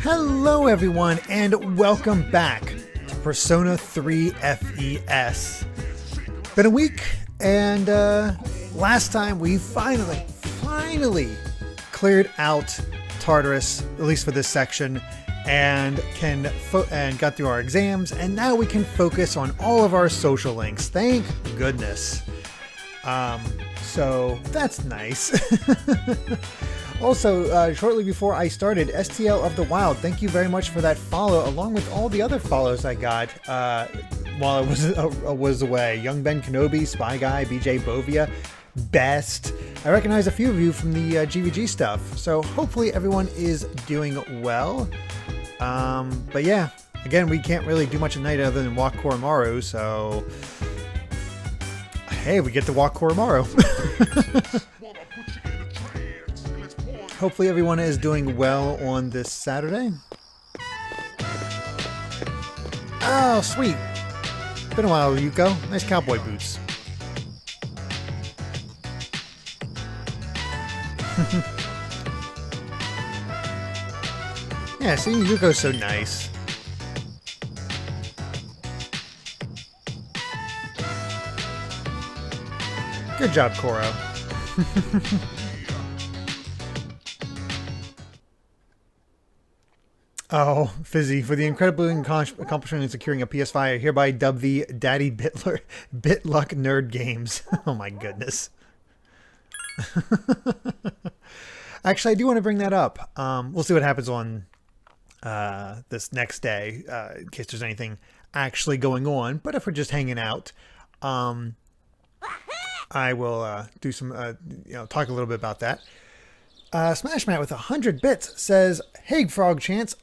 Hello everyone and welcome back to Persona 3 FES. Been a week and last time we finally cleared out Tartarus, at least for this section, and got through our exams, and now we can focus on all of our social links. Thank goodness. So that's nice. Also, shortly before I started, STL of the Wild, thank you very much for that follow, along with all the other follows I got while I was away. Young Ben Kenobi, Spy Guy, BJ Bovia, Best. I recognize a few of you from the GVG stuff, so hopefully everyone is doing well. But yeah, again, we can't really do much at night other than walk Koromaru, so hey, we get to walk Koromaru. Hopefully everyone is doing well on this Saturday. Oh, sweet. Been a while, Yuko. Nice cowboy boots. Yeah, see, Yuko's so nice. Good job, Koro. Oh, Fizzy, for the incredible accomplishment in securing a PS5, I hereby dub thee Daddy Bitluck Nerd Games. Oh my goodness. Actually, I do want to bring that up. We'll see what happens on this next day, in case there's anything actually going on. But if we're just hanging out, I will do some, talk a little bit about that. Smash Matt with 100 bits says, "Hey Frog Champs,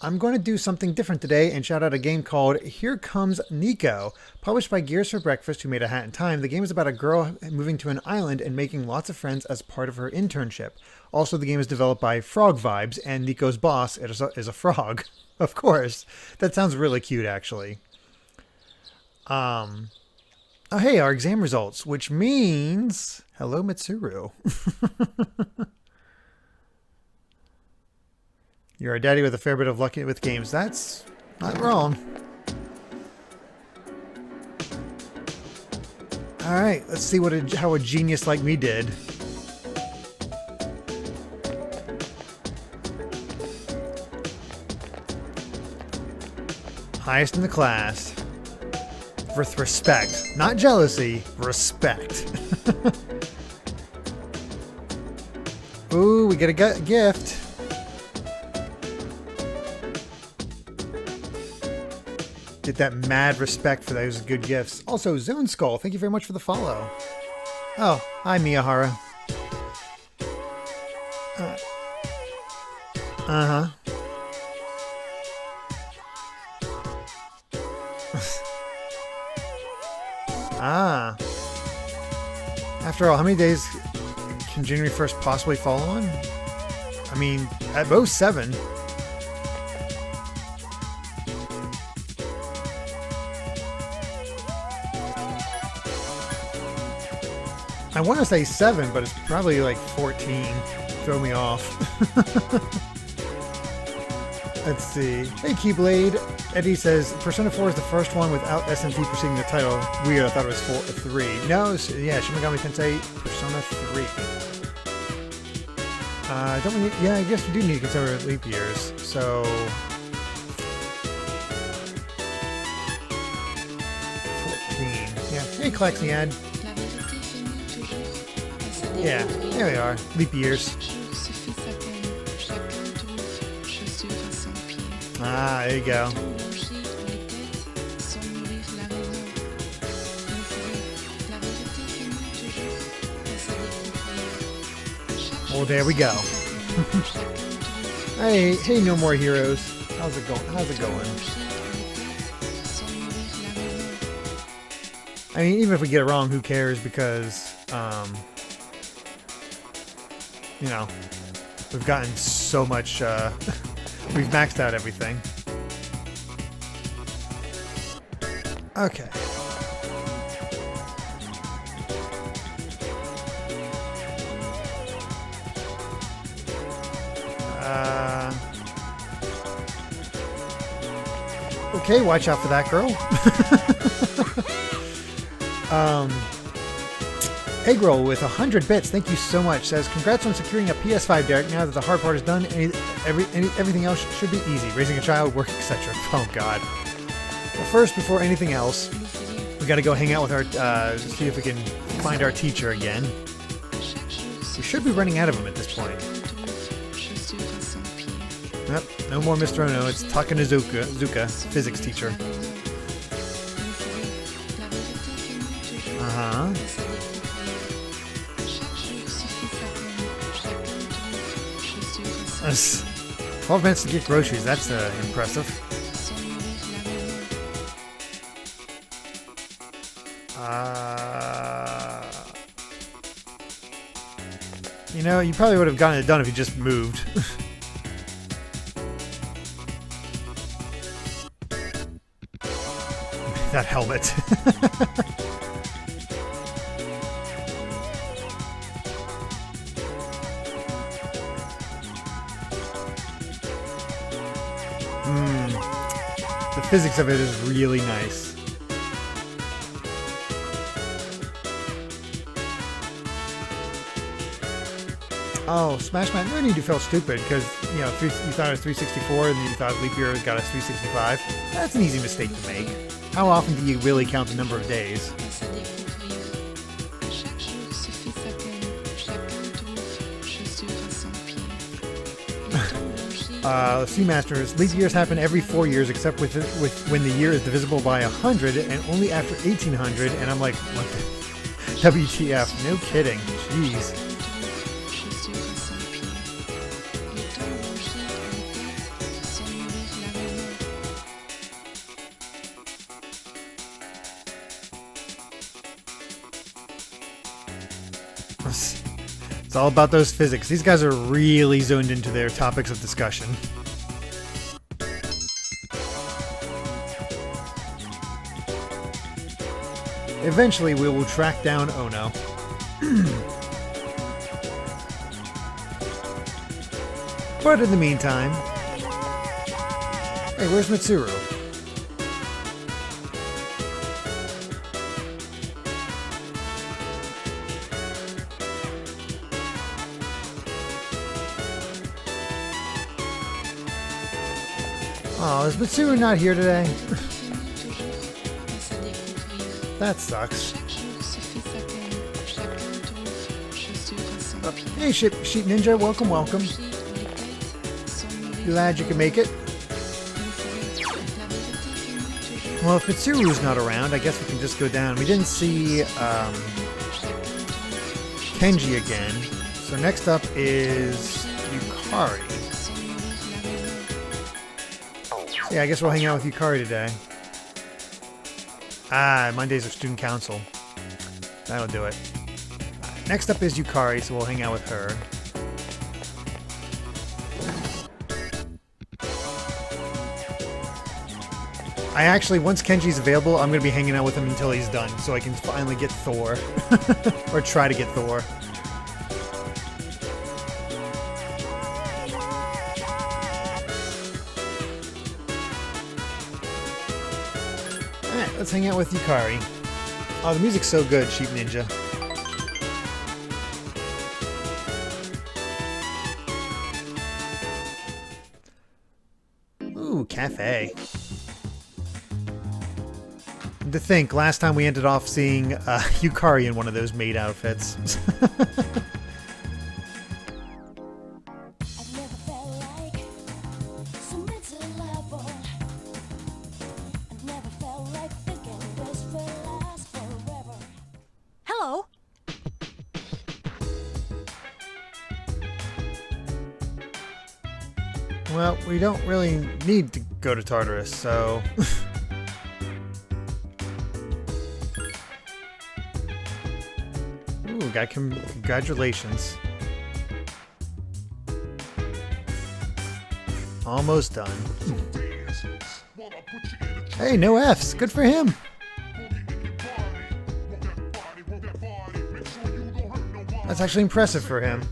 I'm going to do something different today and shout out a game called Here Comes Nico, published by Gears for Breakfast, who made A Hat in Time. The game is about a girl moving to an island and making lots of friends as part of her internship. Also, the game is developed by Frog Vibes, and Nico's boss is a frog." Of course. That sounds really cute, actually. Oh, hey, our exam results, which means hello, Mitsuru. You're a daddy with a fair bit of luck with games. That's not wrong. All right, let's see how a genius like me did. Highest in the class. With respect. Not jealousy, respect. Ooh, we get a gift. Get that mad respect for those good gifts. Also, Zone Skull, thank you very much for the follow. Oh, hi Miyahara. Uh-huh. Ah. After all, how many days can January 1st possibly fall on? I mean, at most 7. I want to say 7, but it's probably like 14. Throw me off. Let's see. Hey, Keyblade. Eddie says, Persona 4 is the first one without SMT preceding the title. Weird, I thought it was 3. No, yeah, Shin Megami Tensei Persona 3. Don't we? Yeah, I guess we do need to consider leap years. So 14. Yeah. Hey, Klexiad. Yeah, there we are. Leap years. Ah, there you go. Oh, there we go. hey, no more heroes. How's it going? I mean, even if we get it wrong, who cares? Because, we've gotten so much, we've maxed out everything. Okay. Okay, watch out for that girl. Egg Roll with 100 bits, thank you so much, says, congrats on securing a PS5, Derek. Now that the hard part is done, everything else should be easy. Raising a child, work, etc. Oh, God. Well, first, before anything else, we got to go hang out with our, see if we can find our teacher again. We should be running out of him at this point. Yep, no more Mr. Ono, it's Takanazuka, physics teacher. Uh-huh. 12 minutes to get groceries, that's impressive. You know, you probably would have gotten it done if you just moved. That helmet. The physics of it is really nice. Oh, Smash Man, no need to feel stupid because, you know, you thought it was 364 and you thought leap year got us 365. That's an easy mistake to make. How often do you really count the number of days? Seamasters, leap years happen every 4 years except with when the year is divisible by 100 and only after 1800, and I'm like, what the WTF, no kidding, jeez. It's all about those physics. These guys are really zoned into their topics of discussion. Eventually, we will track down Ono. But in the meantime... Hey, where's Mitsuru? Oh, is Mitsuru not here today? That sucks. Hey, Sheep Ninja, welcome, welcome. Glad you can make it. Well, if Mitsuru's not around, I guess we can just go down. We didn't see Kenji again, so next up is Yukari. Yeah, I guess we'll hang out with Yukari today. Ah, Mondays are student council. That'll do it. Next up is Yukari, so we'll hang out with her. I actually, once Kenji's available, I'm going to be hanging out with him until he's done, so I can finally get Thor. Or try to get Thor. Alright, let's hang out with Yukari. Oh, the music's so good, Sheep Ninja. Ooh, cafe. To think, last time we ended off seeing Yukari in one of those maid outfits. Hello. Well, we don't really need to go to Tartarus, so... Ooh, got congratulations. Almost done. Hey, no Fs. Good for him. That's actually impressive for him.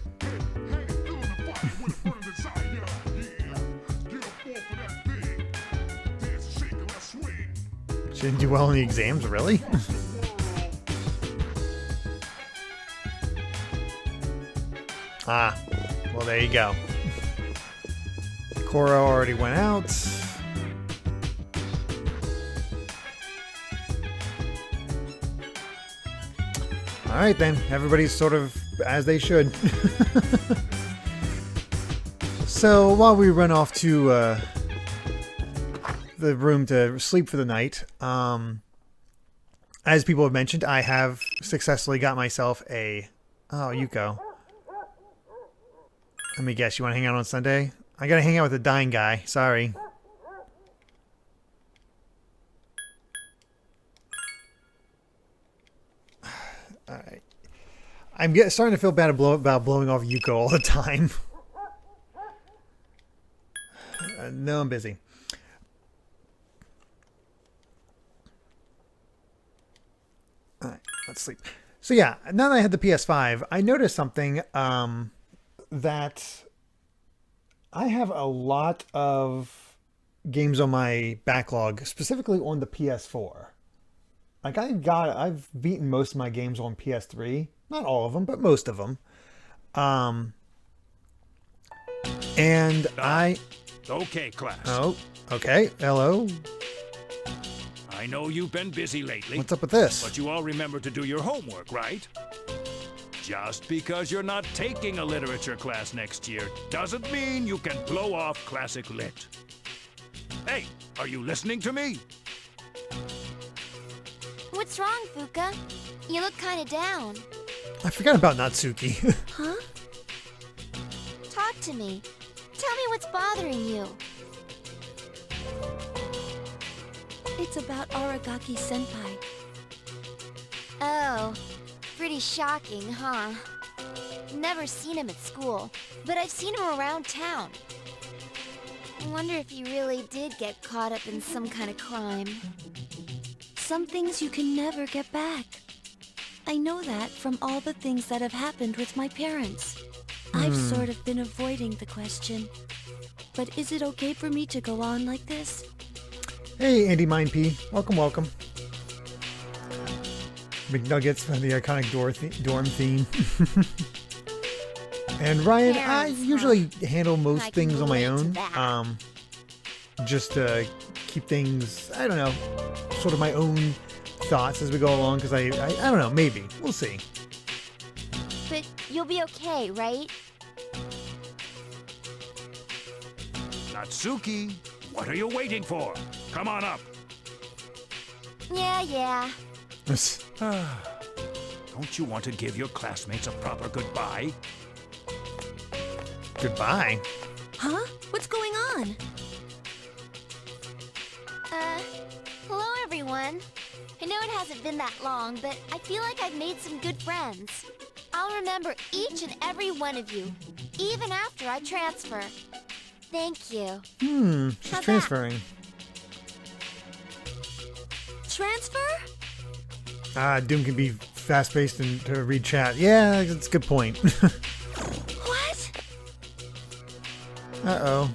She didn't do well in the exams, really? Ah, well, there you go. Coro already went out. Alright then, everybody's sort of as they should. So while we run off to the room to sleep for the night, as people have mentioned, I have successfully got myself a... Oh, Yuko. Let me guess, you want to hang out on Sunday? I gotta hang out with a dying guy, sorry. Alright. I'm starting to feel bad about blowing off Yuko all the time. No, I'm busy. Alright, let's sleep. So yeah, now that I had the PS5, I noticed something that I have a lot of games on my backlog, specifically on the PS4. Like I've beaten most of my games on PS3. Not all of them, but most of them. And I... Okay, class. Oh, okay. Hello. I know you've been busy lately. What's up with this? But you all remember to do your homework, right? Just because you're not taking a literature class next year doesn't mean you can blow off classic lit. Hey, are you listening to me? What's wrong, Fuka? You look kind of down. I forgot about Natsuki. Huh? Talk to me. Tell me what's bothering you. It's about Aragaki-senpai. Oh, pretty shocking, huh? Never seen him at school, but I've seen him around town. I wonder if he really did get caught up in some kind of crime. Some things you can never get back. I know that from all the things that have happened with my parents. I've sort of been avoiding the question. But is it okay for me to go on like this? Hey, Andy Mind P. Welcome, welcome. McNuggets from the iconic dorm theme. And Ryan, I usually handle most things on my own. Just to keep things, I don't know, sort of my own thoughts as we go along, because I don't know, maybe. We'll see. But you'll be okay, right? Natsuki, what are you waiting for? Come on up. Yeah. Don't you want to give your classmates a proper goodbye? Goodbye? Huh? What's going on? Hello everyone. I know it hasn't been that long, but I feel like I've made some good friends. I'll remember each and every one of you, even after I transfer. Thank you. She's How's transferring. Transfer? Doom can be fast-paced and to read chat. Yeah, that's a good point. What? Uh-oh.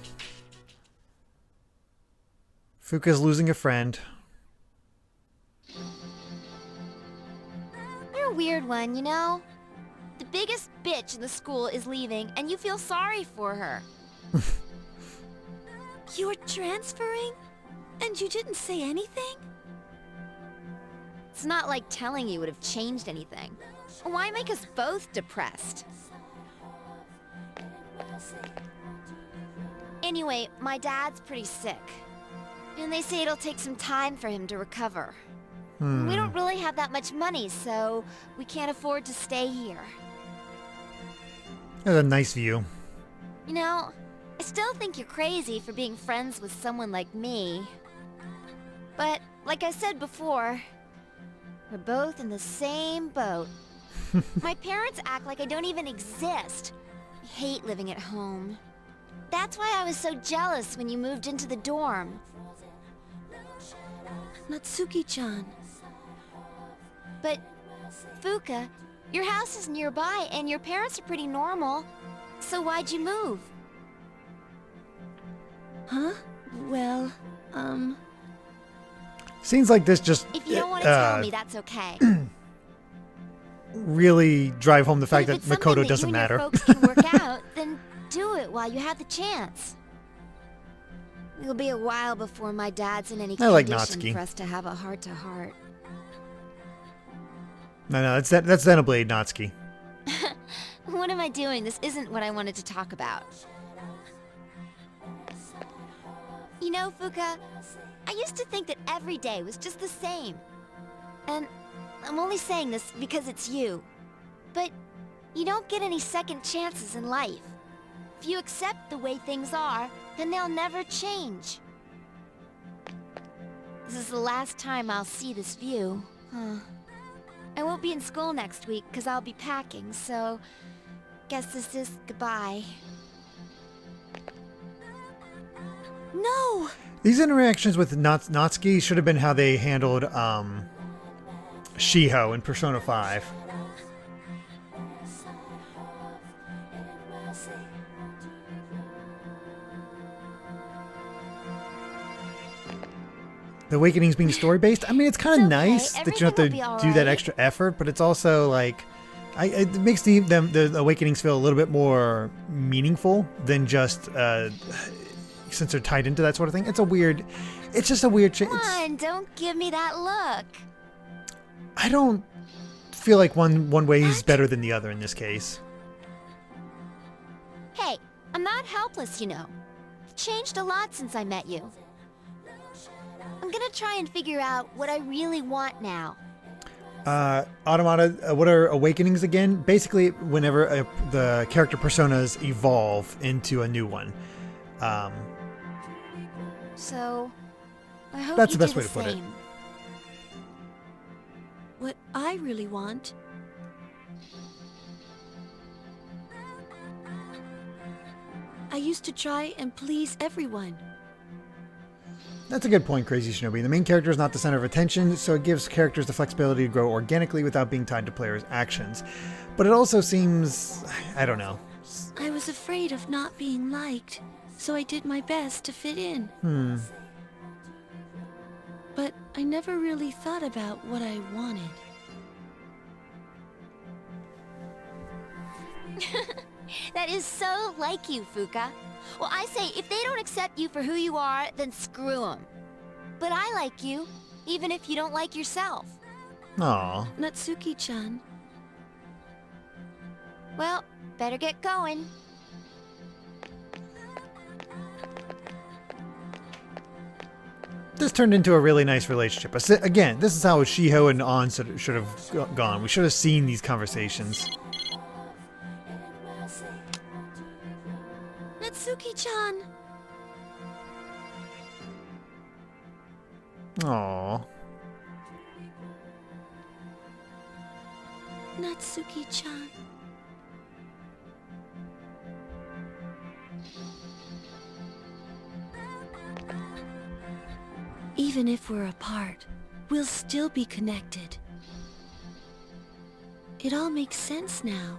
Fuka's losing a friend. You're a weird one, you know? The biggest bitch in the school is leaving, and you feel sorry for her. You're transferring? And you didn't say anything? It's not like telling you would have changed anything. Why make us both depressed? Anyway, my dad's pretty sick. And they say it'll take some time for him to recover. We don't really have that much money, so we can't afford to stay here. That's a nice view. You know, I still think you're crazy for being friends with someone like me. But, like I said before, we're both in the same boat. My parents act like I don't even exist. I hate living at home. That's why I was so jealous when you moved into the dorm. Natsuki-chan. But, Fuka, your house is nearby and your parents are pretty normal. So why'd you move? Huh? Well, Scenes like this just If you don't want to tell me, that's okay. really drive home the But fact if that it's something Makoto that doesn't you and your matter. folks can work out, then do it while you have the chance. It'll be a while before my dad's in any I like condition Natsuki. for us to have a heart-to-heart. No, that's Xenoblade Natsuki. What am I doing? This isn't what I wanted to talk about. You know, Fuka, I used to think that every day was just the same. And I'm only saying this because it's you. But you don't get any second chances in life. If you accept the way things are, then they'll never change. This is the last time I'll see this view. I won't be in school next week because I'll be packing, so guess this is goodbye. No! These interactions with Natsuki should have been how they handled Shiho in Persona 5. The Awakenings being story-based, I mean, it's kind of It's okay. nice that you don't Everything have will to be do that alright. extra effort, but it's also like, it makes the Awakenings feel a little bit more meaningful than just since they're tied into that sort of thing. It's just a weird change. Come on, don't give me that look. I don't feel like one way is better than the other in this case. Hey, I'm not helpless, you know. I've changed a lot since I met you. I'm gonna try and figure out what I really want now. Automata, what are Awakenings again? Basically, whenever the character personas evolve into a new one. So, I hope That's you the best do way to put it. same. What I really want... I used to try and please everyone. That's a good point, Crazy Shinobi. The main character is not the center of attention, so it gives characters the flexibility to grow organically without being tied to players' actions. But it also seems... I don't know. I was afraid of not being liked, so I did my best to fit in. But I never really thought about what I wanted. That is so like you, Fuka. Well, I say, if they don't accept you for who you are, then screw them. But I like you, even if you don't like yourself. Aw. Natsuki-chan, Well, better get going. This turned into a really nice relationship. Again, this is how Shiho and An should have gone. We should have seen these conversations. Natsuki-chan! Aw. Natsuki-chan. Even if we're apart, we'll still be connected. It all makes sense now.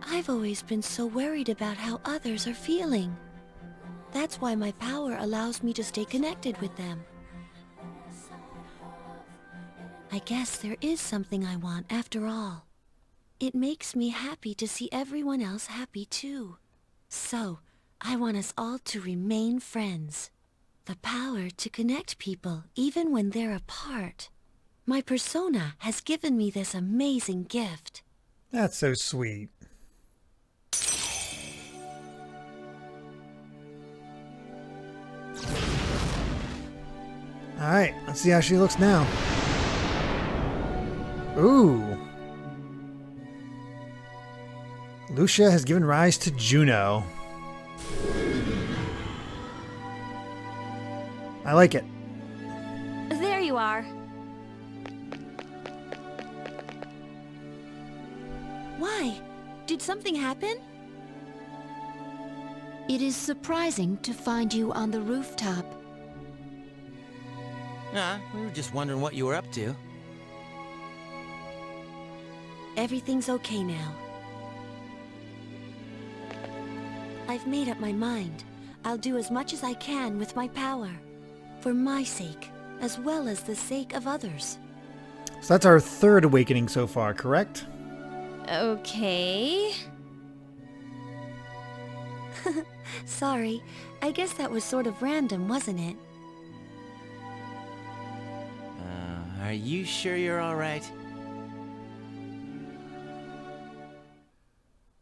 I've always been so worried about how others are feeling. That's why my power allows me to stay connected with them. I guess there is something I want after all. It makes me happy to see everyone else happy too. So, I want us all to remain friends. The power to connect people even when they're apart. My persona has given me this amazing gift. That's so sweet. Alright, let's see how she looks now. Ooh. Lucia has given rise to Juno. I like it. There you are. Why? Did something happen? It is surprising to find you on the rooftop. We were just wondering what you were up to. Everything's okay now. I've made up my mind. I'll do as much as I can with my power. For my sake, as well as the sake of others. So that's our third awakening so far, correct? Okay. Sorry, I guess that was sort of random, wasn't it? Are you sure you're alright?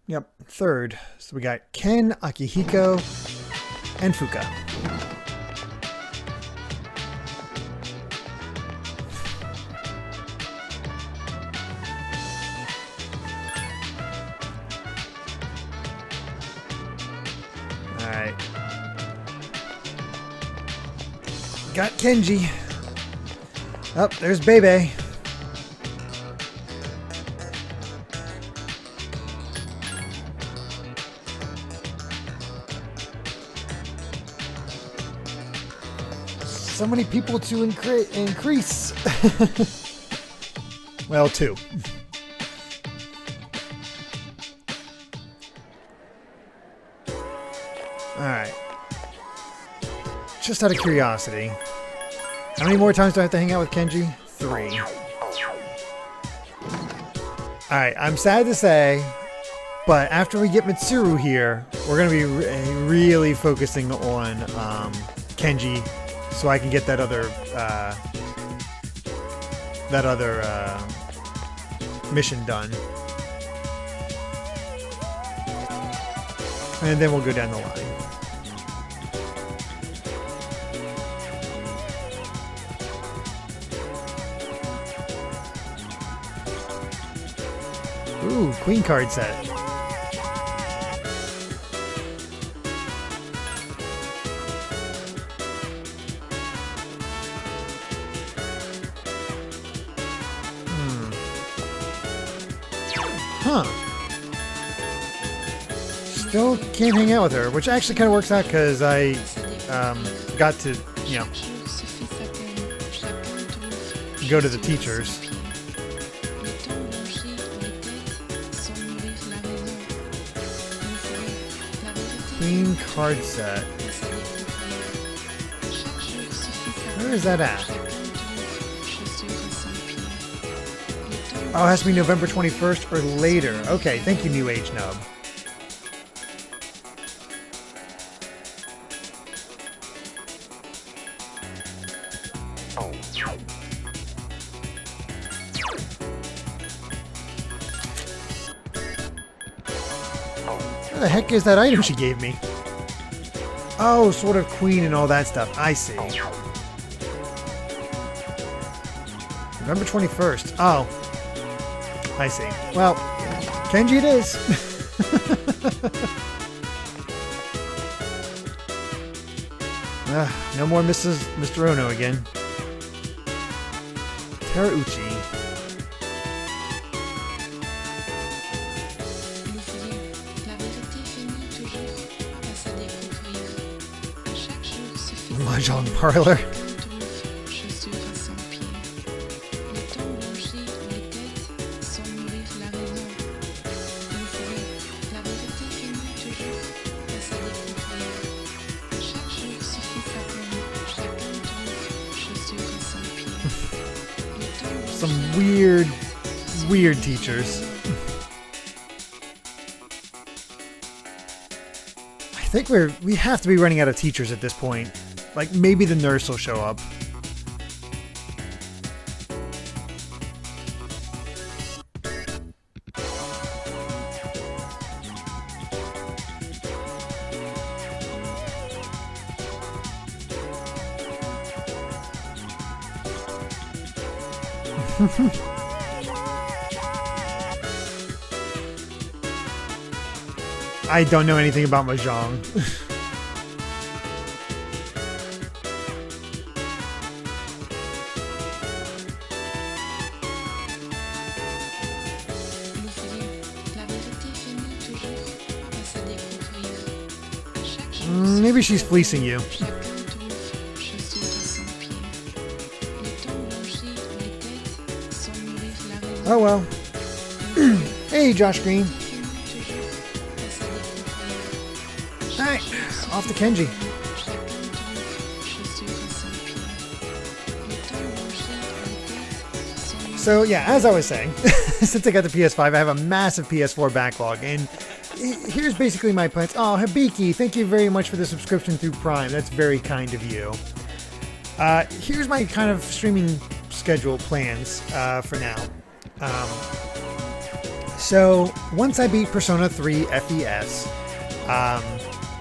Yep, third. So we got Ken, Akihiko, and Fuka. Alright. Got Kenji. Oh, there's Bebe. So many people to increase. Well, two. Alright. Just out of curiosity, how many more times do I have to hang out with Kenji? 3. Alright, I'm sad to say, but after we get Mitsuru here, we're going to be really focusing on Kenji, so I can get that other mission done. And then we'll go down the line. Ooh, Queen card set. Huh. Still can't hang out with her, which actually kind of works out because I got to, you know, go to the teachers. Queen card set. Where is that at? Oh, it has to be November 21st or later. Okay, thank you, New Age Nub. Where the heck is that item she gave me? Oh, sort of queen and all that stuff. I see. November 21st. Oh. I see. Well, Kenji it is. No more Mr. Ono again. Terauchi. Mahjong parlor. Some weird teachers. I think we have to be running out of teachers at this point. Like, maybe the nurse will show up. I don't know anything about Mahjong. Maybe she's fleecing you. Oh well. Hey, Josh Green. Alright, off to Kenji. So yeah, as I was saying, since I got the PS5, I have a massive PS4 backlog, and here's basically my plans. Oh, Habiki, thank you very much for the subscription through Prime. That's very kind of you. Here's my kind of streaming schedule plans for now. So once I beat Persona 3 FES,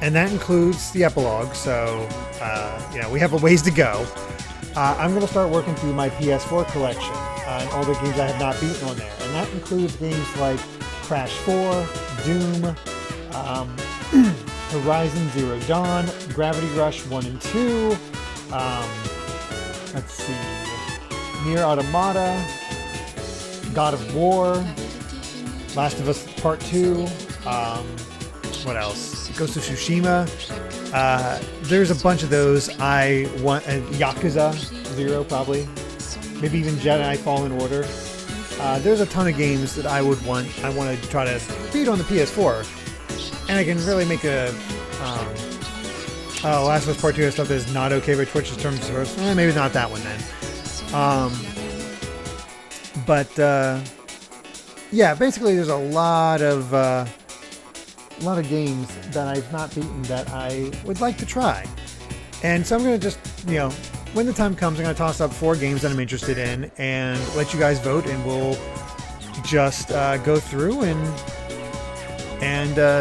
and that includes the epilogue, so we have a ways to go. I'm going to start working through my PS4 collection and all the games I have not beaten on there, and that includes games like Crash 4, Doom, Horizon Zero Dawn, Gravity Rush 1 and 2, let's see, Nier Automata, God of War, Last of Us Part 2, what else? Ghost of Tsushima. There's a bunch of those. I want Yakuza 0 probably, maybe even Jedi Fallen Order. There's a ton of games that I want to try to beat on the PS4, and I can really make a Last of Us Part 2 stuff that is not okay by Twitch's terms of service. Maybe not that one then. Yeah, basically there's a lot of games that I've not beaten that I would like to try. And so I'm going to just, when the time comes, I'm going to toss up 4 games that I'm interested in and let you guys vote, and we'll just go through and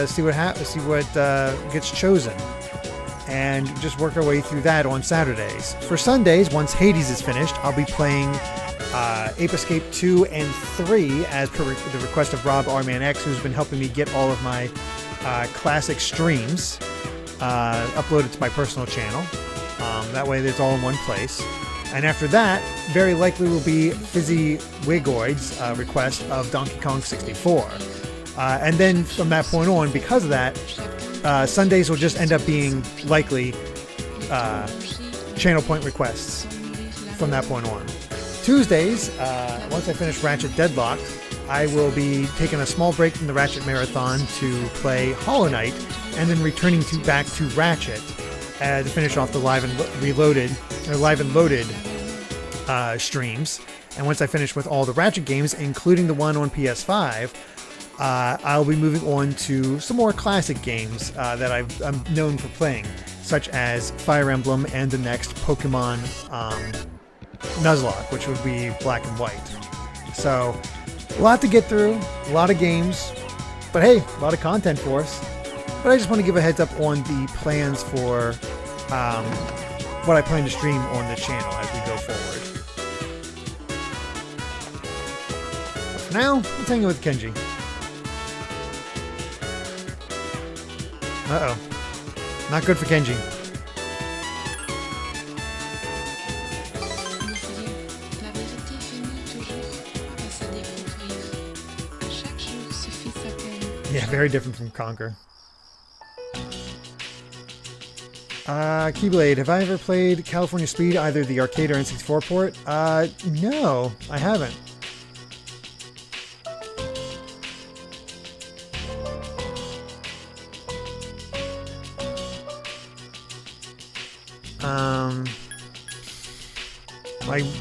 see what gets chosen, and just work our way through that on Saturdays. For Sundays, once Hades is finished, I'll be playing Ape Escape 2 and 3 as per the request of Rob Rman X, who's been helping me get all of my classic streams uploaded to my personal channel. That way it's all in one place. And after that, very likely will be Fizzy Wigoid's request of Donkey Kong 64. And then from that point on, because of that, Sundays will just end up being likely channel point requests from that point on. Tuesdays, once I finish Ratchet Deadlocked, I will be taking a small break from the Ratchet Marathon to play Hollow Knight, and then returning back to Ratchet to finish off the Live and Loaded streams. And once I finish with all the Ratchet games, including the one on PS5, I'll be moving on to some more classic games that I'm known for playing, such as Fire Emblem and the next Pokemon Nuzlocke, which would be Black and White. So, a lot to get through, a lot of games, but hey, a lot of content for us. But I just want to give a heads up on the plans for what I plan to stream on the channel as we go forward. But for now, let's hang out with Kenji. Uh-oh. Not good for Kenji. Yeah, very different from Conquer. Keyblade, have I ever played California Speed, either the arcade or N64 port? No, I haven't.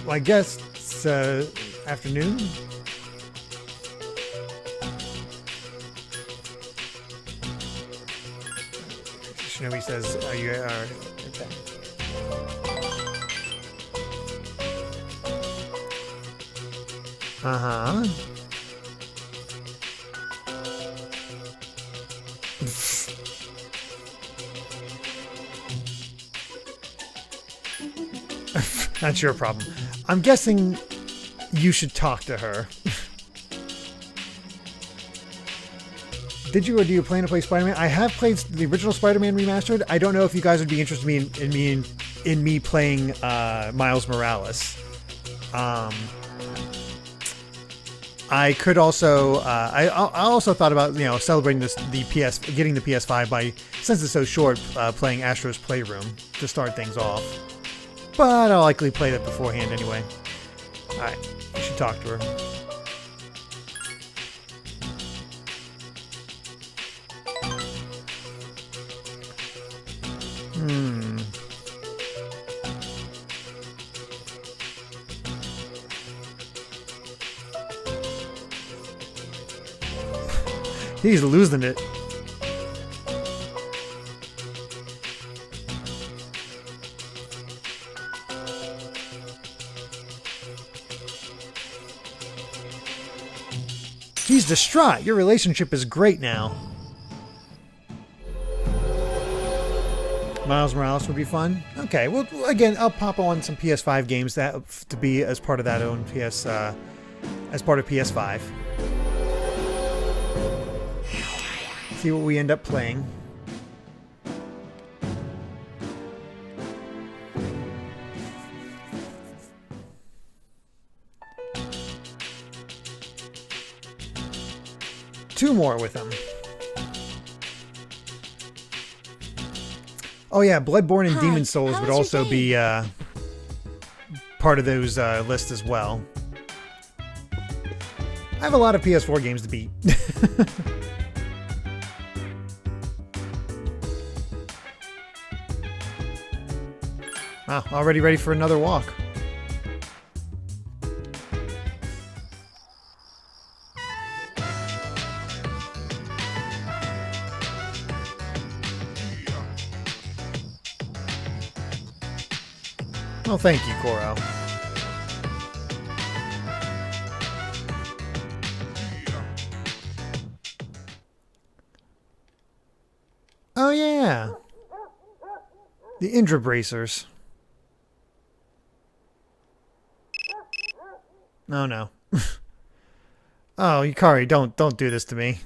I guess it's afternoon. Shinobi says, you are okay. Uh-huh. That's your problem. I'm guessing you should talk to her. Did you or do you plan to play Spider-Man? I have played the original Spider-Man remastered. I don't know if you guys would be interested in me playing Miles Morales. I could also I also thought about celebrating getting the PS5 by, since it's so short, playing Astro's Playroom to start things off. But I'll likely play that beforehand anyway. Alright, you should talk to her. He's losing it. He's distraught. Your relationship is great now. Miles Morales would be fun. Okay, well, again, I'll pop on some PS5 games that to be as part of that own as part of PS5. See what we end up playing. Two more with them. Oh yeah, Bloodborne and Hi, Demon Souls how would was your also be part of those lists as well. I have a lot of PS4 games to beat. Wow, already ready for another walk. Well, thank you, Koro. Oh, yeah. The Indra Bracers. Oh, no. Oh, Yukari, don't do this to me.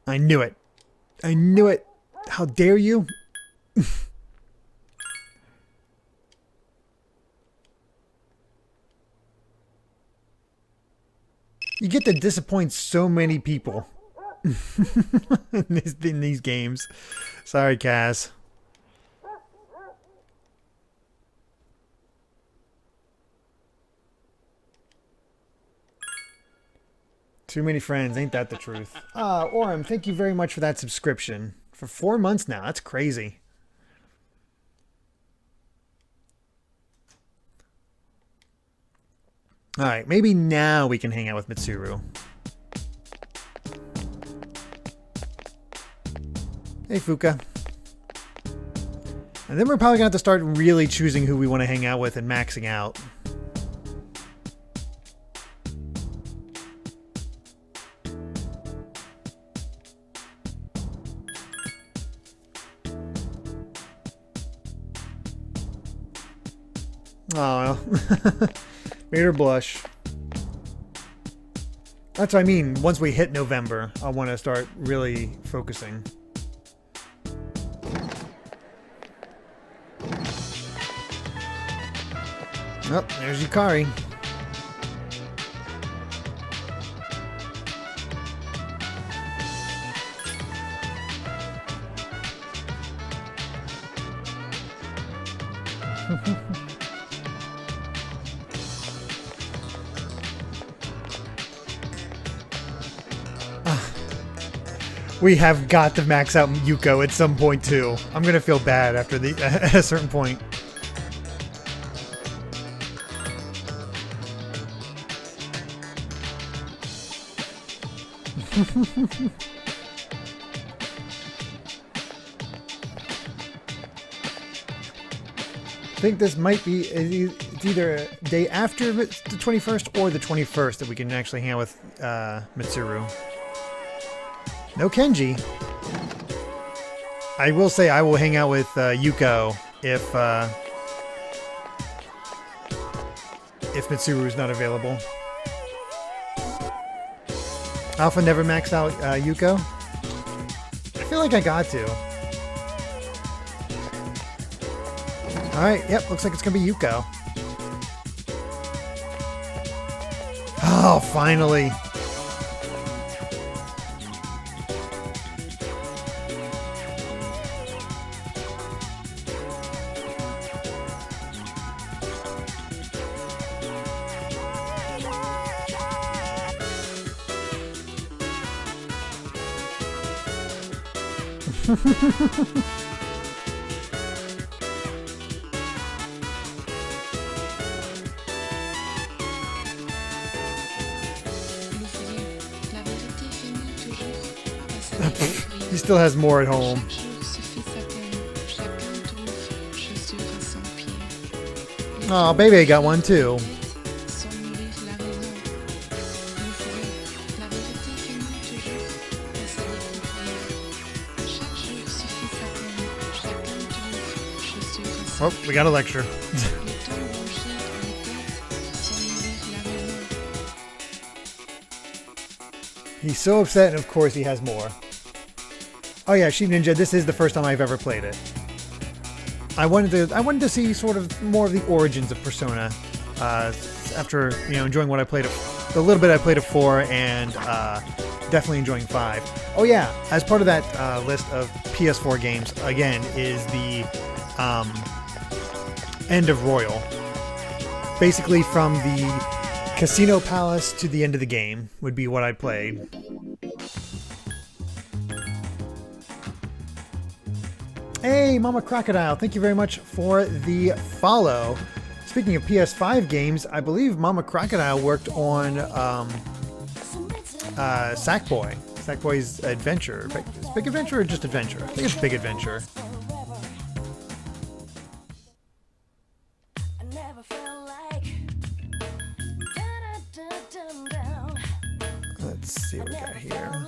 I knew it. I knew it. How dare you? You get to disappoint so many people in these games. Sorry, Kaz. Too many friends, ain't that the truth? Orem, thank you very much for that subscription. For 4 months now, that's crazy. Alright, maybe now we can hang out with Mitsuru. Hey, Fuka. And then we're probably going to have to start really choosing who we want to hang out with and maxing out. Oh, well. Made her blush. That's what I mean. Once we hit November, I want to start really focusing. Oh, there's Yukari. We have got to max out Yuko at some point too. I'm gonna feel bad after at a certain point. I think this might be it's either a day after the 21st or the 21st that we can actually hang out with Mitsuru. No Kenji. I will say I will hang out with Yuko if Mitsuru is not available. Alpha never maxed out Yuko. I feel like I got to. Alright, yep, looks like it's gonna be Yuko. Oh, finally. He still has more at home. Oh, baby got one too. Oh, we got a lecture. He's so upset, and of course he has more. Oh yeah, Sheep Ninja, this is the first time I've ever played it. I wanted to see sort of more of the origins of Persona after, you know, enjoying what I played, the little bit I played of 4, and definitely enjoying 5. Oh yeah, as part of that list of PS4 games, again, is the End of Royal. Basically from the Casino Palace to the end of the game would be what I played. Hey, Mama Crocodile, thank you very much for the follow. Speaking of PS5 games, I believe Mama Crocodile worked on Sackboy. Sackboy's Adventure. Is Big Adventure or just Adventure? I think it's Big Adventure. Let's see what we got here.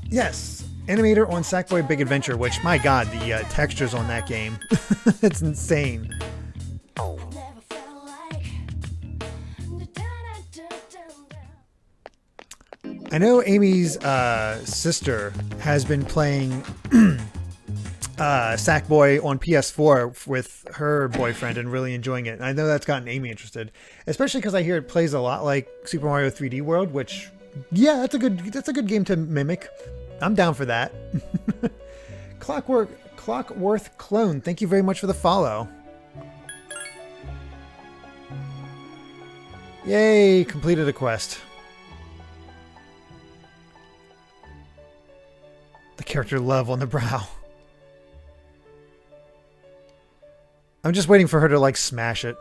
Yes, animator on Sackboy Big Adventure, which, my god, the textures on that game. It's insane. I know Amy's sister has been playing Sackboy on PS4 with her boyfriend and really enjoying it. And I know that's gotten Amy interested, especially because I hear it plays a lot like Super Mario 3D World, which, yeah, that's a good game to mimic. I'm down for that. Clockworth Clone, thank you very much for the follow. Yay, completed a quest. The character love on the brow. I'm just waiting for her to, like, smash it.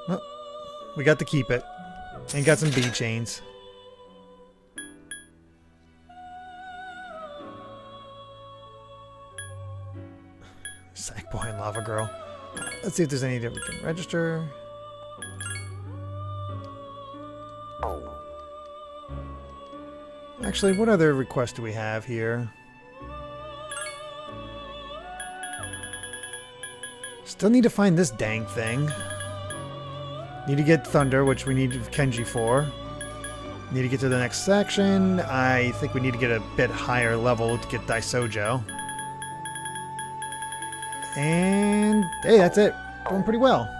Oh, we got to keep it. And got some bead chains. Sackboy and Lava Girl. Let's see if there's any that we can register. Actually, what other requests do we have here? Still need to find this dang thing. Need to get Thunder, which we need Kenji for. Need to get to the next section. I think we need to get a bit higher level to get Daisojo. And hey, that's it. Going pretty well.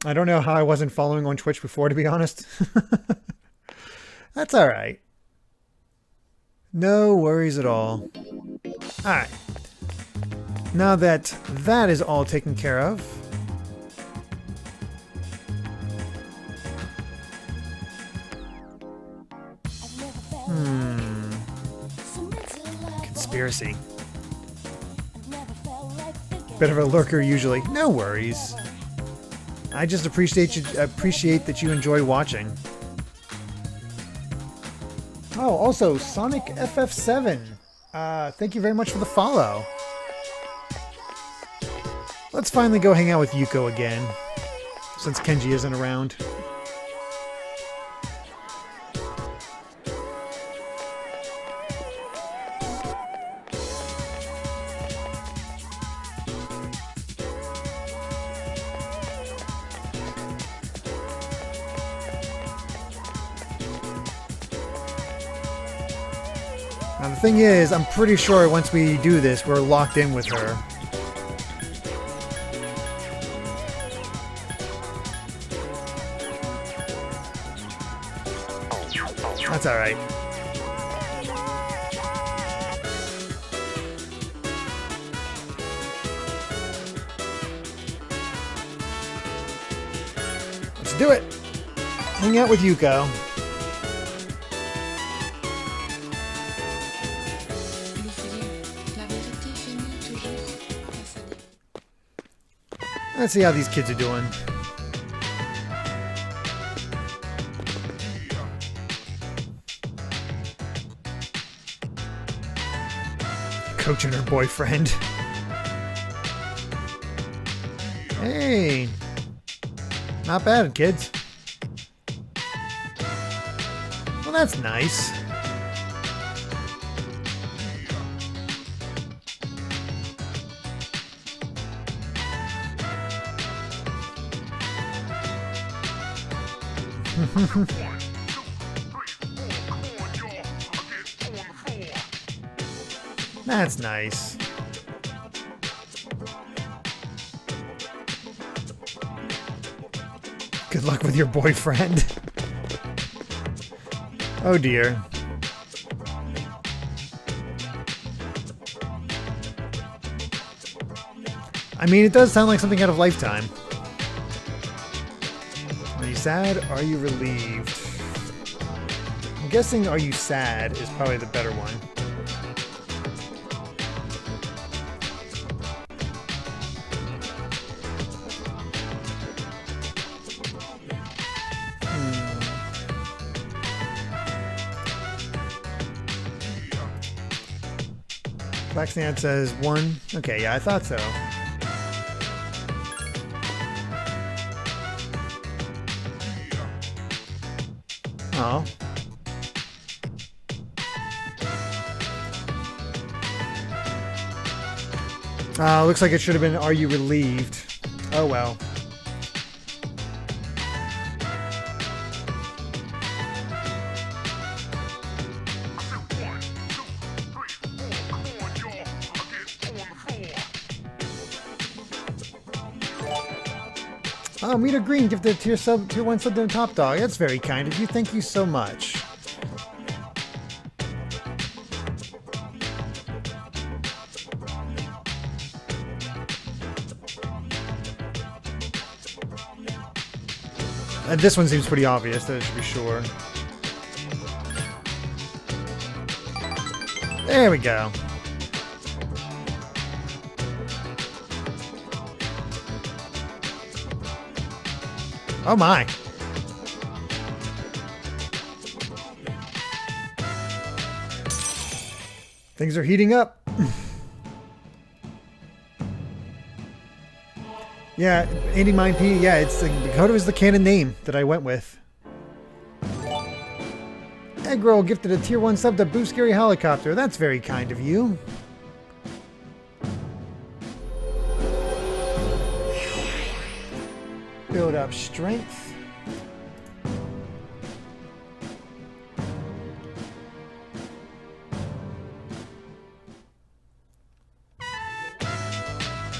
I don't know how I wasn't following on Twitch before, to be honest. That's alright. No worries at all. Alright. Now that that is all taken care of, conspiracy. Bit of a lurker usually. No worries. I just appreciate that you enjoy watching. Oh, also, Sonic FF7. Thank you very much for the follow. Let's finally go hang out with Yuko again, since Kenji isn't around. Now the thing is, I'm pretty sure once we do this, we're locked in with her. That's alright. do it. Hang out with Yuko. Let's see how these kids are doing. Coaching her boyfriend. Hey. Not bad, kids. Well, that's nice. That's nice. Good luck with your boyfriend. Oh dear. I mean, it does sound like something out of Lifetime. Are you sad? Are you relieved? I'm guessing are you sad is probably the better one. Blacksnad says 1. Okay, yeah, I thought so. Oh. Looks like it should have been, are you relieved? Oh well. Oh, Meter Green gifted a tier 1 sub to Top Dog. That's very kind of you. Thank you so much. This one seems pretty obvious, that should be sure. There we go. Oh my. Things are heating up. Yeah, Andy Mine P. Yeah, it's Dakota was the canon name that I went with. Eggroll gifted a tier 1 sub to Boo Scary Helicopter. That's very kind of you. Build up strength.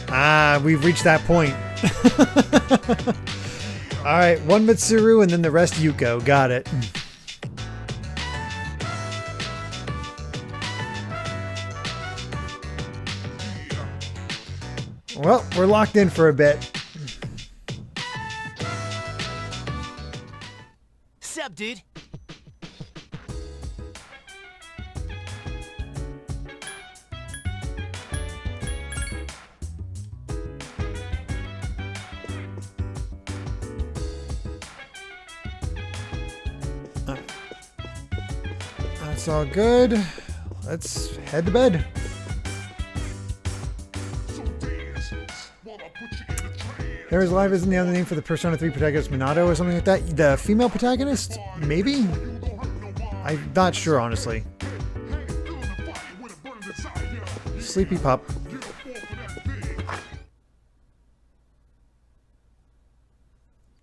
Ah, we've reached that point. Alright, 1 Mitsuru and then the rest Yuko. Got it. Well, we're locked in for a bit. Sup, dude? That's all good. Let's head to bed. Harry's Live isn't the other name for the Persona 3 protagonist Minato or something like that? The female protagonist? Maybe? I'm not sure, honestly. Sleepy pup.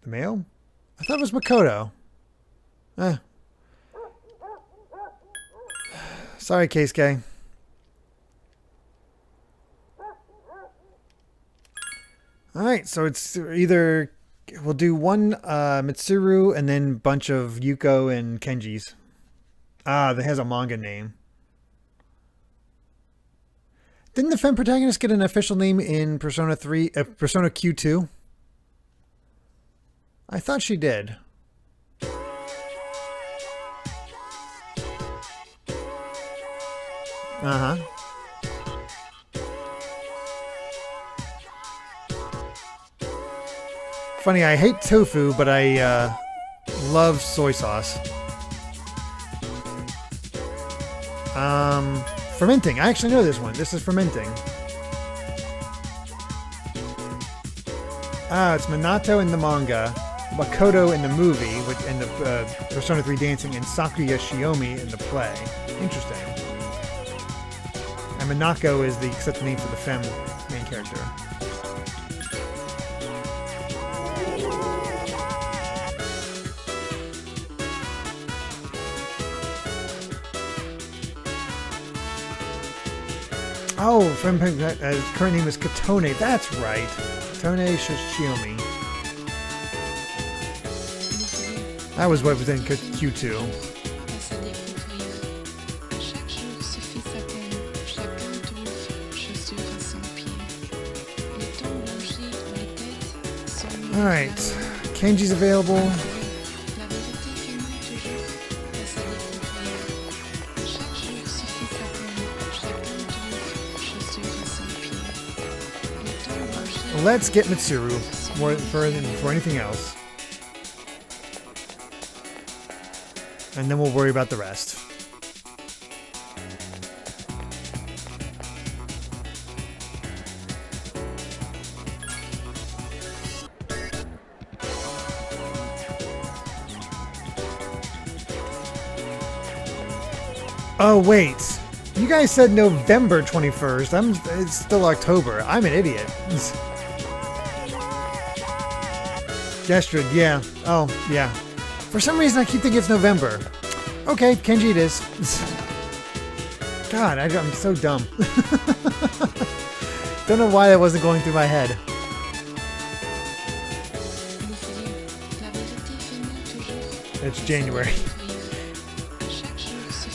The male? I thought it was Makoto. Sorry, Keisuke. Alright, so it's either... We'll do 1 Mitsuru and then a bunch of Yuko and Kenji's. Ah, that has a manga name. Didn't the femme protagonist get an official name in Persona 3, Persona Q2? I thought she did. Uh-huh. Funny, I hate tofu, but I love soy sauce. Fermenting. I actually know this one. This is fermenting. Ah, it's Minato in the manga, Makoto in the movie, and the Persona 3 dancing, and Sakuya Shiomi in the play. Interesting. And Minako is the accepted name for the femme main character. Oh, current name is Katone. That's right. Katone Shiomi. That was what was in Q2. Alright. Kenji's available. Let's get Mitsuru before anything else. And then we'll worry about the rest. Oh, wait. You guys said November 21st. It's still October. I'm an idiot. Gestured, yeah. Oh, yeah. For some reason, I keep thinking it's November. Okay, Kenji it is. God, I'm so dumb. Don't know why that wasn't going through my head. It's January.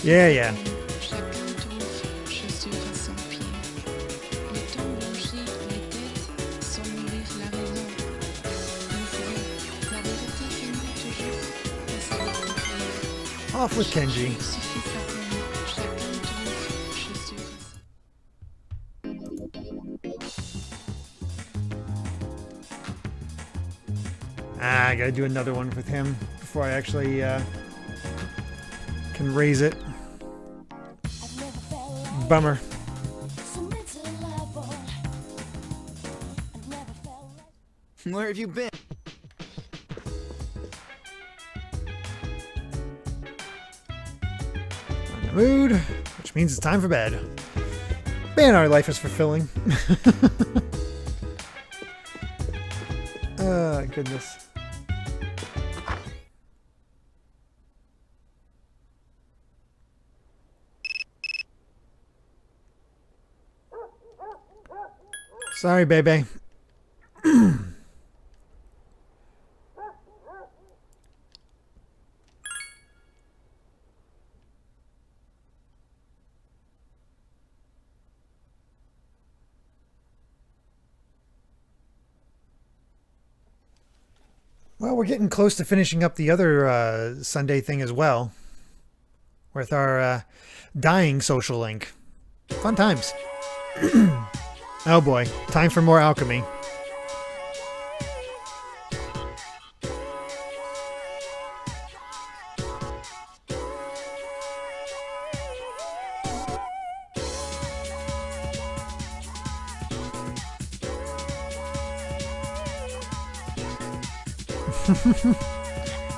Yeah. Off with Kenji. I gotta do another one with him before I actually can raise it. Bummer. Where have you been? In the mood, which means it's time for bed. Man, our life is fulfilling. Oh, goodness. Sorry, baby. Well, we're getting close to finishing up the other Sunday thing as well. With our dying social link. Fun times. Oh boy, time for more alchemy.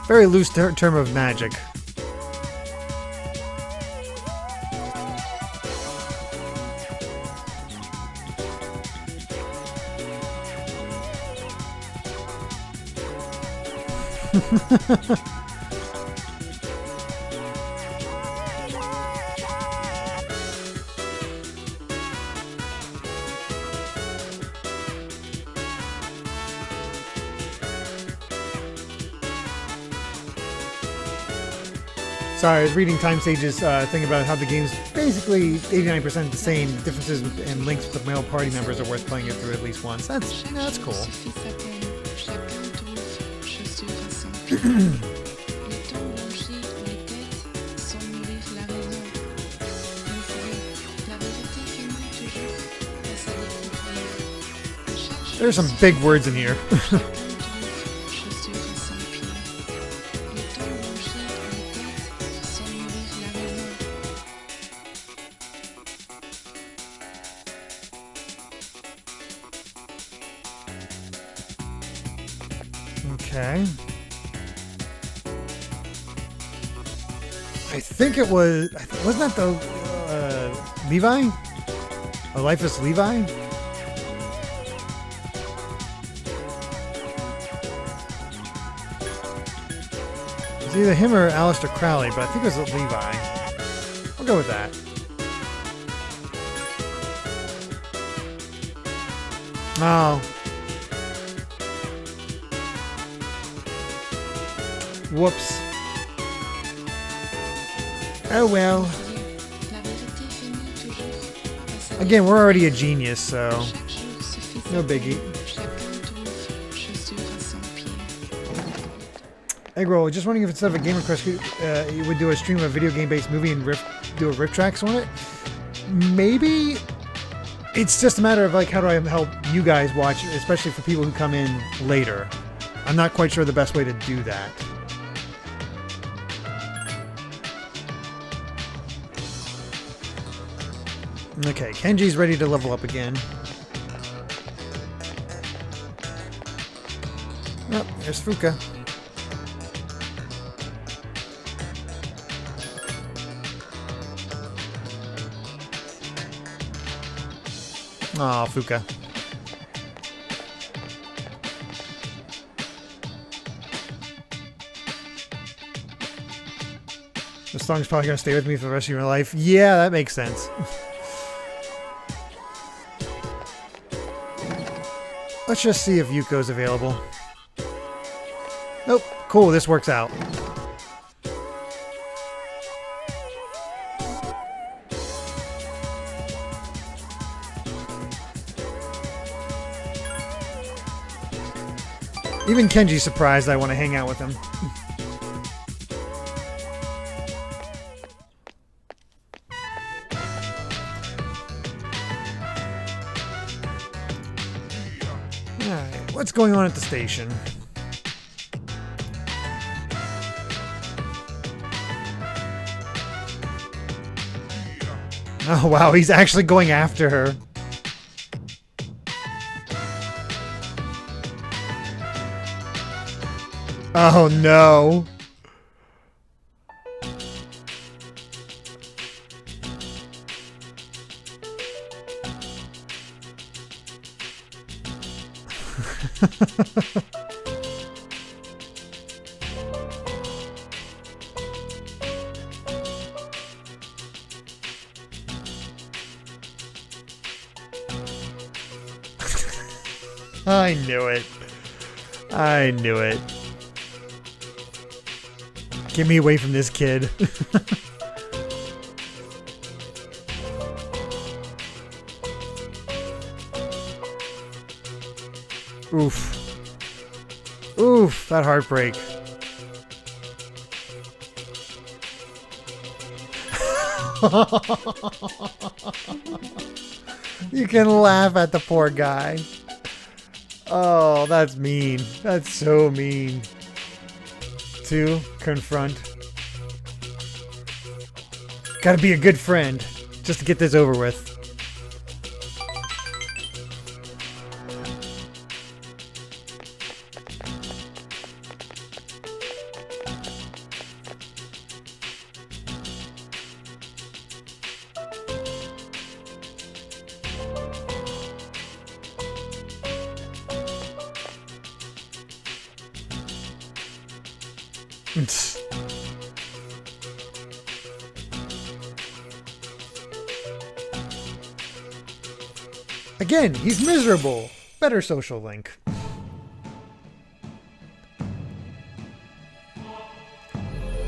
Very loose term of magic. Sorry, I was reading Time Stage's thing about how the game's basically 89% the same. Differences and links with male party members are worth playing it through at least once. That's cool. There's some big words in here. Okay. I think it was... Wasn't that the... Levi? A Lifeless Levi? It's either him or Aleister Crowley, but I think it was Levi. I'll go with that. Oh. Whoops. Oh well. Again, we're already a genius, so no biggie. Egg roll. Just wondering if instead of a Game Request, you would do a stream of a video game-based movie and do a rip tracks on it. Maybe. It's just a matter of like, how do I help you guys watch, especially for people who come in later. I'm not quite sure the best way to do that. Okay, Kenji's ready to level up again. Oh, there's Fuka. Aw, Fuka. This song's probably going to stay with me for the rest of your life. Yeah, that makes sense. Let's just see if Yuko's available. Nope. Cool, this works out. Even Kenji's surprised I want to hang out with him. Alright, what's going on at the station? Oh wow, he's actually going after her. Oh no. I knew it. I knew it. Get me away from this kid. Oof. Oof, that heartbreak. You can laugh at the poor guy. Oh, that's mean. That's so mean. To confront. Gotta be a good friend just to get this over with. Again, he's miserable. Better social link.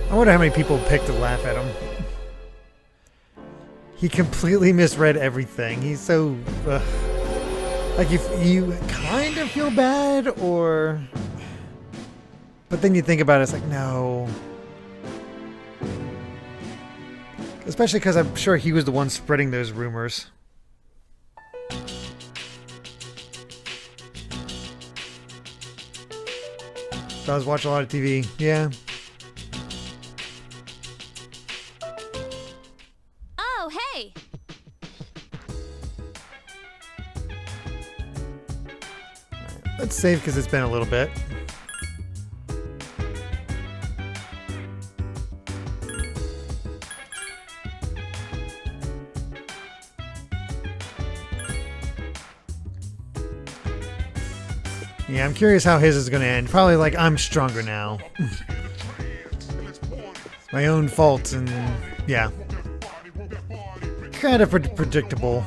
I wonder how many people picked to laugh at him. He completely misread everything. He's so... like, if you kind of feel bad, or... But then you think about it, it's like, no. Especially because I'm sure he was the one spreading those rumors. Does watch a lot of TV. Yeah. Oh, hey! Let's save because it's been a little bit. Yeah, I'm curious how his is going to end. Probably like, I'm stronger now. It's my own fault, and yeah. Kind of predictable.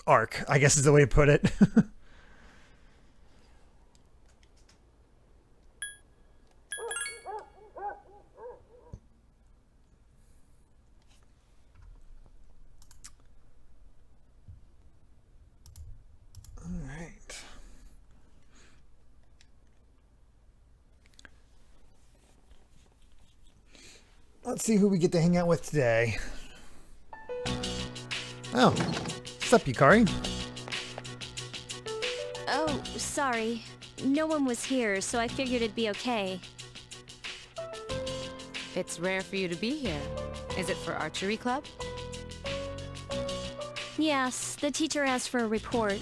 Arc, I guess is the way to put it. Let's see who we get to hang out with today. Oh, what's up, Yukari? Oh, sorry. No one was here, so I figured it'd be okay. It's rare for you to be here. Is it for archery club? Yes, the teacher asked for a report.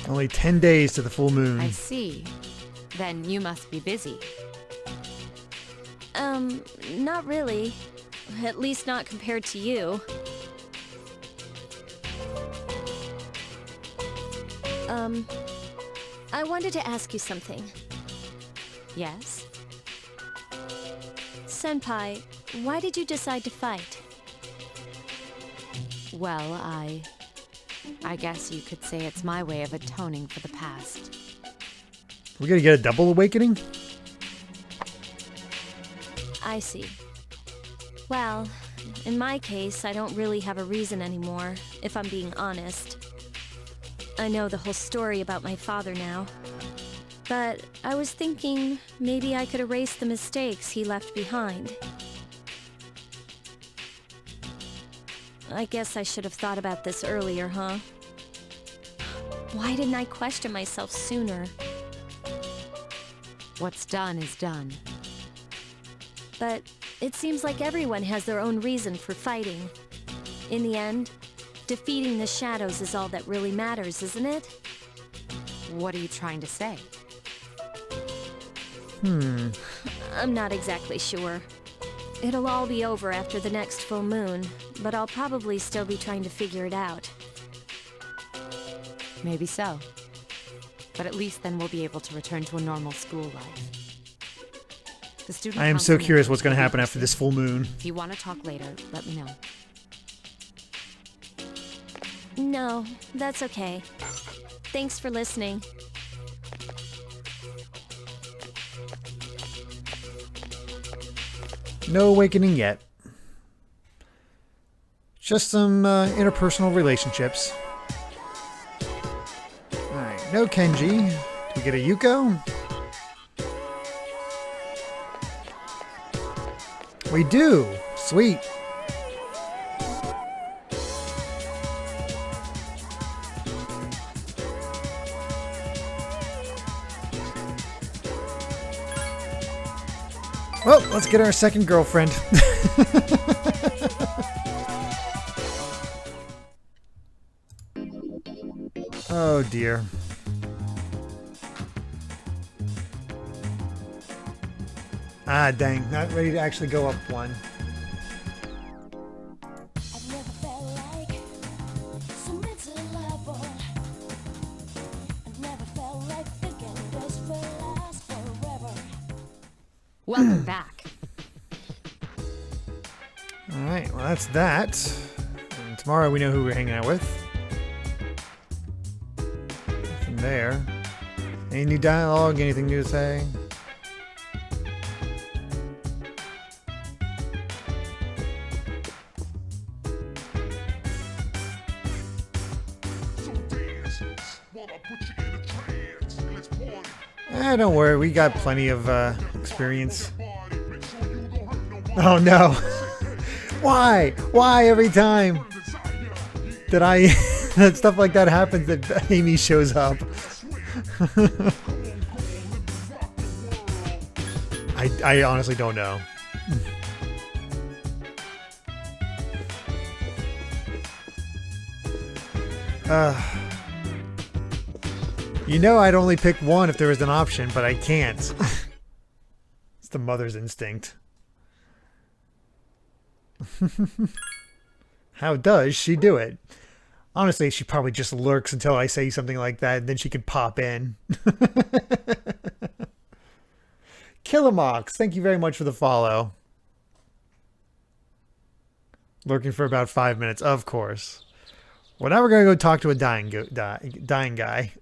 Only 10 days to the full moon. I see. Then you must be busy. Not really. At least not compared to you. I wanted to ask you something. Yes? Senpai, why did you decide to fight? Well, I guess you could say it's my way of atoning for the past. We're gonna get a double awakening? I see. Well, in my case, I don't really have a reason anymore, if I'm being honest. I know the whole story about my father now. But I was thinking maybe I could erase the mistakes he left behind. I guess I should have thought about this earlier, huh? Why didn't I question myself sooner? What's done is done. But it seems like everyone has their own reason for fighting. In the end, defeating the shadows is all that really matters, isn't it? What are you trying to say? I'm not exactly sure. It'll all be over after the next full moon, but I'll probably still be trying to figure it out. Maybe so. But at least then we'll be able to return to a normal school life. The student I am so council curious members what's gonna will be happen after this full moon. If you want to talk later, let me know. No, that's okay. Thanks for listening. No awakening yet. Just some interpersonal relationships. Alright, no Kenji. Do we get a Yuko? We do! Sweet. Well, let's get our second girlfriend. Oh dear. Ah, dang. Not ready to actually go up one. I've never felt like so miserable. I've never felt like thinking this will last forever. Welcome back. Alright, well that's that. And tomorrow we know who we're hanging out with. From there. Any new dialogue? Anything new to say? Don't worry, we got plenty of experience. Oh no. Why? Why every time that that stuff like that happens that Amy shows up? I honestly don't know. You know I'd only pick one if there was an option, but I can't. It's the mother's instinct. How does she do it? Honestly, she probably just lurks until I say something like that, and then she could pop in. Killamox, thank you very much for the follow. Lurking for about 5 minutes, of course. Well, now we're going to go talk to a dying guy.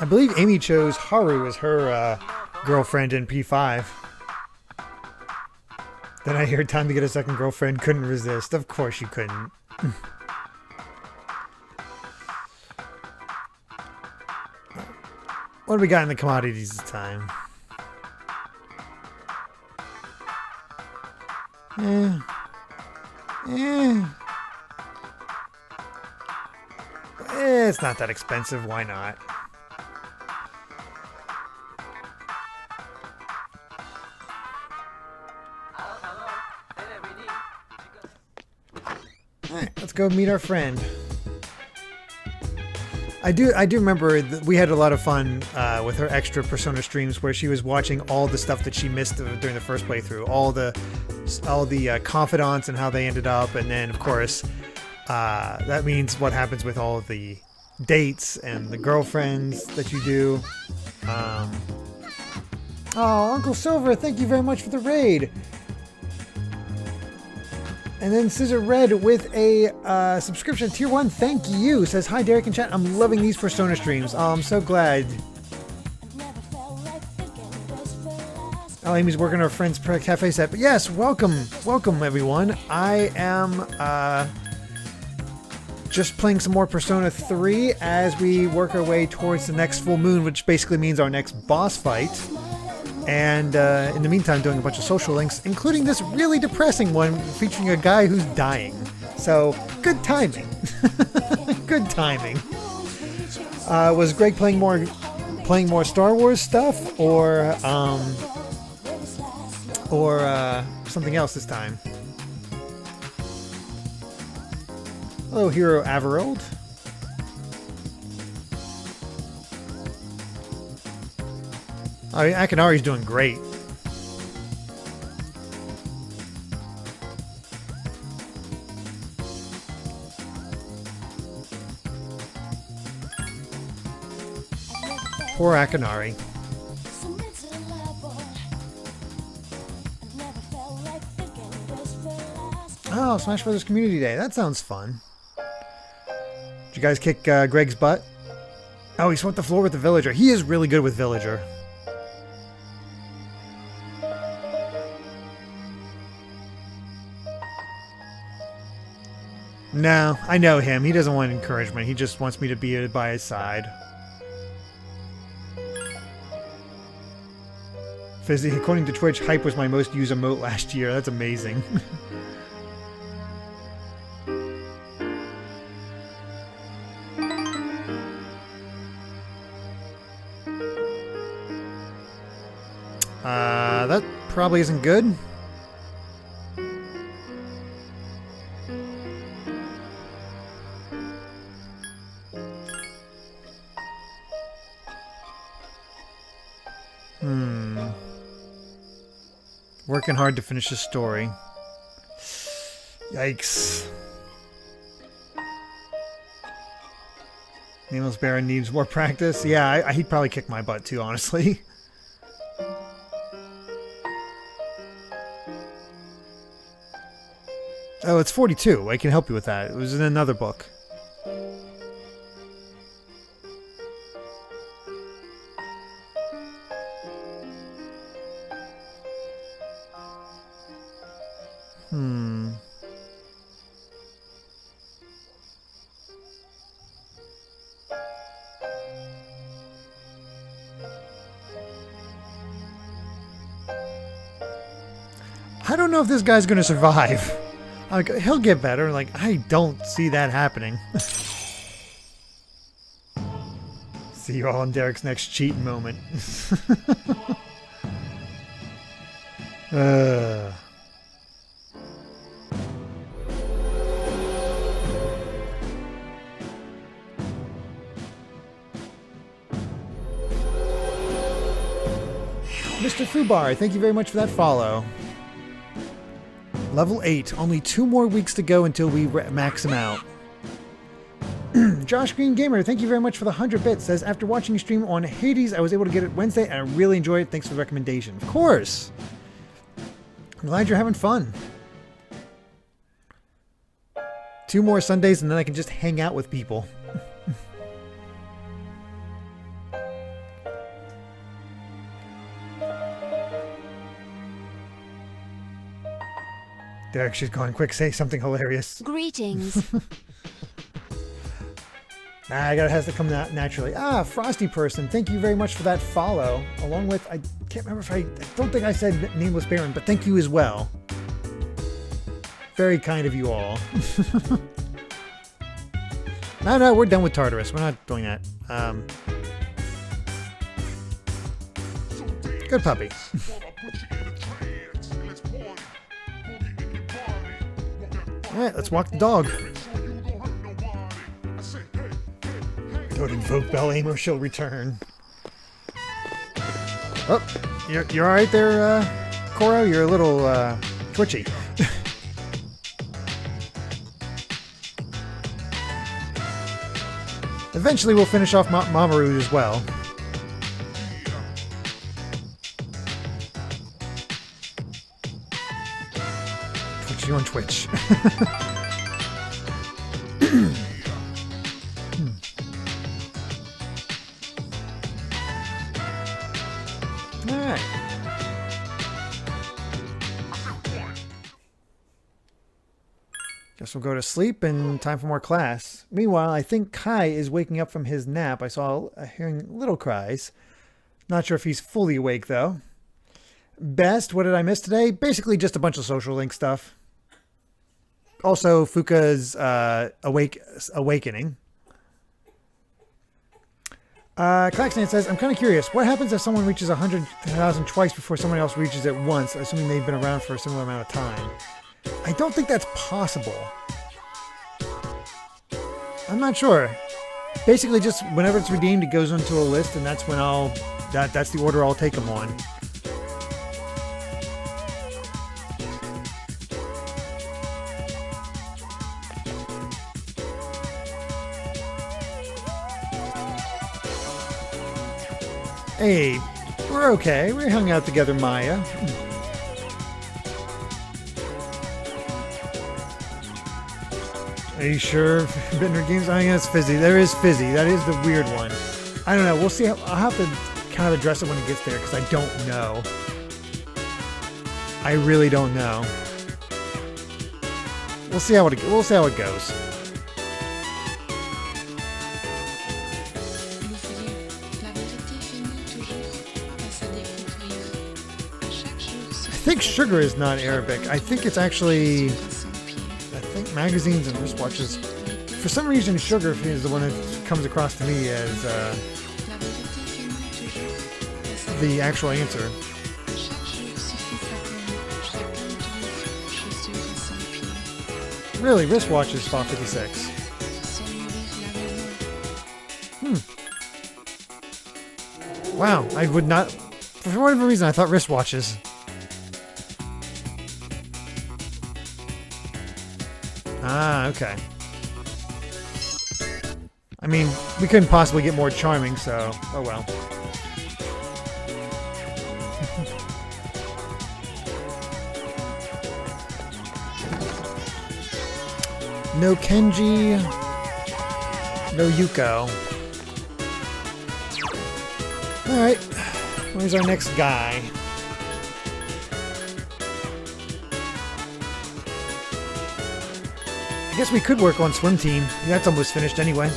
I believe Amy chose Haru as her girlfriend in P5. Then I hear time to get a second girlfriend. Couldn't resist. Of course you couldn't. What do we got in the commodities this time? It's not that expensive. Why not? Alright, let's go meet our friend. I do remember that we had a lot of fun with her extra Persona streams where she was watching all the stuff that she missed during the first playthrough, all the confidants and how they ended up, and then of course that means what happens with all of the dates and the girlfriends that you do. Oh, Uncle Silver, thank you very much for the raid. And then Scissor Red with a subscription, Tier 1, thank you. Says, hi Derek and chat, I'm loving these Persona streams. Oh, I'm so glad. Oh, Amy's working on her friend's cafe set. But yes, welcome everyone. I am just playing some more Persona 3 as we work our way towards the next full moon, which basically means our next boss fight. And in the meantime, doing a bunch of social links, including this really depressing one featuring a guy who's dying. So, good timing. Good timing. Was Greg playing more Star Wars stuff, or something else this time? Hello, Hero Averold. I mean, Akinari's doing great. Poor Akinari. Oh, Smash Brothers Community Day. That sounds fun. Did you guys kick Greg's butt? Oh, he swept the floor with the Villager. He is really good with Villager. No, I know him. He doesn't want encouragement. He just wants me to be by his side. Fizzy, according to Twitch, Hype was my most used emote last year. That's amazing. That probably isn't good. Working hard to finish the story. Yikes. Nameless Baron needs more practice. Yeah, he'd probably kick my butt too, honestly. Oh, it's 42. I can help you with that. It was in another book. I don't know if this guy's gonna survive. Like, he'll get better. Like, I don't see that happening. See you all in Derek's next cheating moment. Mr. Fubar, thank you very much for that follow. Level 8. Only 2 more weeks to go until we max him out. Josh Green Gamer, thank you very much for the 100 bits. Says, after watching you stream on Hades, I was able to get it Wednesday and I really enjoyed it. Thanks for the recommendation. Of course. I'm glad you're having fun. 2 more Sundays and then I can just hang out with people. Derek, she's gone. Quick, say something hilarious. Greetings. I gotta has to come out naturally. Ah, Frosty Person, thank you very much for that follow. Along with, I can't remember if I don't think I said Nameless Baron, but thank you as well. Very kind of you all. No, we're done with Tartarus. We're not doing that. Good puppy. Alright, let's walk the dog. Don't invoke Bell Amo, she'll return. Oh, you're alright there, Koro? You're a little, twitchy. Eventually we'll finish off Mamoru as well. Twitchy on Twitch. Alright. Guess we'll go to sleep and time for more class. Meanwhile, I think Kai is waking up from his nap. I saw hearing little cries. Not sure if he's fully awake though. Best, what did I miss today? Basically just a bunch of social link stuff. Also, Fuka's awakening. Claxton says, I'm kind of curious. What happens if someone reaches 100,000 twice before someone else reaches it once, assuming they've been around for a similar amount of time? I don't think that's possible. I'm not sure. Basically, just whenever it's redeemed, it goes into a list, and that's when that's the order I'll take them on. Hey, we're okay. We hung out together, Maya. Are you sure? Bittner Games? I think that's Fizzy. There is Fizzy. That is the weird one. I don't know. We'll see. I'll have to kind of address it when it gets there because I don't know. I really don't know. We'll see how it goes. I think sugar is not Arabic. I think it's actually... I think magazines and wristwatches. For some reason, sugar is the one that comes across to me as the actual answer. Really, wristwatches spot 56. Wow, I would not... For whatever reason, I thought wristwatches. Ah, okay. I mean, we couldn't possibly get more charming, so... Oh well. No Kenji. No Yuko. Alright. Where's our next guy? guess we could work on swim team. Yeah, that's almost finished anyway.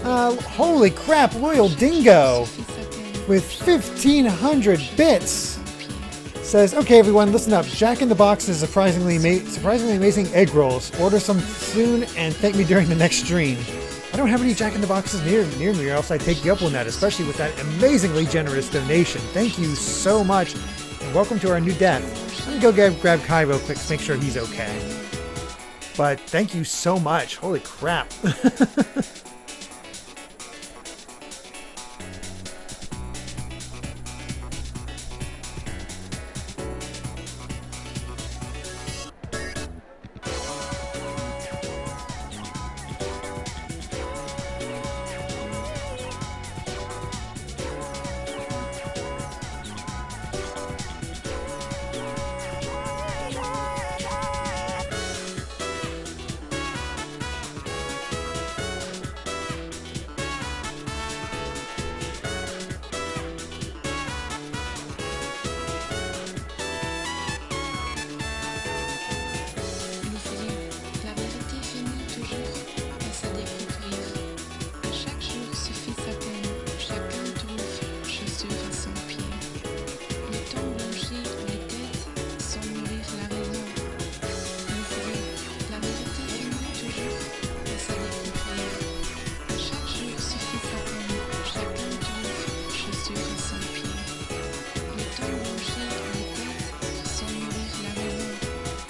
Holy crap, Royal Dingo with 1,500 bits says, okay everyone, listen up. Jack in the Box is surprisingly amazing egg rolls. Order some soon and thank me during the next stream. I don't have any Jack in the Boxes near me, or else I'd take you up on that, especially with that amazingly generous donation. Thank you so much, and welcome to our new death. Let me go grab Kai real quick to make sure he's okay. But thank you so much. Holy crap.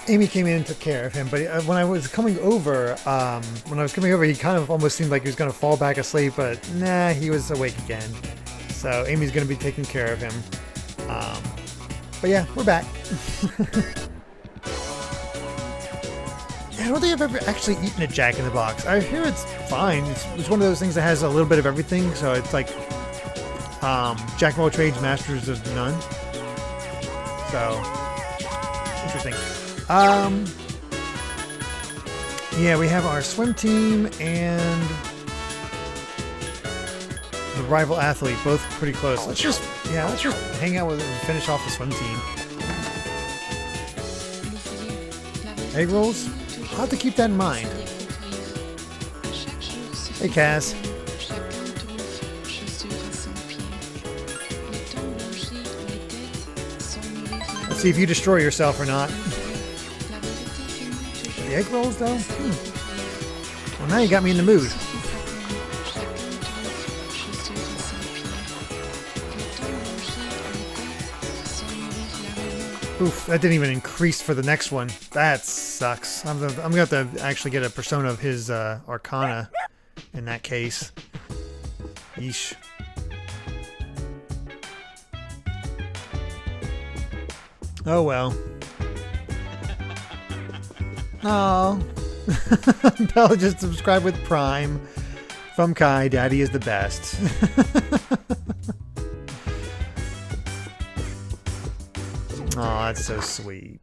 Amy came in and took care of him, but when I was coming over, he kind of almost seemed like he was going to fall back asleep, but nah, he was awake again. So Amy's going to be taking care of him. But yeah, we're back. I don't think I've ever actually eaten a Jack in the Box. I hear it's fine. It's one of those things that has a little bit of everything, so it's like Jack of all trades, masters of none. So, interesting. Yeah, we have our swim team and the rival athlete, both pretty close. Let's just hang out with it and finish off the swim team. Egg rolls? I'll have to keep that in mind. Hey, Kaz. Let's see if you destroy yourself or not. The egg rolls, though? Well, now you got me in the mood. Oof, that didn't even increase for the next one. That sucks. I'm going to have to actually get a persona of his Arcana in that case. Yeesh. Oh well. Oh. Bella just subscribed with Prime. From Kai, Daddy is the best. Oh, that's so sweet.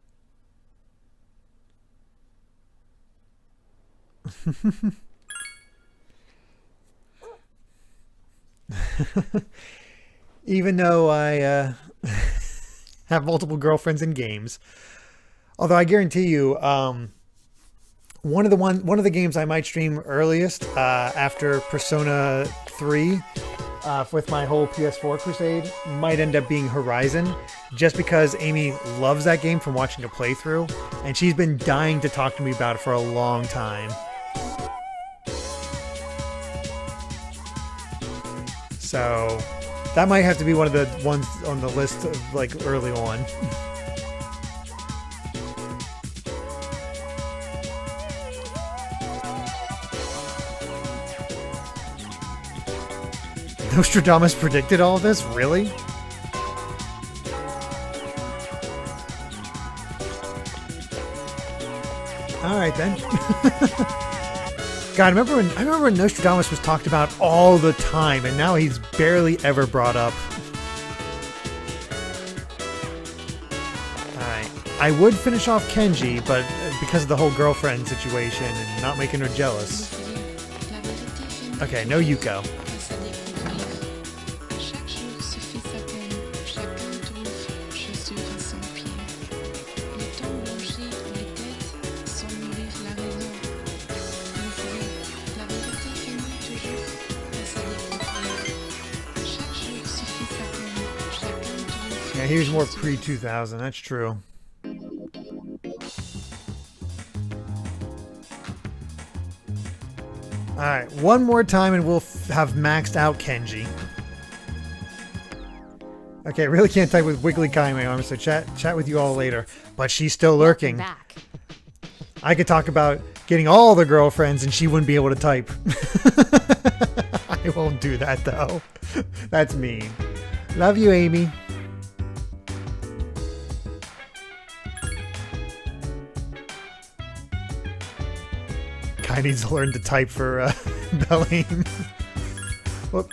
Even though I have multiple girlfriends in games, although I guarantee you, one of the games I might stream earliest after Persona 3 with my whole PS4 crusade might end up being Horizon, just because Amy loves that game from watching a playthrough, and she's been dying to talk to me about it for a long time. So that might have to be one of the ones on the list of, like, early on. Nostradamus predicted all of this? Really? Alright then. God, I remember when Nostradamus was talked about all the time, and now he's barely ever brought up. Alright. I would finish off Kenji, but because of the whole girlfriend situation and not making her jealous. Okay, no Yuko. Yeah, he was more pre-2000. That's true. Alright, one more time and we'll have maxed out Kenji. Okay, really can't type with Wiggly Kai in my arms, so chat with you all later. But she's still lurking. Back. I could talk about getting all the girlfriends and she wouldn't be able to type. I won't do that though. That's mean. Love you, Amy. Kai needs to learn to type for Belline. Whoop.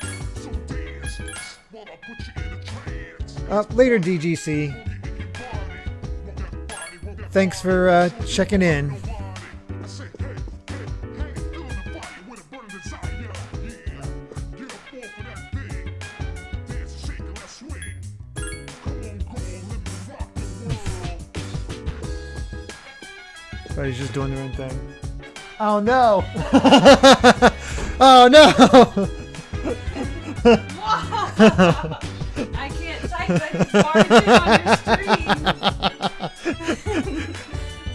Later, DGC. Thanks for checking in. But he's just doing their own thing. Oh no! Oh no! I can't type that barge on your stream.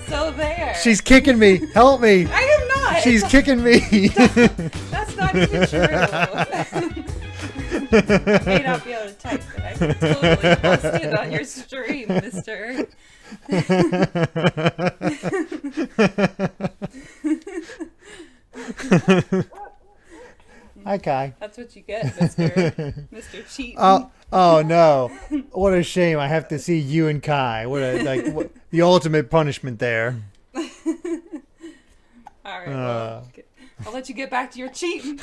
So there. She's kicking me. Help me. I am not. She's kicking me. That's not even true. I may not be able to type, but I can totally post it on your stream, mister. Okay. That's what you get, Mr. Cheating. Oh no! What a shame! I have to see you and Kai. What the ultimate punishment there. All right, well, I'll let you get back to your cheating.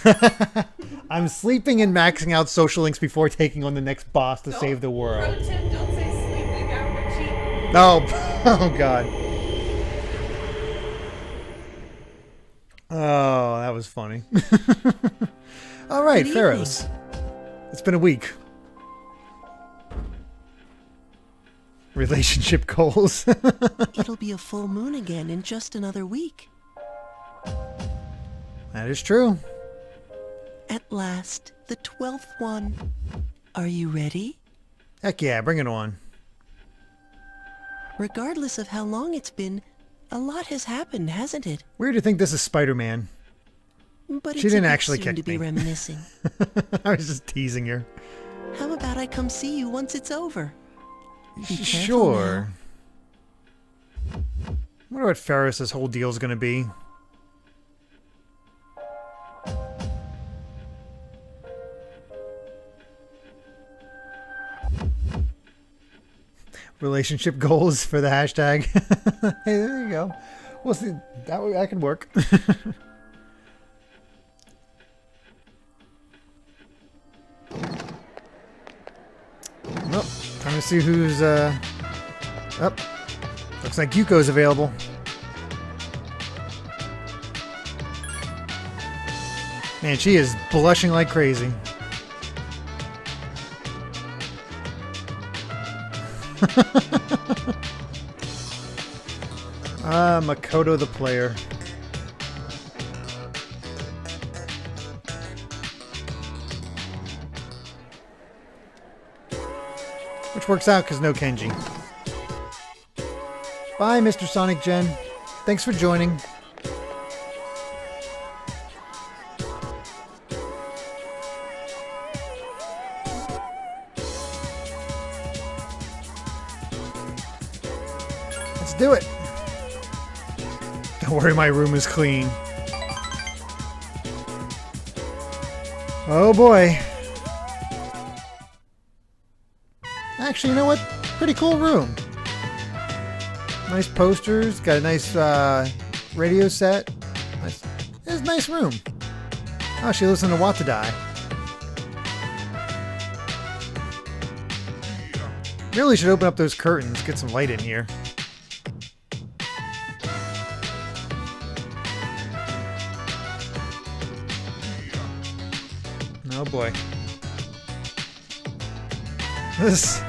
I'm sleeping and maxing out social links before taking on the next boss to save the world. Pro tip, don't say sleeping after cheating. No! Oh god. Oh, that was funny. All right, Pharaohs. It's been a week. Relationship goals. It'll be a full moon again in just another week. That is true. At last, the 12th one. Are you ready? Heck yeah, bring it on. Regardless of how long it's been, a lot has happened, hasn't it? Weird to think this is Spider-Man. But She it's didn't a bit actually soon kick to be me. reminiscing. I was just teasing her. How about I come see you once it's over? Be careful Sure. I wonder what Ferris's whole deal's gonna be. Relationship goals for the hashtag. Hey, there you go. We'll see. That could work. Nope. Time to see who's up. Looks like Yuko's available. Man, she is blushing like crazy. Makoto the player. Which works out because no Kenji. Bye, Mr. Sonic Gen. Thanks for joining. Let's do it. Don't worry, my room is clean. Oh boy. Actually, you know what? Pretty cool room. Nice posters. Got a nice radio set. Nice. It's a nice room. Oh, she listened to Watadai. Really should open up those curtains. Get some light in here. Oh boy. This.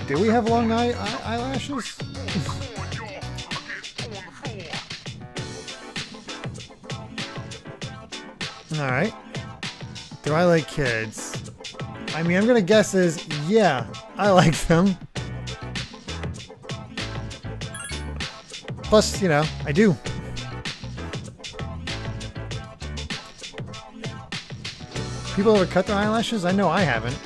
Do we have long eyelashes? Alright. Do I like kids? I mean, I'm gonna guess is, yeah, I like them. Plus, you know, I do. People ever cut their eyelashes? I know I haven't.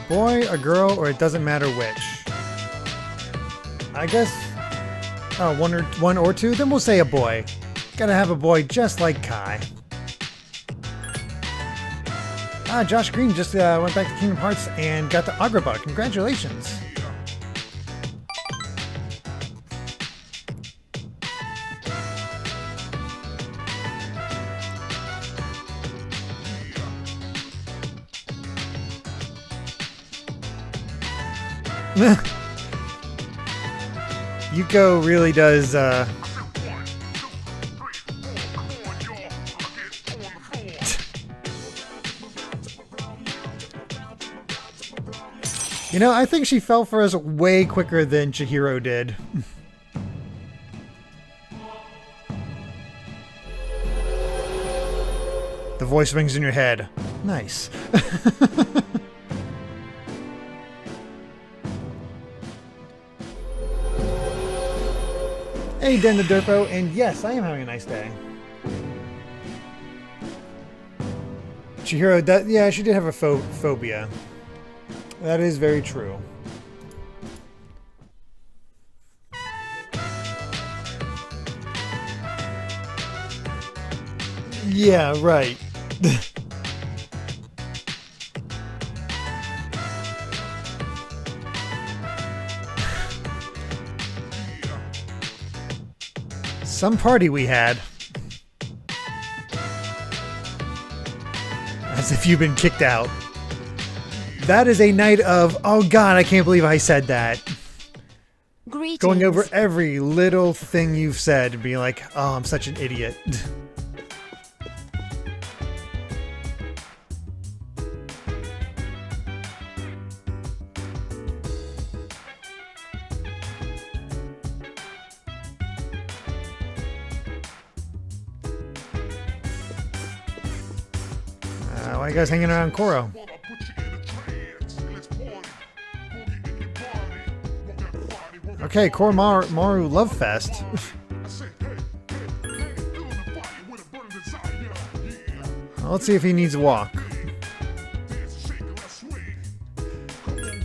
Boy, a girl, or it doesn't matter which. I guess one or two. Then we'll say a boy. Gotta have a boy just like Kai. Josh Green just went back to Kingdom Hearts and got the Agrabah. Congratulations. Yuko really does, You know, I think she fell for us way quicker than Chihiro did. The voice rings in your head. Nice. Hey, Den the Derpo, and yes, I am having a nice day. Chihiro, yeah, she did have a phobia. That is very true. Yeah, right. Some party we had. As if you've been kicked out. That is a night of, oh god, I can't believe I said that. Greetings. Going over every little thing you've said and being like, oh, I'm such an idiot. Why are you guys hanging around Koro? Okay, Maru Love Fest. Well, let's see if he needs a walk.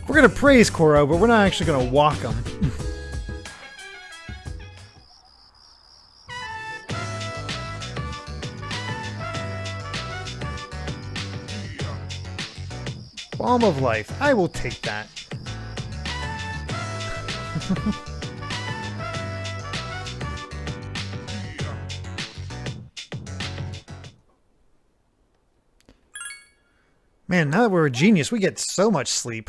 We're gonna praise Koro, but we're not actually gonna walk him. Balm of Life. I will take that. Man, now that we're a genius, we get so much sleep.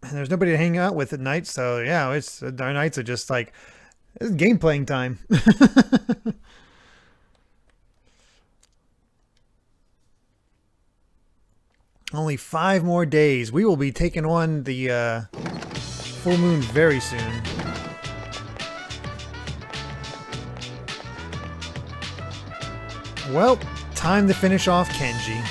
And there's nobody to hang out with at night, so yeah, our nights are just like, it's game playing time. Only 5 more days. We will be taking on the full moon very soon. Well, time to finish off Kenji.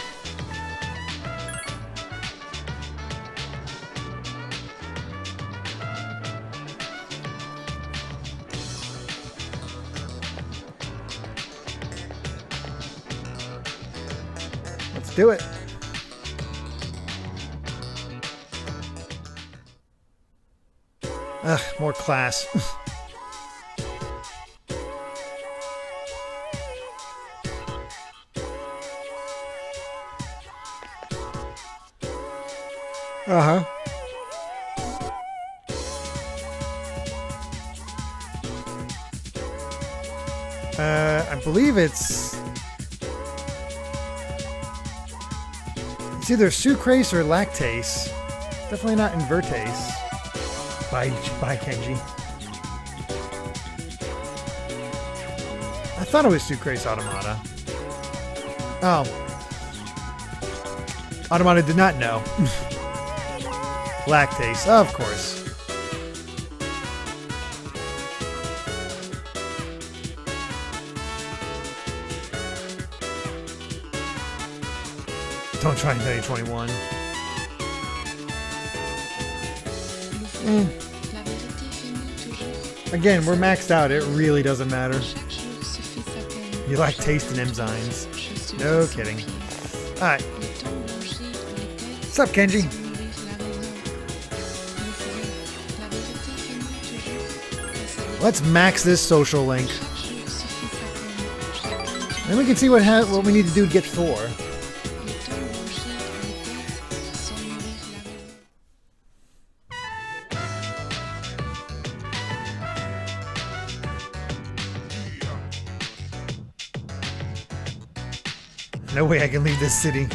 Let's do it. Ugh, more class. Uh-huh. I believe it's either sucrase or lactase. Definitely not invertase. Bye, Kenji. I thought it was Sucrase Automata. Oh. Automata did not know. Lactase, of course. Don't try in 2021. Again, we're maxed out. It really doesn't matter. You like taste and enzymes. No kidding. Alright. What's up, Kenji? Let's max this social link. Then we can see what we need to do to get Thor. No way I can leave this city.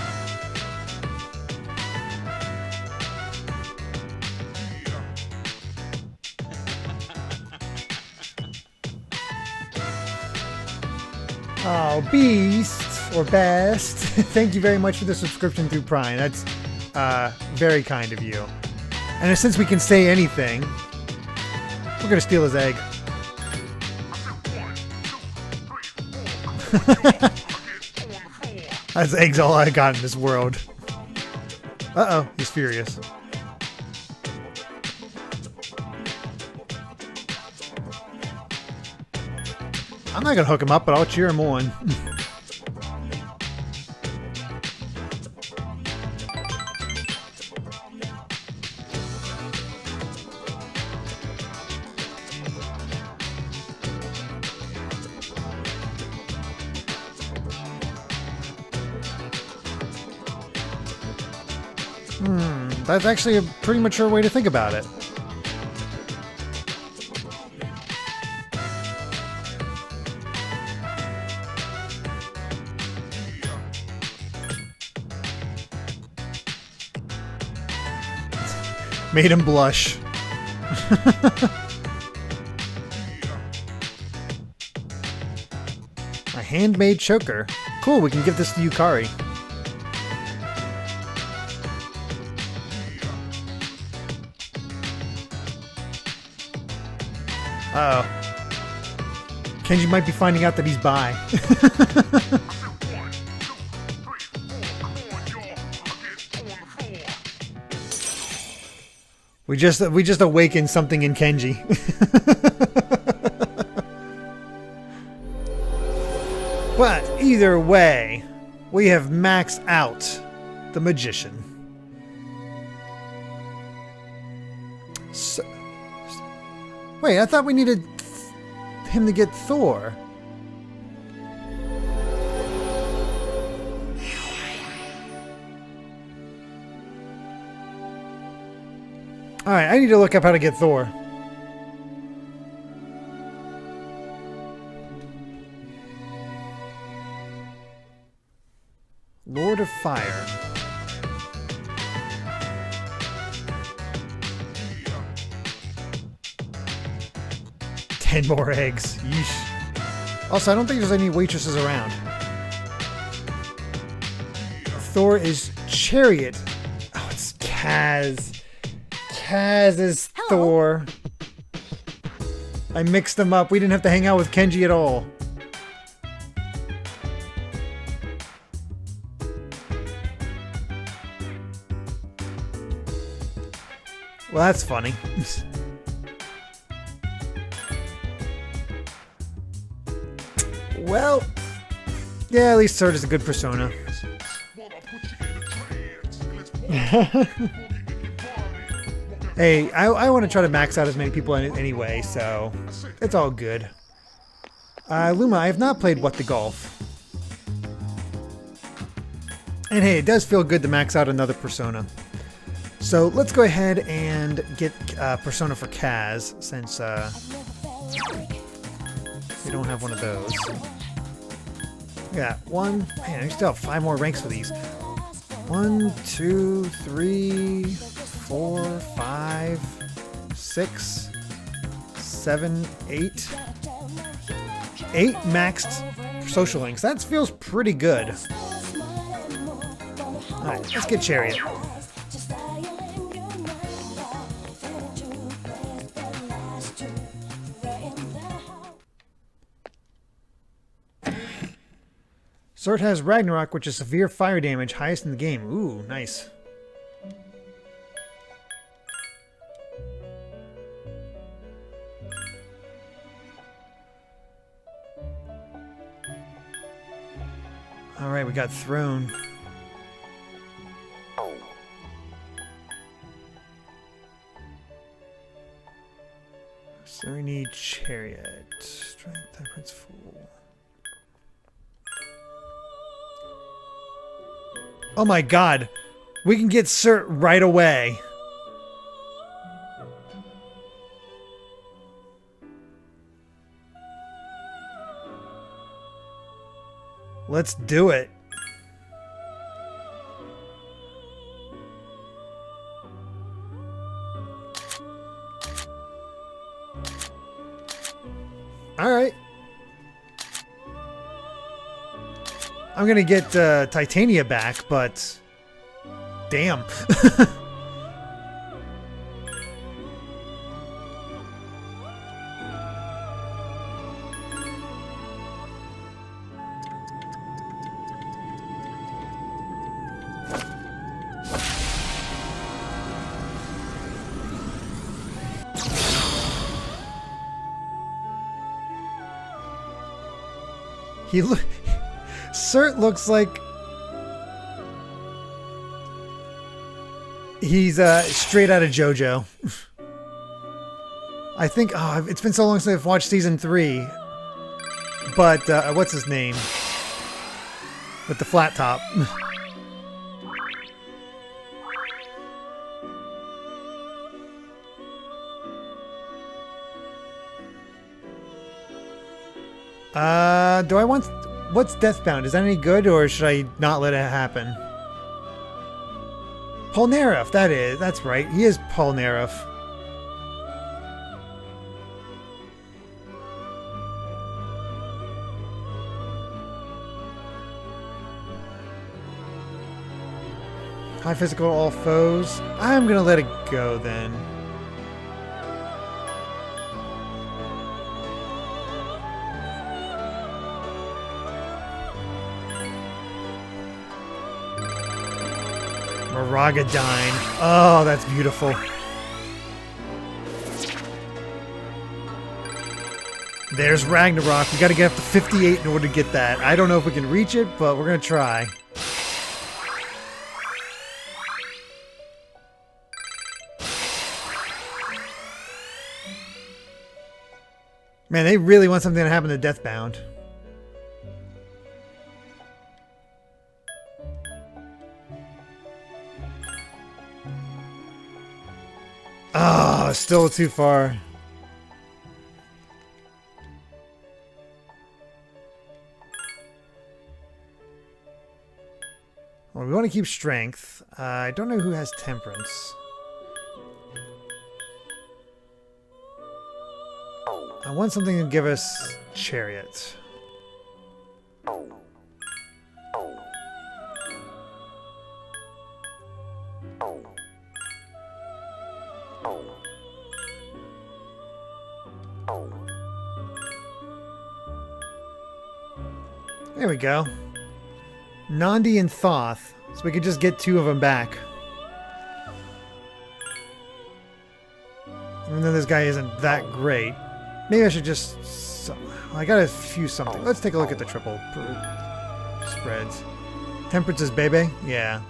Oh, Beast, or Best, thank you very much for the subscription through Prime. That's very kind of you. And since we can say anything, we're gonna steal his egg. That's egg's all I got in this world. Uh-oh, he's furious. I'm not gonna hook him up, but I'll cheer him on. That's actually a pretty mature way to think about it. Made him blush. A handmade choker. Cool, we can give this to Yukari. Uh-oh. Kenji might be finding out that he's bi. We just awakened something in Kenji. But either way, we have maxed out the magician. So, wait, I thought we needed him to get Thor. Alright, I need to look up how to get Thor. Lord of Fire. Ten more eggs. Yeesh. Also, I don't think there's any waitresses around. Thor is Chariot. Oh, it's Kaz. Kaz is Thor. I mixed them up. We didn't have to hang out with Kenji at all. Well, that's funny. Well, yeah, at least Sword is a good persona. Hey, I want to try to max out as many people anyway, so it's all good. Luma, I have not played What the Golf. And hey, it does feel good to max out another persona. So let's go ahead and get persona for Kaz, since we don't have one of those. Yeah, one. Man, I still have 5 more ranks for these. 1, 2, 3, 4, 5, 6, 7, 8. 8 maxed social links. That feels pretty good. Alright, let's get Chariot. Just dial in your mind out. Fading to place that last two. Right in the heart. Sword has Ragnarok, which is severe fire damage, highest in the game. Ooh, nice. Alright, we got Throne. So we need Chariot. Strength, Temperance, Fool. Oh my god! We can get Cert right away. Let's do it. All right. I'm gonna get Titania back, but damn. Cert looks like he's straight out of JoJo. I think, oh, it's been so long since I've watched season 3. But what's his name? With the flat top. Do I want... What's Deathbound? Is that any good, or should I not let it happen? Polnareff, that's right. He is Polnareff. High physical, all foes. I'm gonna let it go then. Maragadine. Oh, that's beautiful. There's Ragnarok. We gotta get up to 58 in order to get that. I don't know if we can reach it, but we're gonna try. Man, they really want something to happen to Deathbound. Ah, still too far. Well, we want to keep strength. I don't know who has temperance. I want something to give us chariot. There we go. Nandi and Thoth. So we could just get 2 of them back. Even though this guy isn't that great. Maybe I should just... I got a few something. Let's take a look at the triple spreads. Temperance is Bebe? Yeah.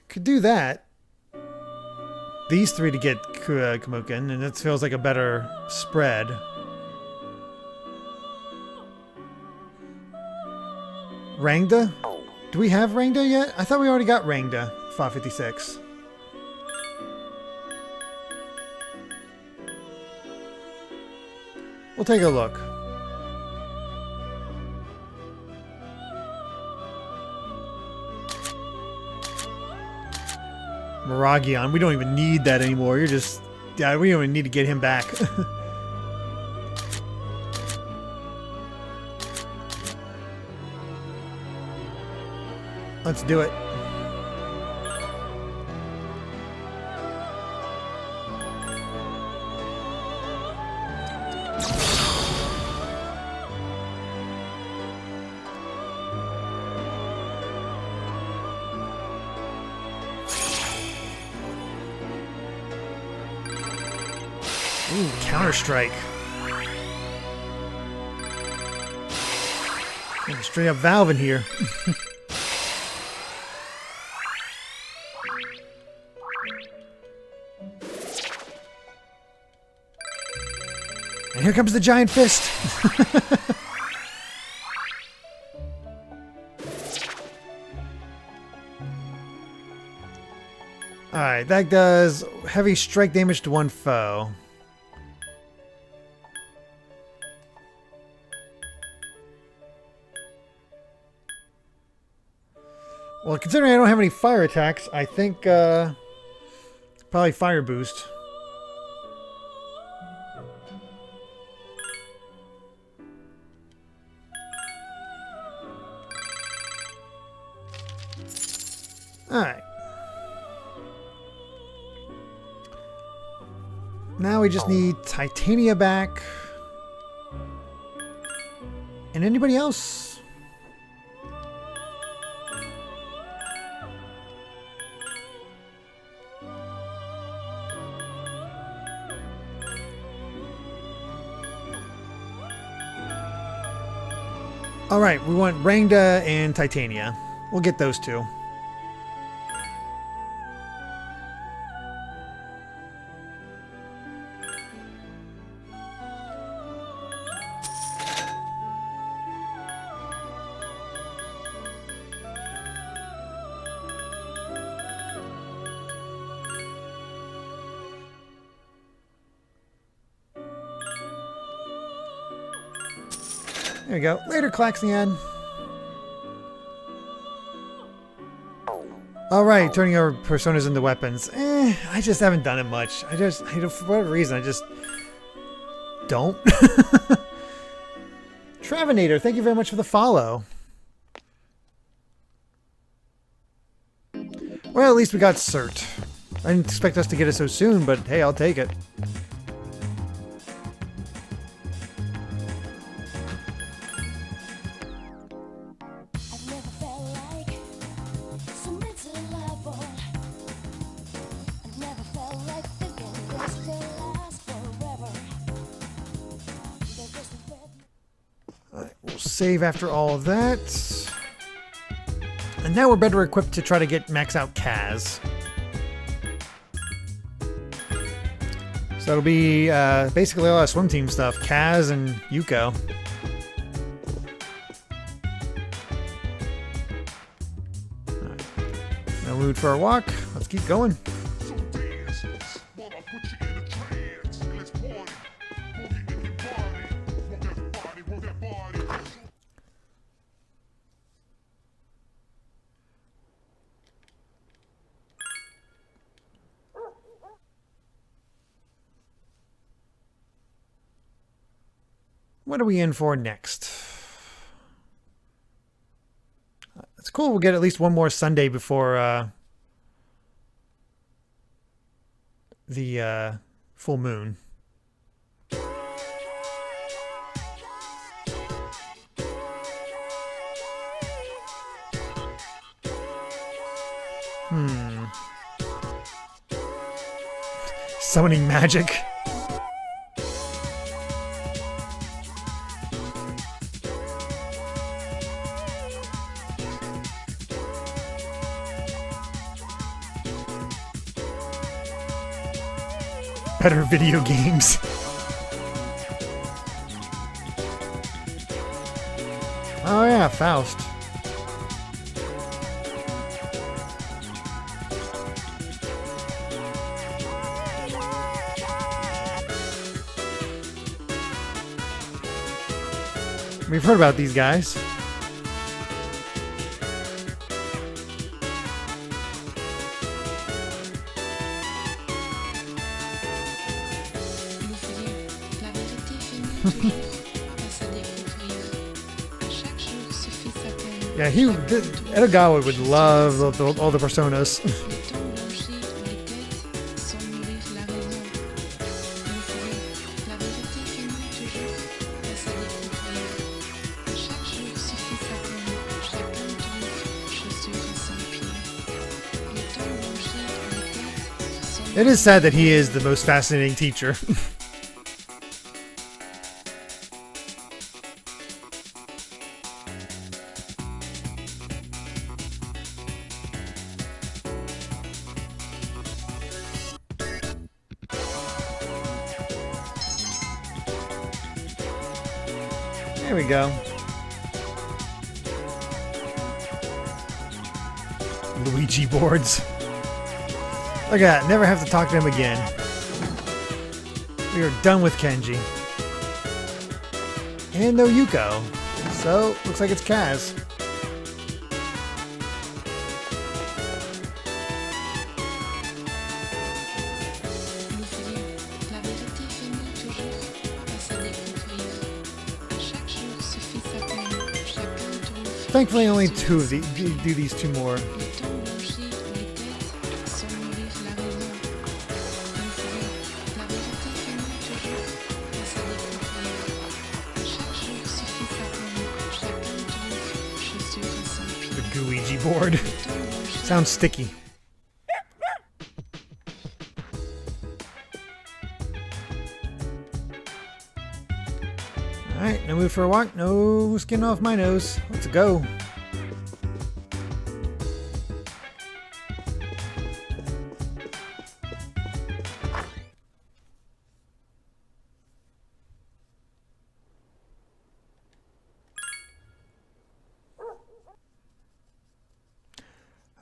Could do that. These 3 to get Kamukin, and that feels like a better spread. Rangda? Do we have Rangda yet? I thought we already got Rangda. 556. We'll take a look. Miragion. We don't even need that anymore. You're just... Yeah, we don't even need to get him back. Let's do it. Ooh, Counter-Strike. Straight up Valve in here. And here comes the giant fist. Alright, that does heavy strike damage to one foe. Well, considering I don't have any fire attacks, I think probably fire boost. Alright. Now we just need Titania back. And anybody else? Alright, we want Rangda and Titania. We'll get those two. There we go. Later, Klaxian. Alright, turning our personas into weapons. I just haven't done it much. For whatever reason, I just don't. Travanator, thank you very much for the follow. Well, at least we got Cert. I didn't expect us to get it so soon, but hey, I'll take it. Save after all of that. And now we're better equipped to try to get max out Kaz. So it'll be basically a lot of swim team stuff. Kaz and Yuko. Alright. No mood for a walk. Let's keep going. What are we in for next? It's cool. We'll get at least one more Sunday before the full moon. Summoning magic. Better video games. Oh yeah, Faust. We've heard about these guys. Yeah, Edogawa would love all the personas. It is sad that he is the most fascinating teacher. There we go. Luigi boards. Look at that. Never have to talk to him again. We are done with Kenji. And no Yuko. So, looks like it's Kaz. Thankfully, only two of these. Do these two more. The Gooigi board. Sounds sticky. Alright, no mood for a walk, no skin off my nose. Let's go.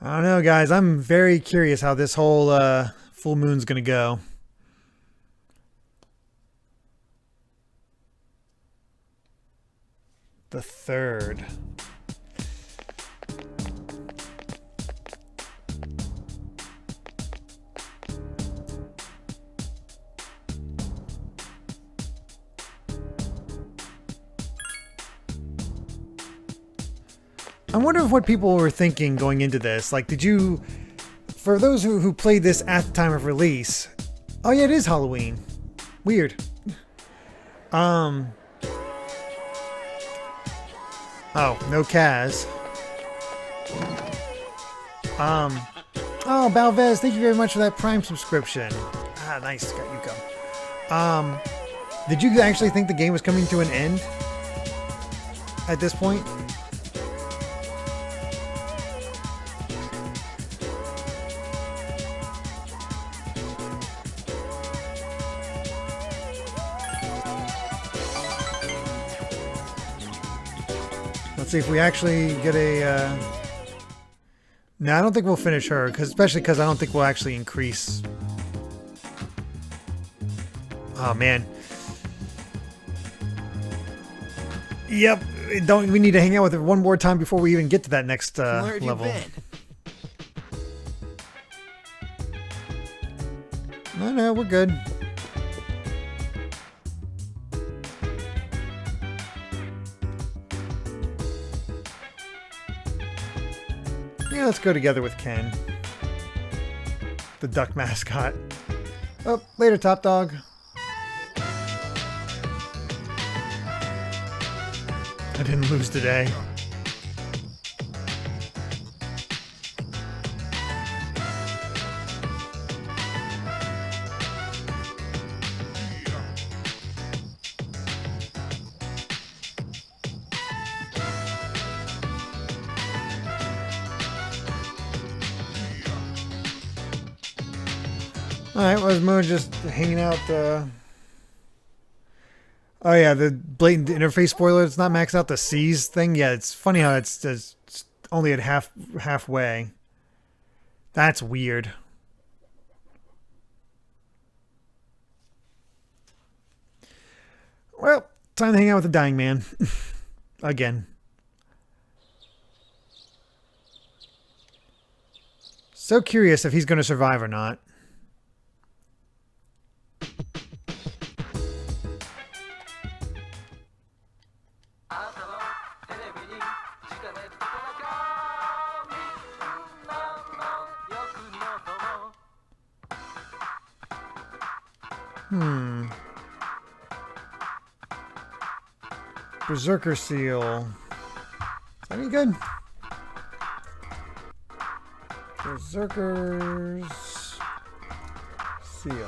I don't know, guys. I'm very curious how this whole full moon's gonna go. The 3rd. I wonder what people were thinking going into this. Like, did you... For those who played this at the time of release... Oh yeah, it is Halloween. Weird. Oh, no Kaz. Oh, Balvez, thank you very much for that Prime subscription. Ah, nice, got Yuko. Did you actually think the game was coming to an end at this point? Let's see if we actually get a... No, I don't think we'll finish her, especially because I don't think we'll actually increase... Oh, man. Yep, we need to hang out with her one more time before we even get to that next level. No, we're good. Yeah, let's go together with Ken. The duck mascot. Oh, later, Top Dog. I didn't lose today. Alright, was Moon just hanging out, Oh yeah, the blatant interface spoiler, it's not maxed out the C's thing. Yeah, it's funny how it's only at halfway. That's weird. Well, time to hang out with the dying man. Again. So curious if he's going to survive or not. Berserker Seal. Is that any good? Berserker's Seal.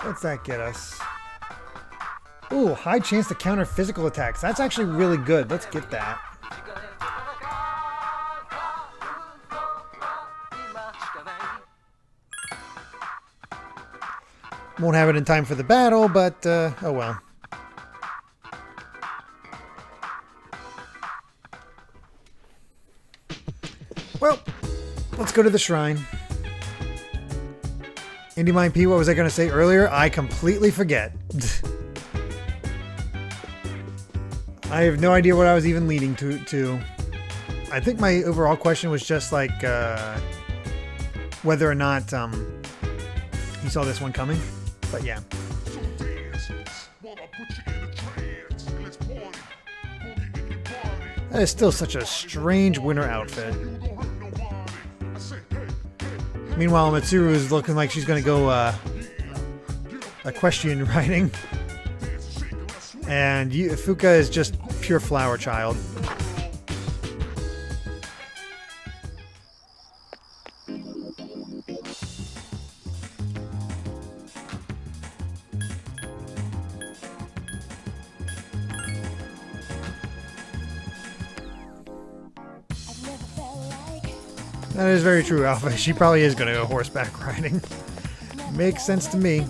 What's that get us? Ooh, high chance to counter physical attacks. That's actually really good. Let's get that. Won't have it in time for the battle, but oh well. Well, let's go to the shrine. Indie Mind P, what was I going to say earlier? I completely forget. I have no idea what I was even leading to. I think my overall question was just like whether or not you saw this one coming. But yeah. That is still such a strange winter outfit. Meanwhile, Mitsuru is looking like she's going to go equestrian riding. And Fuka is just pure flower child. That is very true, Alpha. She probably is going to go horseback riding. Makes sense to me.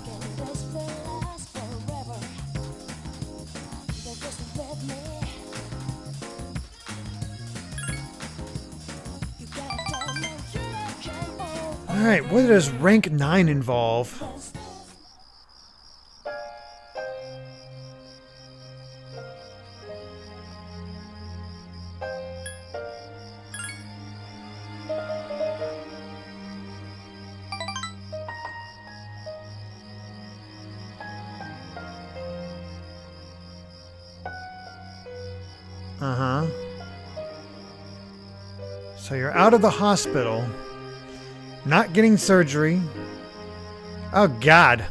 Alright, what does rank 9 involve? So you're out of the hospital, not getting surgery. Oh, God.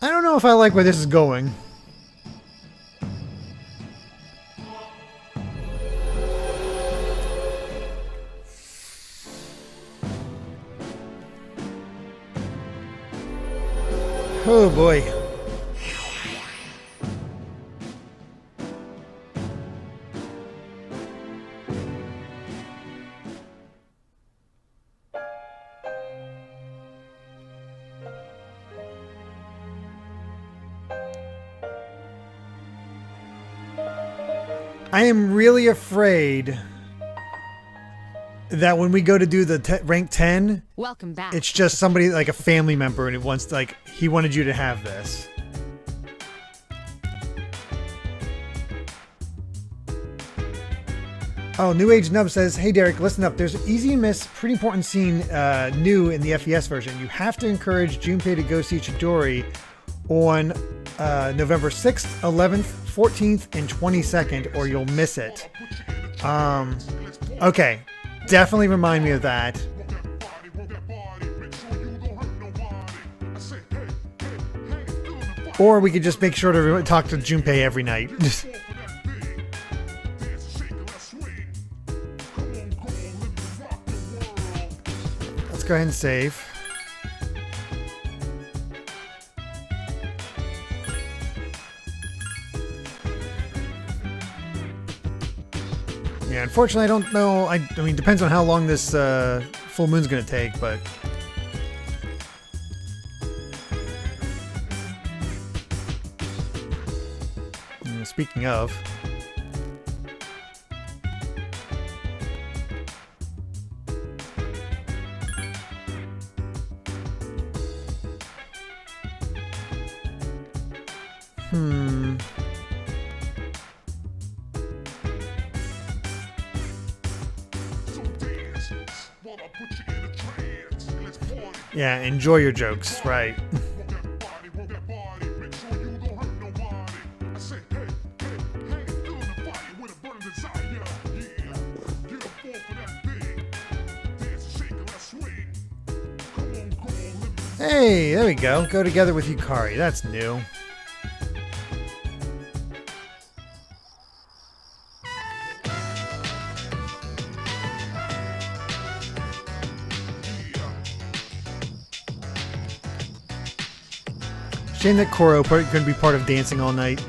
I don't know if I like where this is going. Oh boy. I am really afraid that when we go to do the rank 10, welcome back. It's just somebody like a family member and it wants like he wanted you to have this. Oh, New Age Nub says, "Hey Derek, listen up. There's an easy to miss, pretty important scene new in the FES version. You have to encourage Junpei to go see Chidori on November 6th, 11th, 14th, and 22nd, or you'll miss it." Okay. Definitely remind me of that. Or we could just make sure to talk to Junpei every night. Let's go ahead and save. Yeah, unfortunately, I don't know. I mean, depends on how long this full moon's going to take, but... Speaking of... Yeah, enjoy your jokes, right? Hey, there we go. Go together with Yukari. That's new. Shame that Koro couldn't be part of Dancing All Night.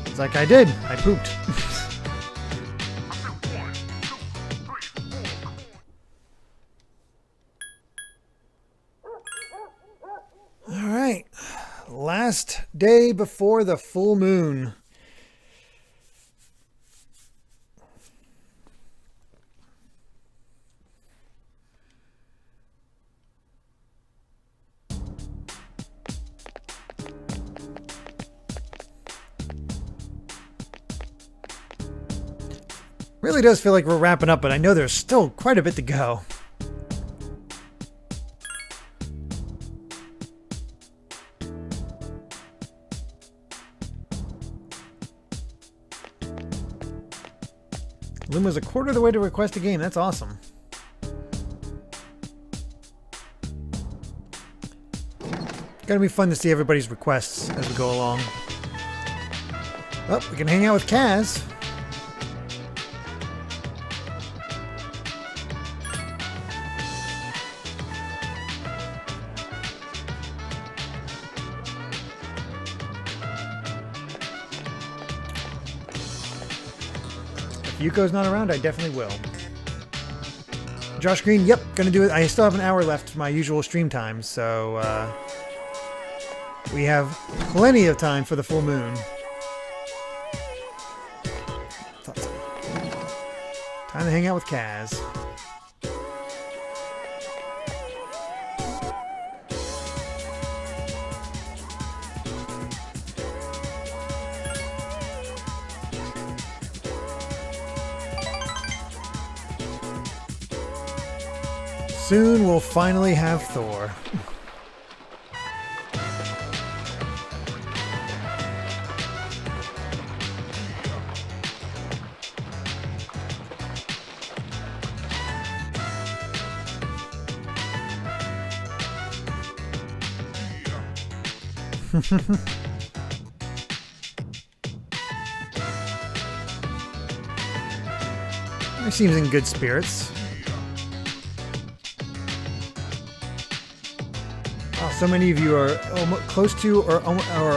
It's like I did. I pooped. All right. Last day before the full moon. Really does feel like we're wrapping up, but I know there's still quite a bit to go. Luma's a quarter of the way to request a game. That's awesome. Gonna be fun to see everybody's requests as we go along. Oh, we can hang out with Kaz. Yuko's not around, I definitely will. Josh Green, yep, gonna do it. I still have an hour left for my usual stream time, so we have plenty of time for the full moon. Thought so. Time to hang out with Kaz. Soon we'll finally have Thor. He seems in good spirits. So many of you are close to or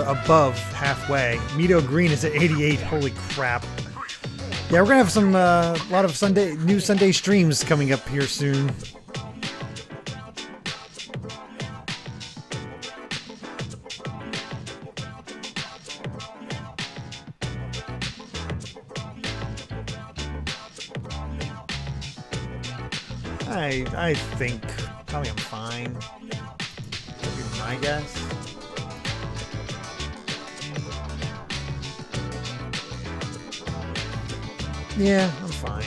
above halfway. Mito Green is at 88. Holy crap. Yeah, we're going to have some a lot of new Sunday streams coming up here soon. I think probably I'm fine. I guess. Yeah, I'm fine.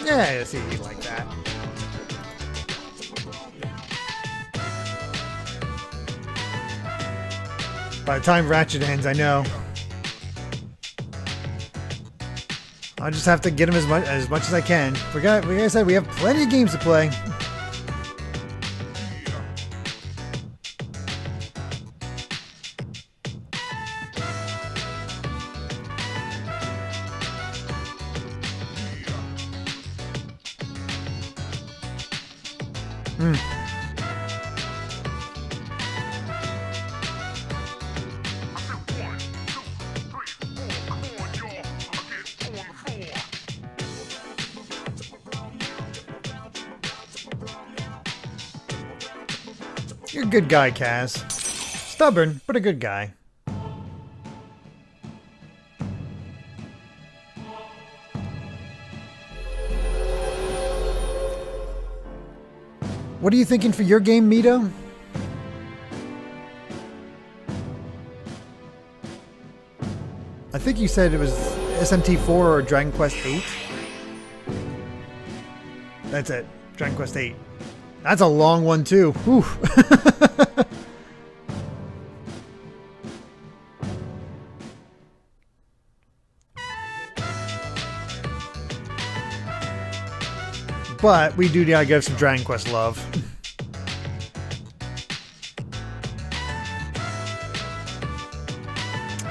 Yeah, I see you like that. By the time Ratchet ends, I know. I'll just have to get him as much as I can. Like I said, we have plenty of games to play. You're a good guy, Kaz. Stubborn, but a good guy. What are you thinking for your game, Mito? I think you said it was SMT4 or Dragon Quest 8. That's it. Dragon Quest 8. That's a long one too. Whew. But we do gotta give some Dragon Quest love.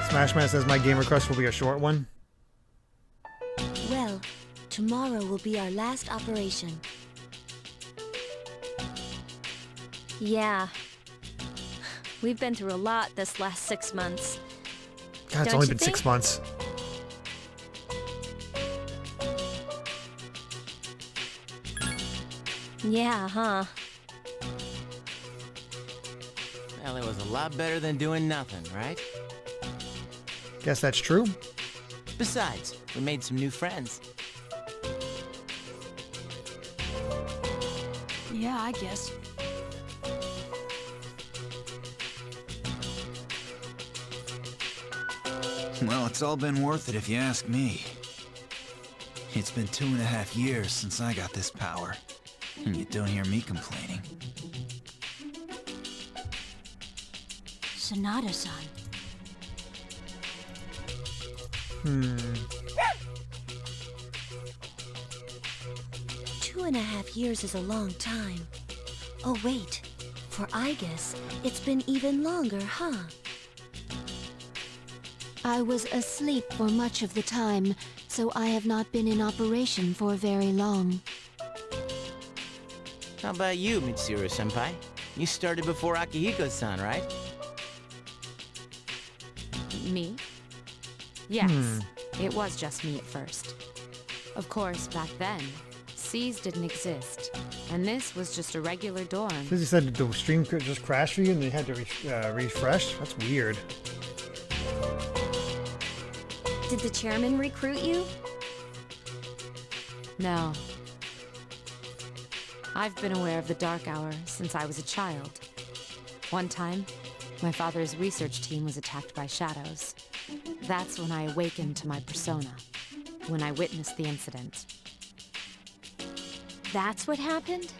Smashman says my game request will be a short one. Well, tomorrow will be our last operation. Yeah. We've been through a lot this last 6 months. God, it's Don't only you been 6 think? months. Yeah, huh? Well, it was a lot better than doing nothing, right? Guess that's true. Besides, we made some new friends. Yeah, I guess. Well, it's all been worth it if you ask me. It's been 2.5 years since I got this power, and you don't hear me complaining. Sonata-san. 2.5 years is a long time. Oh wait, for I guess it's been even longer, huh? I was asleep for much of the time, so I have not been in operation for very long. How about you, Mitsuru-senpai? You started before Akihiko-san, right? Me? Yes, it was just me at first. Of course, back then, C's didn't exist, and this was just a regular dorm. Because you said the stream could just crash for you and you had to refresh? That's weird. Did the chairman recruit you? No. I've been aware of the Dark Hour since I was a child. One time, my father's research team was attacked by shadows. That's when I awakened to my persona, when I witnessed the incident. That's what happened?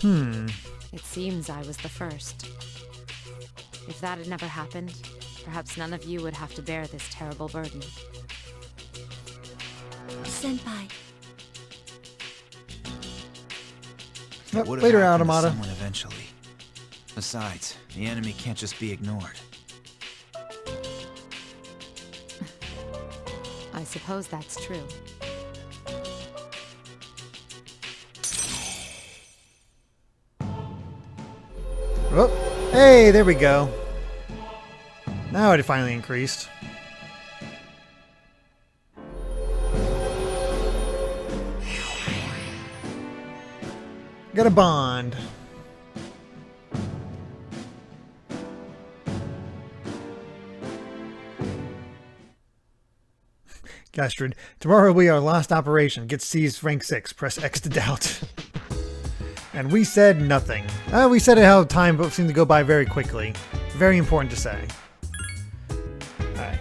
It seems I was the first. If that had never happened, perhaps none of you would have to bear this terrible burden. Senpai, Yep, Would've later, happened to Automata. someone eventually. Besides, the enemy can't just be ignored. I suppose that's true. Oh, hey, there we go. Now it finally increased. Got a bond. Gastrid, tomorrow will be our last operation. Get C's rank 6. Press X to doubt. And we said nothing. We said how time seemed to go by very quickly. Very important to say. Alright.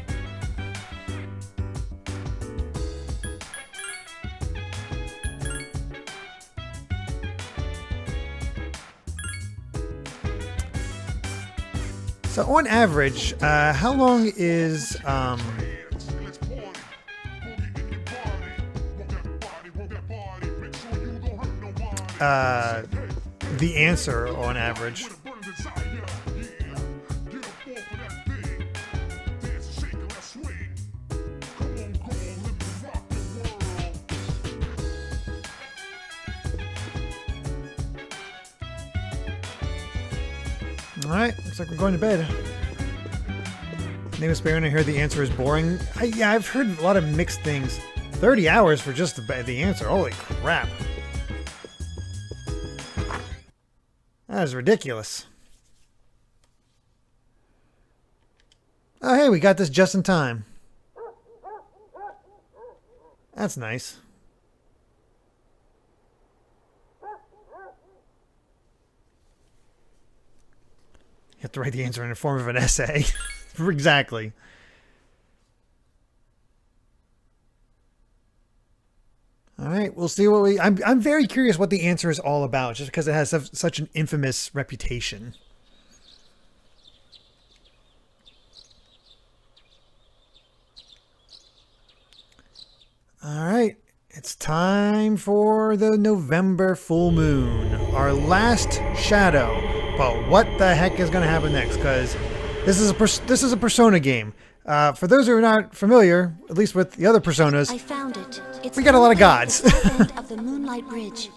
So on average, how long is the answer on average? Alright, looks like we're going to bed. Name is Baron, I hear the answer is boring. Yeah, I've heard a lot of mixed things. 30 hours for just the answer. Holy crap. That is ridiculous. Oh, hey, we got this just in time. That's nice. You have to write the answer in the form of an essay. Exactly. All right, we'll see what we... I'm very curious what the answer is all about, just because it has such an infamous reputation. All right, it's time for the November full moon, our last shadow. But what the heck is going to happen next? Because this is a Persona game. For those who are not familiar, at least with the other Personas, I found it. It's we got a lot of gods. the south end of the Moonlight Bridge.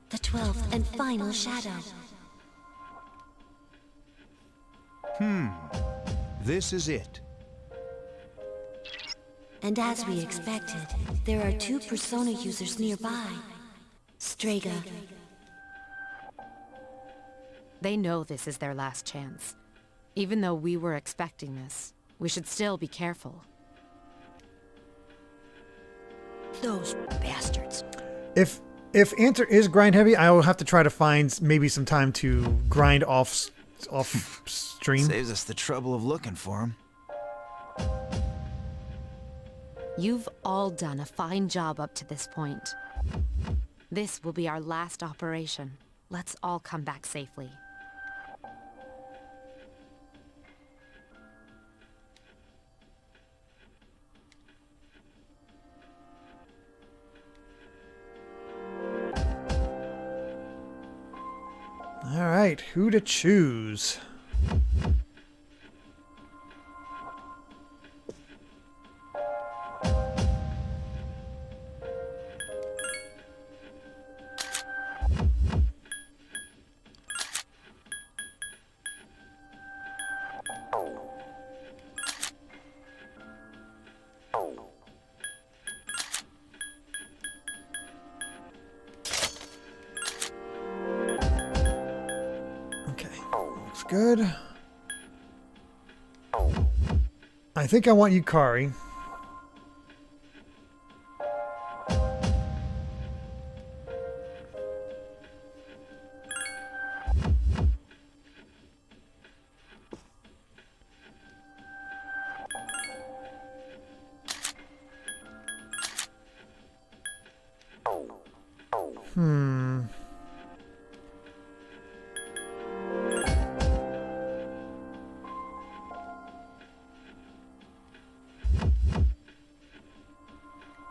The 12th and final shadow. This is it. And as we expected, there are 2 Persona users nearby. Strega. They know this is their last chance. Even though we were expecting this, we should still be careful. Those bastards. If answer is grind heavy, I will have to try to find maybe some time to grind off stream. Saves us the trouble of looking for him. You've all done a fine job up to this point. This will be our last operation. Let's all come back safely. All right, who to choose? Good. I think I want Yukari.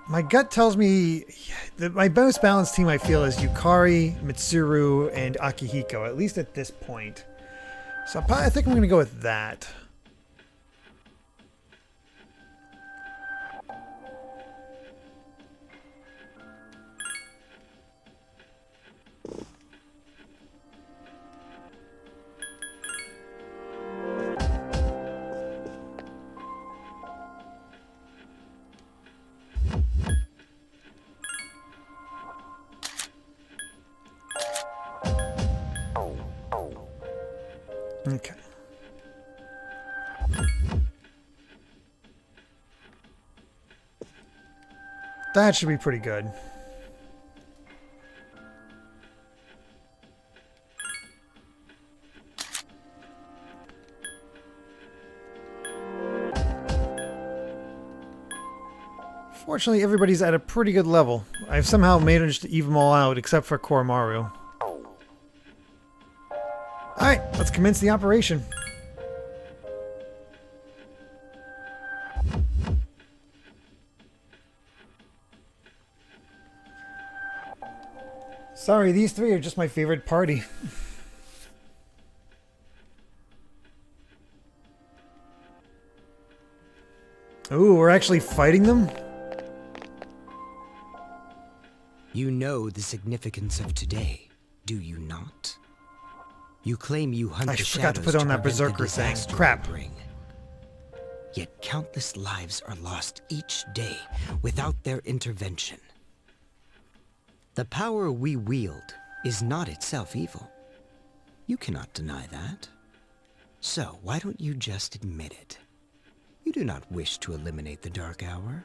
My gut tells me that my most balanced team I feel is Yukari, Mitsuru, and Akihiko, at least at this point. So I think I'm going to go with that. Okay. That should be pretty good. Fortunately, everybody's at a pretty good level. I've somehow managed to even them all out, except for Koromaru. Alright, let's commence the operation. Sorry, these three are just my favorite party. Ooh, we're actually fighting them? You know the significance of today, do you not? You claim you hunt the shadows. I forgot to put on that berserker thing. Crap. Yet countless lives are lost each day without their intervention. The power we wield is not itself evil. You cannot deny that. So, why don't you just admit it? You do not wish to eliminate the Dark Hour.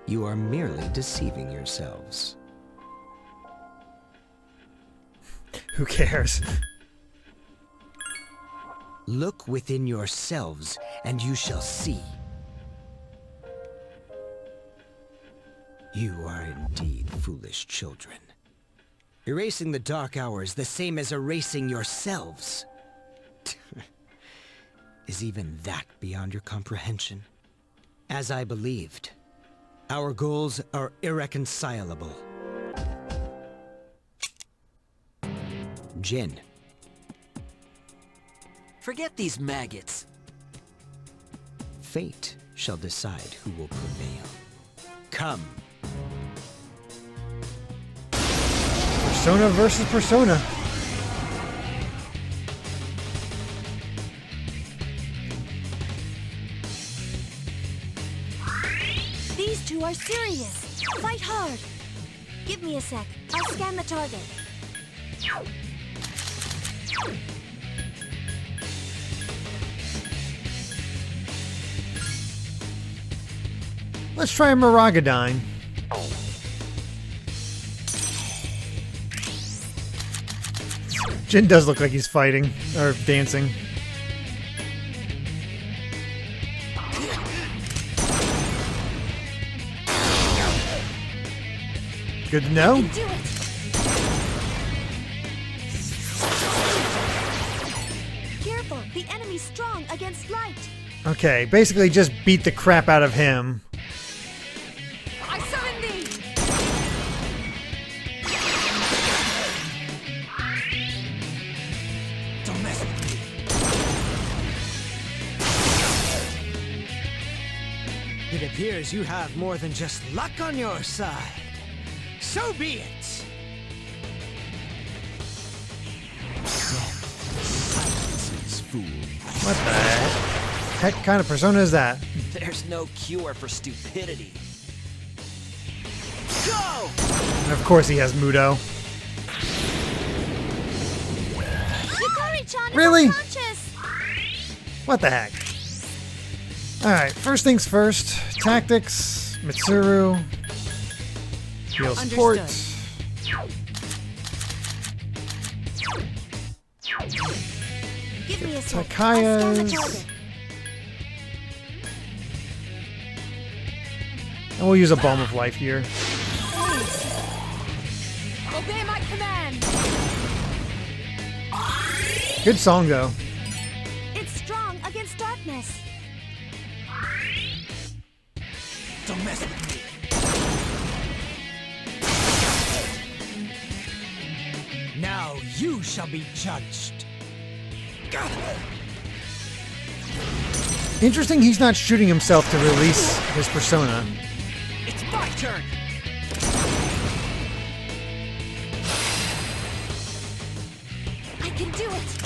You are merely deceiving yourselves. Who cares? Look within yourselves, and you shall see. You are indeed foolish children. Erasing the Dark Hour is the same as erasing yourselves. Is even that beyond your comprehension? As I believed, our goals are irreconcilable. Jin. Forget these maggots. Fate shall decide who will prevail. Come. Persona versus Persona. These two are serious. Fight hard. Give me a sec. I'll scan the target. Let's try a Miragadine. Jin does look like he's fighting, or dancing. Good to know. Careful, the enemy's strong against light. Okay, basically just beat the crap out of him. I summon thee. Don't mess with me. It appears you have more than just luck on your side. So be it! Silences, fool. What the heck kind of persona is that? There's no cure for stupidity. Go! And of course he has Mudo. Yukari-chan is Really? unconscious. What the heck? Alright, first things first. Tactics, Mitsuru. Heal support. Give me a sec. I'll scan the Takaya's. target. And we'll use a Balm of Life here. Obey my command. Good song though. It's strong against darkness. Don't mess with me. Now you shall be judged. Interesting he's not shooting himself to release his persona. It's my turn. I can do it.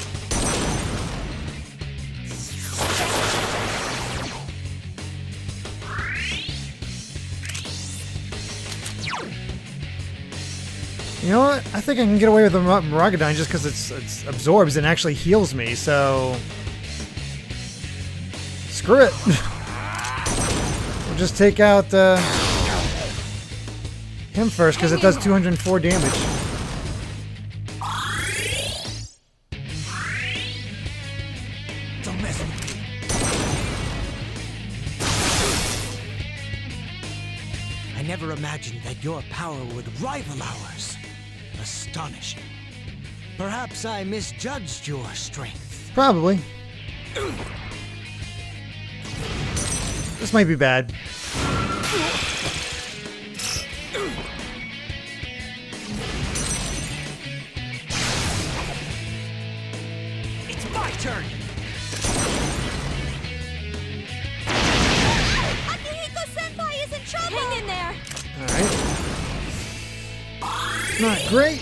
You know what? I think I can get away with the Miragadine just because it's absorbs and actually heals me, so... Screw it! We'll just take out him first because it does 204 damage. Don't mess with me. I never imagined that your power would rival ours. Astonishing. Perhaps I misjudged your strength. Probably. This might be bad. It's my turn. Akihiko-senpai is in trouble. Hang in there. Alright. Not great.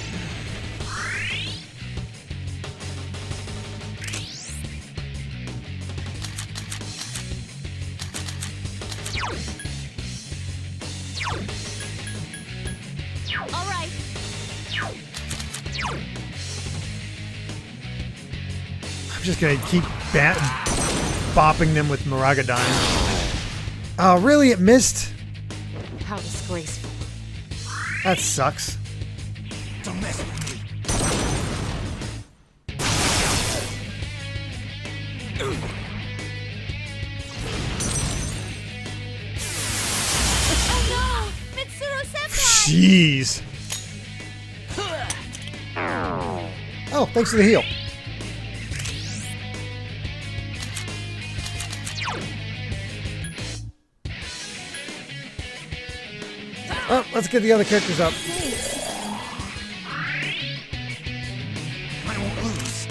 All right. Just gonna keep bopping them with Maragadon. Oh, really? It missed? How disgraceful. That sucks. Don't mess with me. Oh no! Mitsuru-senpai! Jeez. Oh, thanks for the heal. Oh, let's get the other characters up. I won't lose.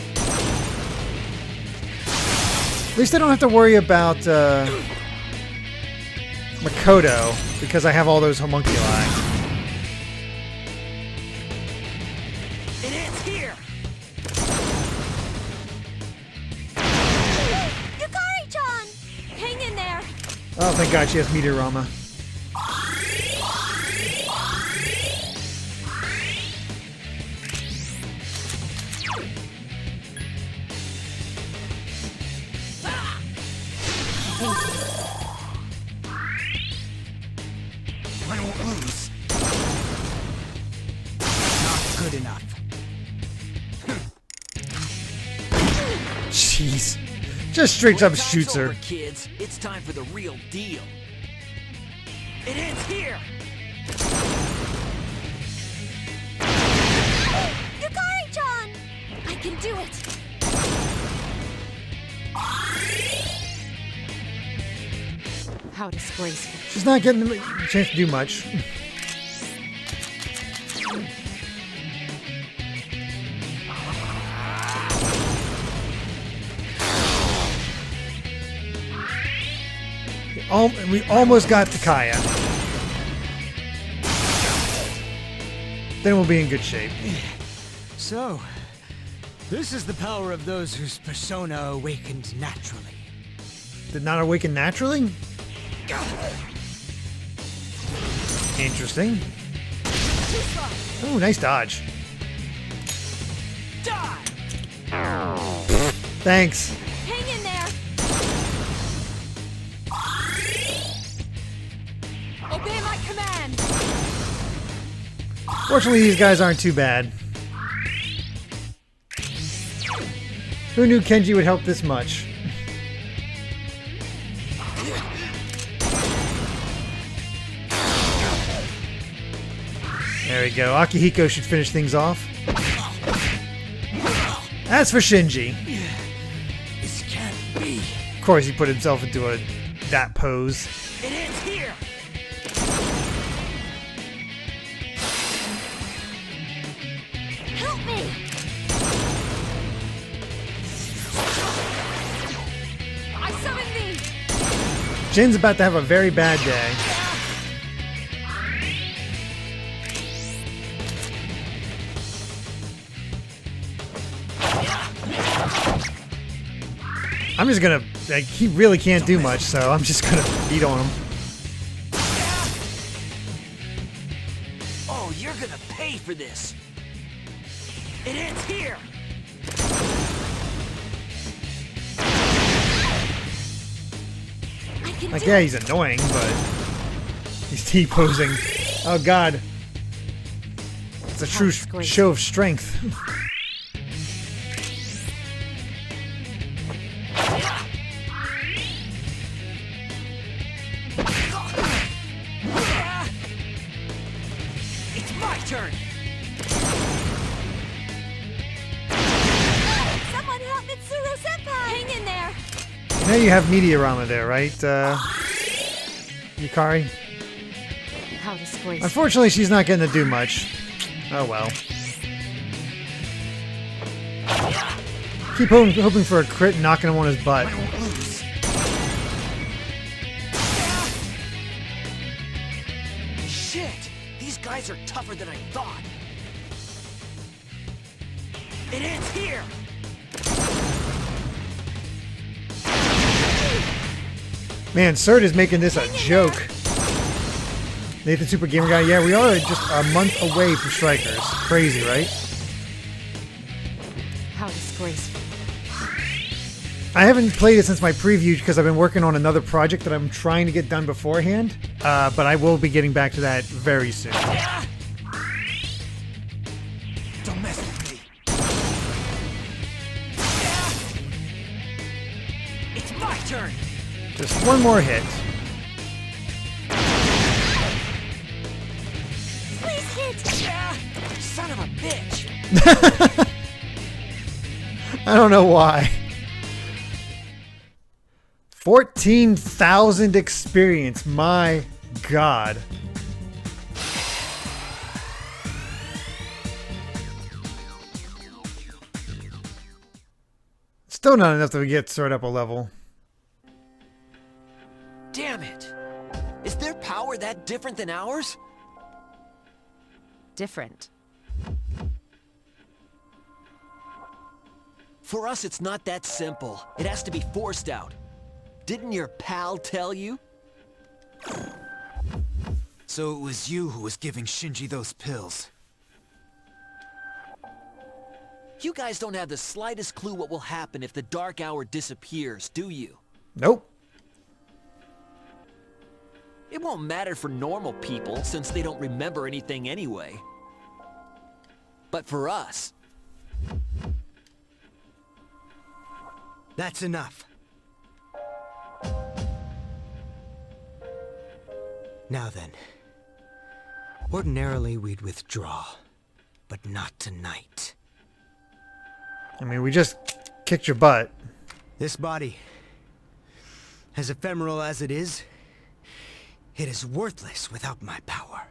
At least I don't have to worry about Makoto, because I have all those homunculi. It ends here. Yukari-chan! Hang in there! Oh, thank God she has Meteorama. I won't lose. Not good enough. Jeez. Just straight up Time's shoots her. over, kids. It's time for the real deal. It ends here. Yukari-chan! I can do it! How disgraceful. She's not getting the chance to do much. We almost got to Kaya. Then we'll be in good shape. So, this is the power of those whose persona awakened naturally. Did not awaken naturally? Interesting. Oh, nice dodge. Die! Thanks. Hang in there! Obey my command! Fortunately, these guys aren't too bad. Who knew Kenji would help this much? There we go. Akihiko should finish things off. As for Shinji, This can't be. of course he put himself into that pose. It ends here. Help me! I summon thee! Jin's about to have a very bad day. I'm just gonna, like, he really can't do much, so I'm just gonna beat on him. Oh, you're gonna pay for this. It ends here. I can Like, do yeah, it! he's annoying, but he's T-posing. Oh God. It's a true show of strength. It's my turn. Someone help Mitsuru-senpai! Hang in there! You know you have Meteorama there, right, Yukari? How disgraceful. Unfortunately, she's not getting to do much. Oh well. Keep hoping for a crit, knocking him on his butt. I won't lose. Shit! These guys are tougher than I thought. It ends here. Man, Cert is making this a joke. Nathan Super Gamer Guy, yeah, we are just a month away from Strikers. Crazy, right? How disgraceful. I haven't played it since my preview because I've been working on another project that I'm trying to get done beforehand. But I will be getting back to that very soon. Don't mess with me. It's my turn. Just one more hit. Please hit. Son of a bitch. I don't know why. 14,000 experience. My God. Still not enough to get started up a level. Damn it. Is their power that different than ours? Different. For us, it's not that simple. It has to be forced out. Didn't your pal tell you? So it was you who was giving Shinji those pills. You guys don't have the slightest clue what will happen if the Dark Hour disappears, do you? Nope. It won't matter for normal people, since they don't remember anything anyway. But for us... That's enough. Now then. Ordinarily, we'd withdraw, but not tonight. I mean, we just kicked your butt. This body, as ephemeral as it is worthless without my power.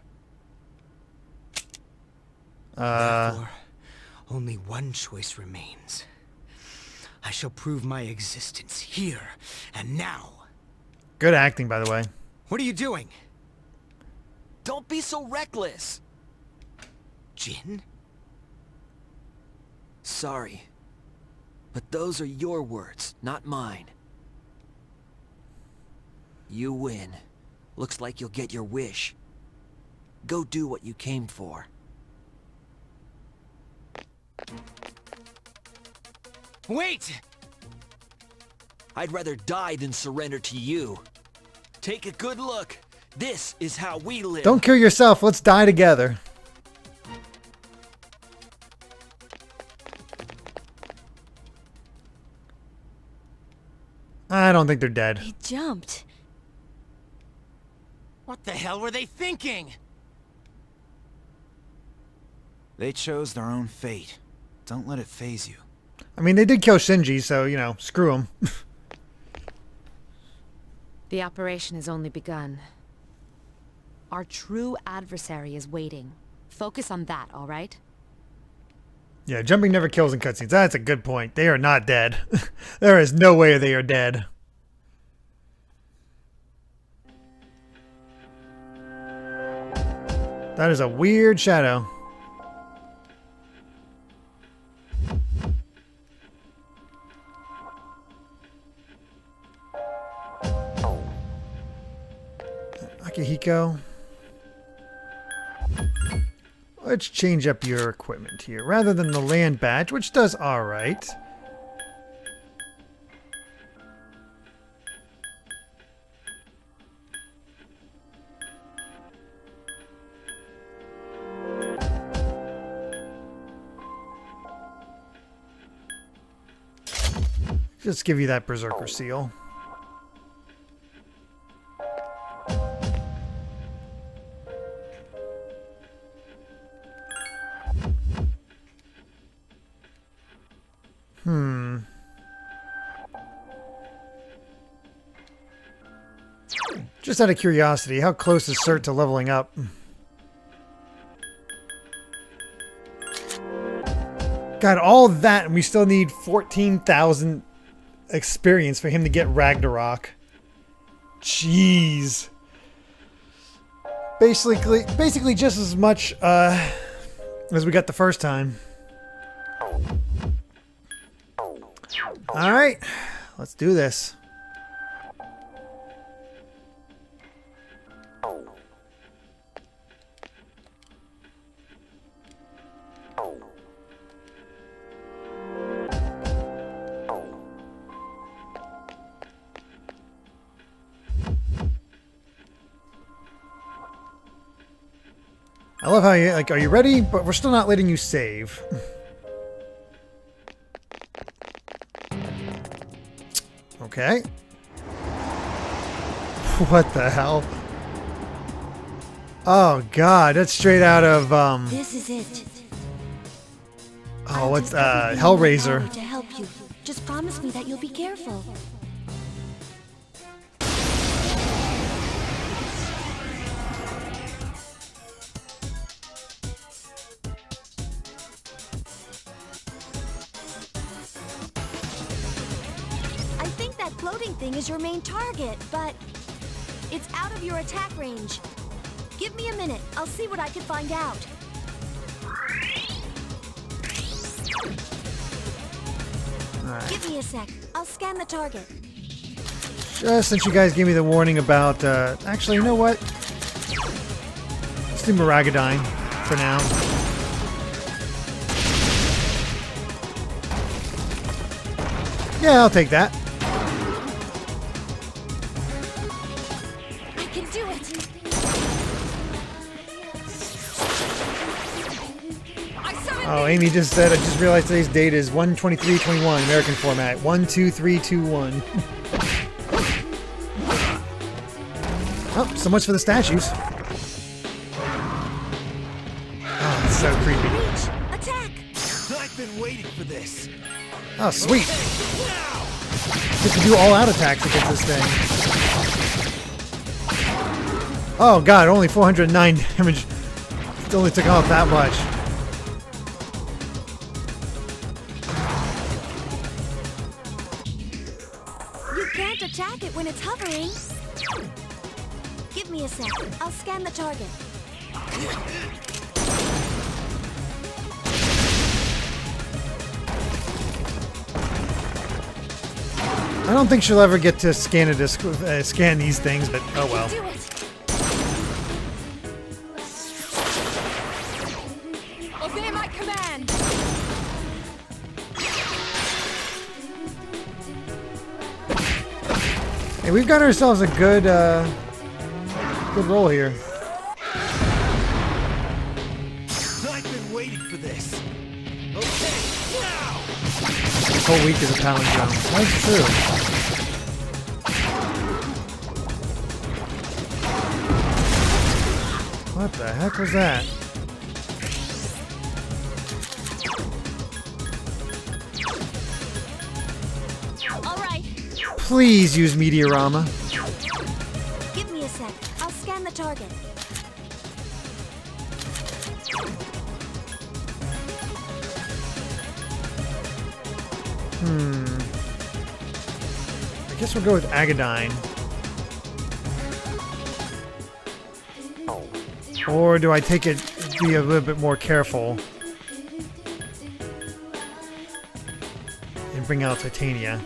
Therefore, only one choice remains. I shall prove my existence here and now. Good acting, by the way. What are you doing? Don't be so reckless! Jin? Sorry. But those are your words, not mine. You win. Looks like you'll get your wish. Go do what you came for. Wait! I'd rather die than surrender to you. Take a good look. This is how we live. Don't kill yourself. Let's die together. I don't think they're dead. He jumped. What the hell were they thinking? They chose their own fate. Don't let it faze you. I mean, they did kill Shinji, so, you know, screw them. The operation has only begun. Our true adversary is waiting. Focus on that, all right? Yeah, jumping never kills in cutscenes. That's a good point. They are not dead. There is no way they are dead. That is a weird shadow. Akihiko. Let's change up your equipment here. Rather than the land badge, which does alright. Just give you that Berserker seal. Just out of curiosity, how close is Cert to leveling up? Got all that, and we still need 14,000 experience for him to get Ragnarok. Jeez. Basically just as much as we got the first time. All right, let's do this. I love how you like. Are you ready? But we're still not letting you save. Okay. What the hell? Oh God, that's straight out of This is it. Oh, what's Hellraiser? To help you. Just promise me that you'll be careful. I think that floating thing is your main target, but it's out of your attack range. Give me a minute. I'll see what I can find out. Alright. Give me a sec. I'll scan the target. Just since you guys gave me the warning about, actually, you know what? Let's do Maragadine for now. Yeah, I'll take that. I can do it. Oh, Amy just said, I just realized today's date is 1/23/21, American format. 12321. Oh, so much for the statues. Oh, it's so creepy. Attack! I've been waiting for this. Oh, sweet. Get to do all-out attacks against this thing. Oh God, only 409 damage. It only took off that much. You can't attack it when it's hovering. Give me a sec. I'll scan the target. I don't think she'll ever get to scan scan these things, but oh well. Do it. Obey my command. Hey, we've got ourselves a good good roll here. I've been waiting for this. Okay, now. This whole week is a palindrome. That's true. What the heck was that? All right. Please use Meteorama. Give me a sec. I'll scan the target. I guess we'll go with Agadine. Or do I take it, be a little bit more careful and bring out Titania?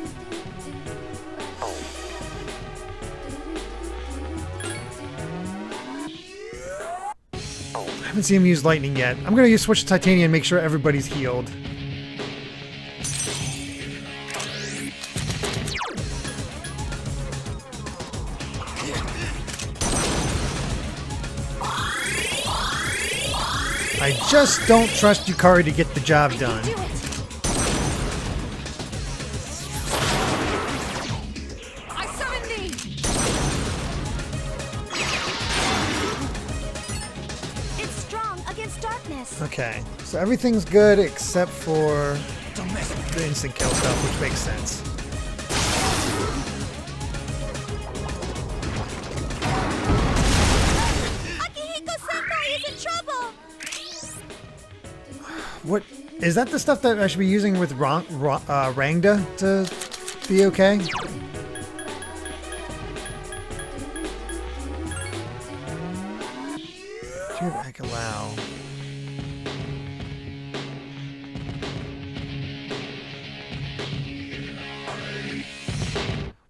I haven't seen him use lightning yet. I'm gonna switch to Titania and make sure everybody's healed. I just don't trust Yukari to get the job done. I summon thee. It's strong against darkness. Okay, so everything's good except for the instant kill stuff, which makes sense. Akihiko-senpai is in trouble. What is that? The stuff that I should be using with Rangda to be okay? Do you have Akalau?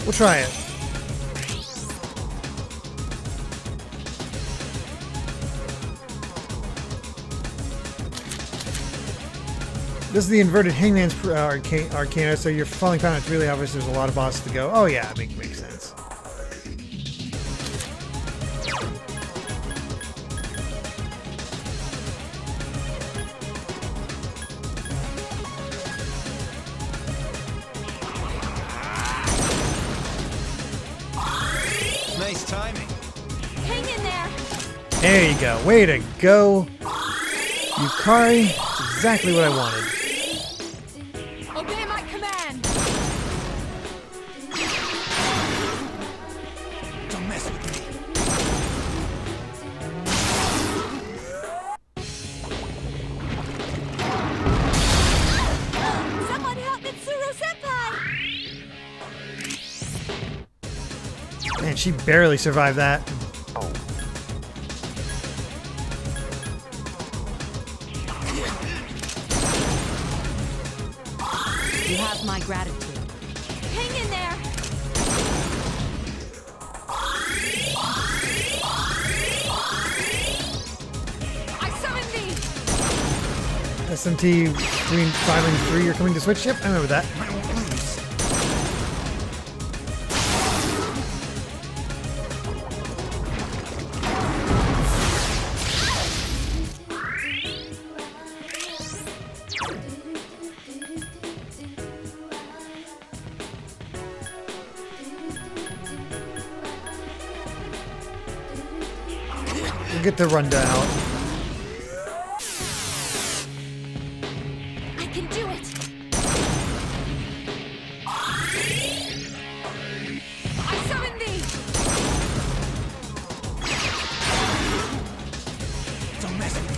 We'll try it. This is the inverted Hangman's Arcana, so you're falling down. It's really obvious there's a lot of bosses to go. Oh yeah, makes sense. Nice timing. Hang in there. There you go. Way to go. Yukari, it's exactly what I wanted. Obey my command. Don't mess with me. Someone help Mitsuru-senpai! Man, she barely survived that. You have my gratitude. Hang in there. I summon thee. SMT between 5 and 3 are coming to Switch. Yep, I remember that. We'll get the rundown out. I can do it. I summon thee. Don't mess with me.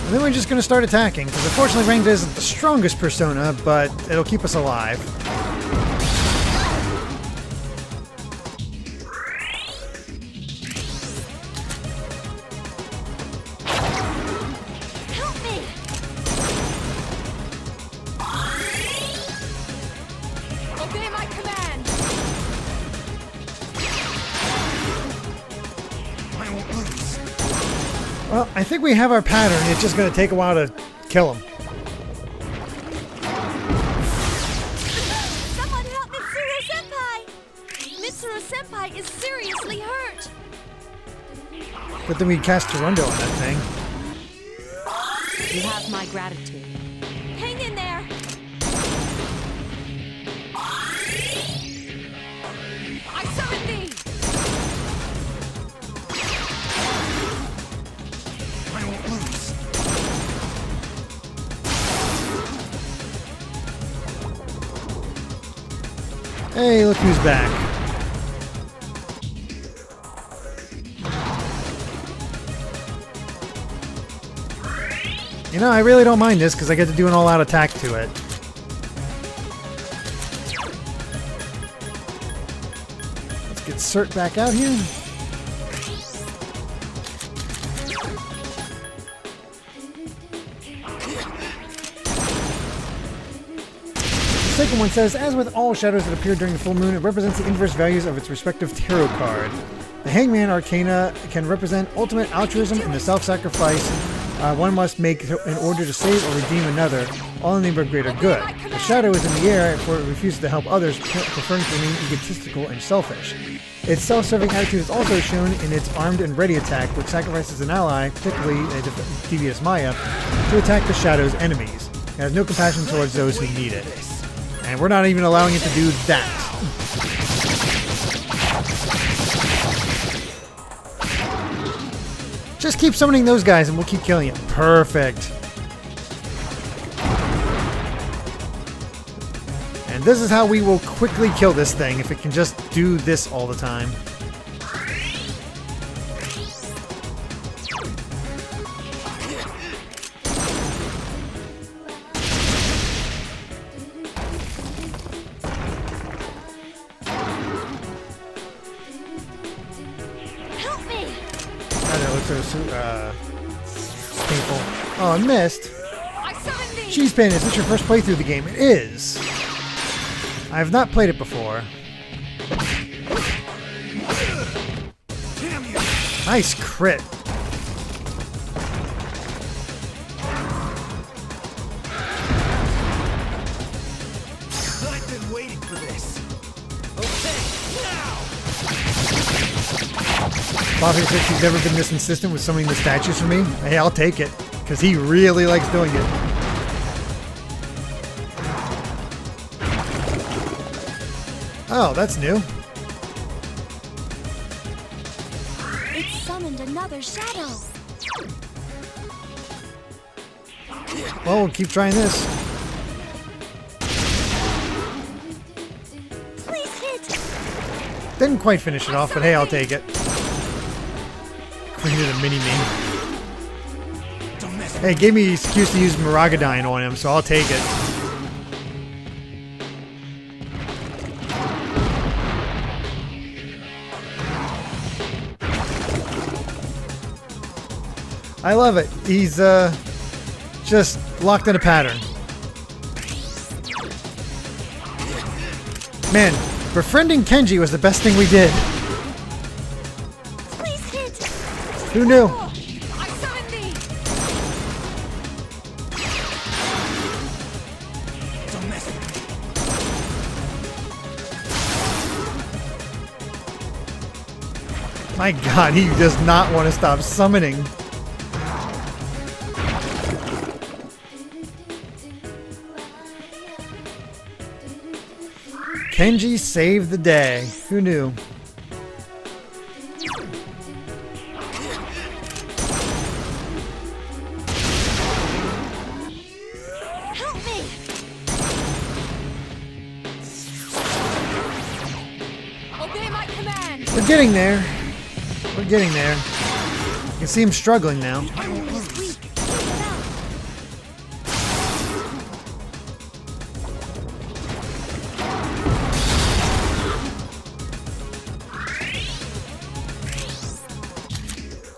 And then we're just going to start attacking, because unfortunately Ranged isn't the strongest persona, but it'll keep us alive. Help me. Obey my command. I won't lose. Well, I think we have our pattern. It's just going to take a while to kill him. Someone help Mitsuru-senpai. Mitsuru-senpai is seriously hurt. But then we cast Tarundo on that thing. You have my gratitude. Hang in there. I summon thee. I won't lose. Hey, look who's back. You know, I really don't mind this because I get to do an all-out attack to it. Let's get Cert back out here. The second one says, as with all shadows that appear during the full moon, it represents the inverse values of its respective tarot card. The Hangman Arcana can represent ultimate altruism and the self-sacrifice one must make in order to save or redeem another, all in the name of greater good. The shadow is in the air, for it refuses to help others, preferring to remain egotistical and selfish. Its self-serving attitude is also shown in its armed and ready attack, which sacrifices an ally, particularly a devious Maya, to attack the shadow's enemies. It has no compassion towards those who need it. And we're not even allowing it to do that. Just keep summoning those guys and we'll keep killing it. Perfect. And this is how we will quickly kill this thing, if it can just do this all the time. Help me. God, that looks so painful. Oh, I missed. I summon thee. Cheese Pin, is this your first playthrough of the game? It is. I have not played it before. Nice crit. I've been waiting for this. Okay, now. Bobby said she's never been this insistent with summoning the statues for me. Hey, I'll take it, because he really likes doing it. Oh, that's new. summoned another shadow. Well, we'll keep trying this. Please hit. Didn't quite finish it off, but hey, I'll take it. Created a mini-me. Hey, it gave me an excuse to use Miragadine on him, so I'll take it. I love it. He's just locked in a pattern. Man, befriending Kenji was the best thing we did. Please hit. Who knew? I summoned thee. Don't mess with me. My god, he does not want to stop summoning. Kenji saved the day. Who knew? Help me. Obey my command! We're getting there. We're getting there. You can see him struggling now.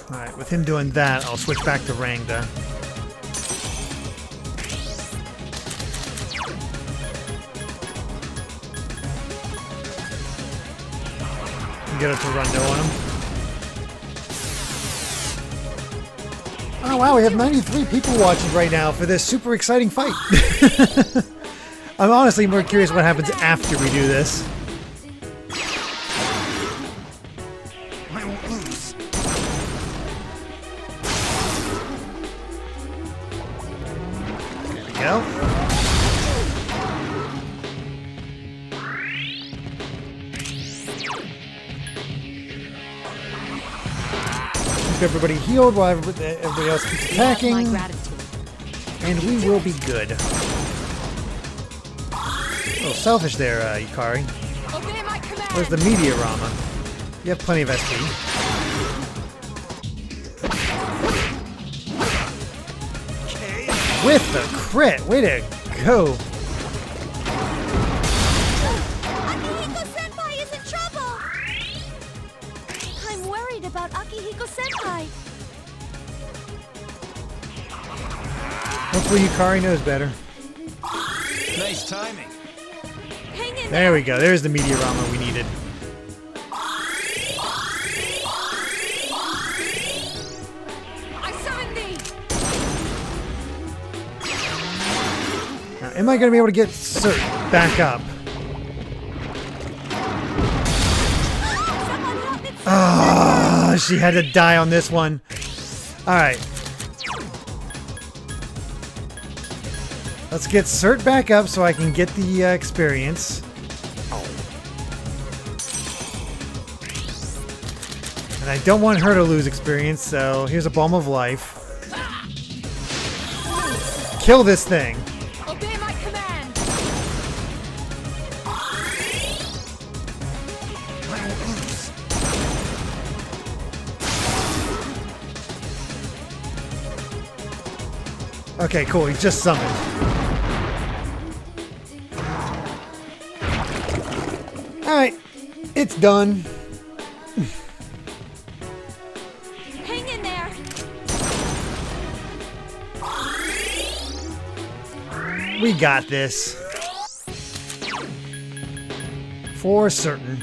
Alright, with him doing that, I'll switch back to Rangda. Get a Torundo on him. Oh wow, we have 93 people watching right now for this super exciting fight. I'm honestly more curious what happens after we do this. I won't lose. There we go. Keep everybody healed while everybody else keeps attacking. And we will be good. A little selfish there, Yukari. Where's the Meteorama? You have plenty of SP. With the crit! Way to go! Akihiko-senpai is in trouble! I'm worried about Akihiko-senpai. Hopefully Yukari knows better. Nice timing. Hang in There we go. There's the Meteorama we needed. I summon thee! Now, am I going to be able to get Cert back up? Ah, she had to die on this one. Alright. Let's get Cert back up so I can get the experience. And I don't want her to lose experience, so here's a Balm of Life. Kill this thing. Obey my command! Okay, cool. He's just summoned. Alright. It's done. Hang in there. We got this. For certain.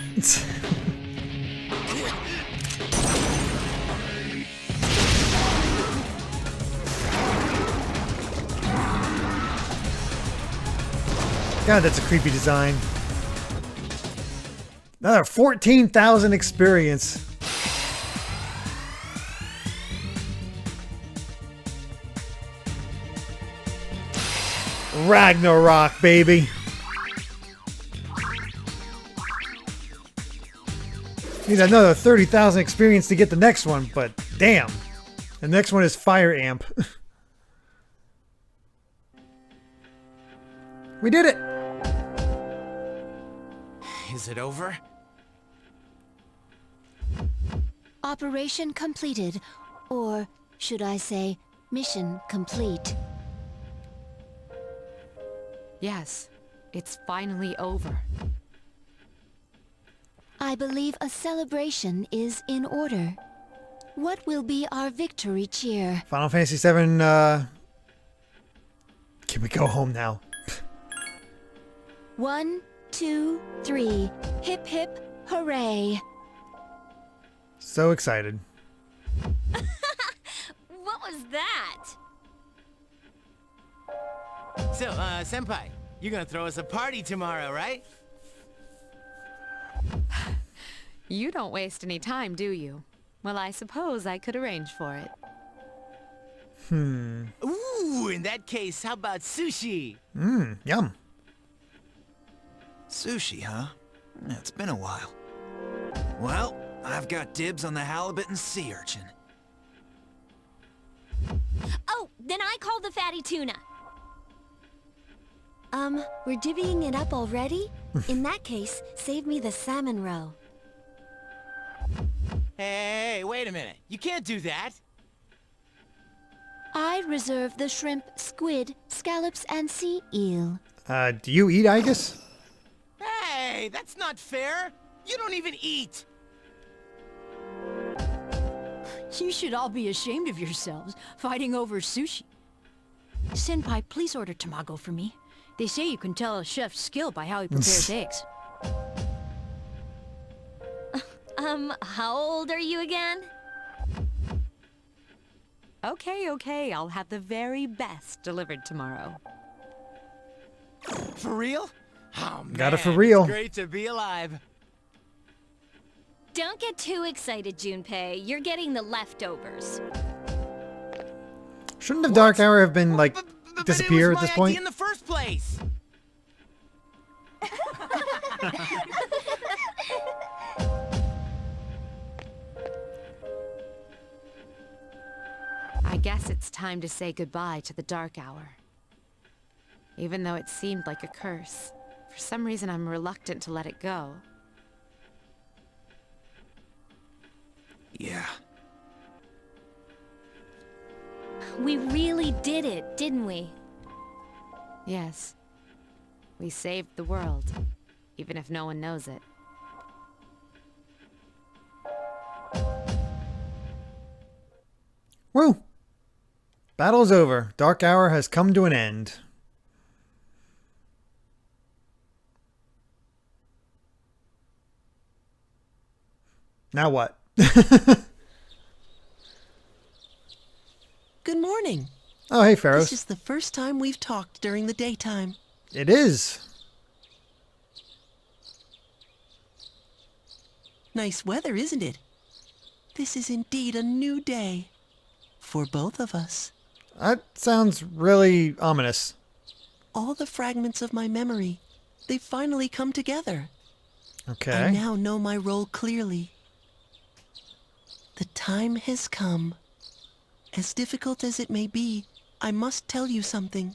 God, that's a creepy design. Another 14,000 experience. Ragnarok, baby. Need another 30,000 experience to get the next one, but damn. The next one is Fire Amp. We did it! Is it over? Operation completed. Or should I say, mission complete. Yes, it's finally over. I believe a celebration is in order. What will be our victory cheer? Final Fantasy VII, can we go home now? 1, 2, 3. Hip hip hooray. So excited. What was that? So, Senpai, you're gonna throw us a party tomorrow, right? You don't waste any time, do you? Well, I suppose I could arrange for it. Ooh, in that case, how about sushi? Yum. Sushi, huh? Yeah, it's been a while. Well, I've got dibs on the halibut and sea urchin. Oh, then I call the fatty tuna. We're divvying it up already? In that case, save me the salmon roe. Hey, wait a minute. You can't do that. I reserve the shrimp, squid, scallops, and sea eel. Do you eat Igus? Hey, that's not fair. You don't even eat. You should all be ashamed of yourselves, fighting over sushi. Senpai, please order tamago for me. They say you can tell a chef's skill by how he prepares eggs. How old are you again? Okay, I'll have the very best delivered tomorrow. For real? Oh, man, Got it for real. It's great to be alive. Don't get too excited, Junpei. You're getting the leftovers. Shouldn't the Dark Hour have been, like, But disappear it at was this my point? idea in the first place. I guess it's time to say goodbye to the Dark Hour. Even though it seemed like a curse, for some reason I'm reluctant to let it go. Yeah. We really did it, didn't we? Yes. We saved the world, even if no one knows it. Woo! Battle's over. Dark Hour has come to an end. Now what? Good morning. Oh, hey, Pharaoh. This is the first time we've talked during the daytime. It is. Nice weather, isn't it? This is indeed a new day. For both of us. That sounds really ominous. All the fragments of my memory, they've finally come together. Okay. I now know my role clearly. The time has come. As difficult as it may be, I must tell you something.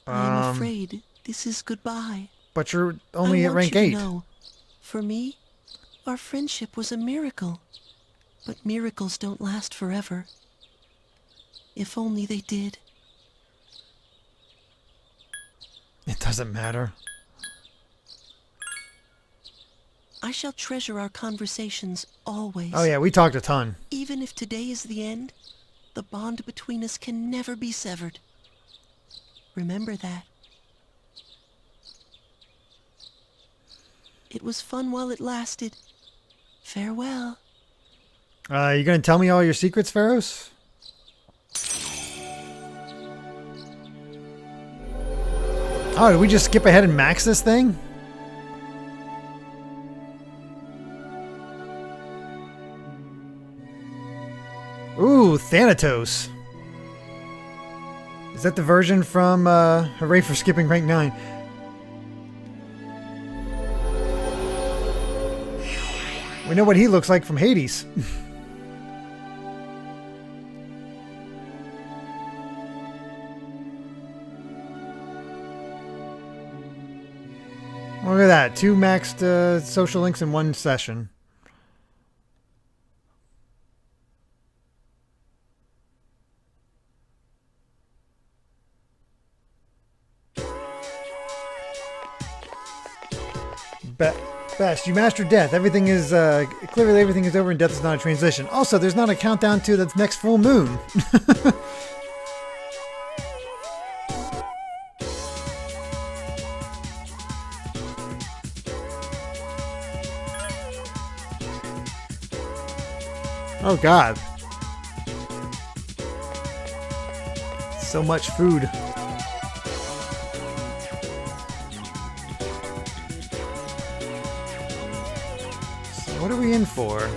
I'm afraid this is goodbye. But you're only I at want rank you 8. to know, for me, our friendship was a miracle. But miracles don't last forever. If only they did. It doesn't matter. I shall treasure our conversations always. Oh yeah, we talked a ton. Even if today is the end, the bond between us can never be severed. Remember that. It was fun while it lasted. Farewell. You gonna tell me all your secrets, Pharaohs? Oh, did we just skip ahead and max this thing? Ooh, Thanatos. Is that the version from Hooray for Skipping Rank 9? We know what he looks like from Hades. Look at that. 2 maxed social links in one session. Best, you mastered death. Everything is, clearly everything is over and death is not a transition. Also, there's not a countdown to the next full moon. Oh God. So much food. So what are we in for?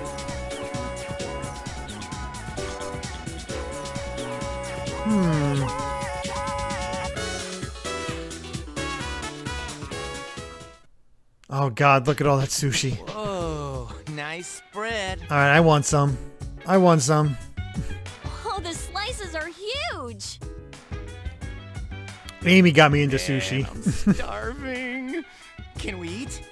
Oh God, look at all that sushi. Whoa, nice spread. Alright, I want some. I want some. Oh, the slices are huge. Amy got me into sushi. I'm starving. Can we eat?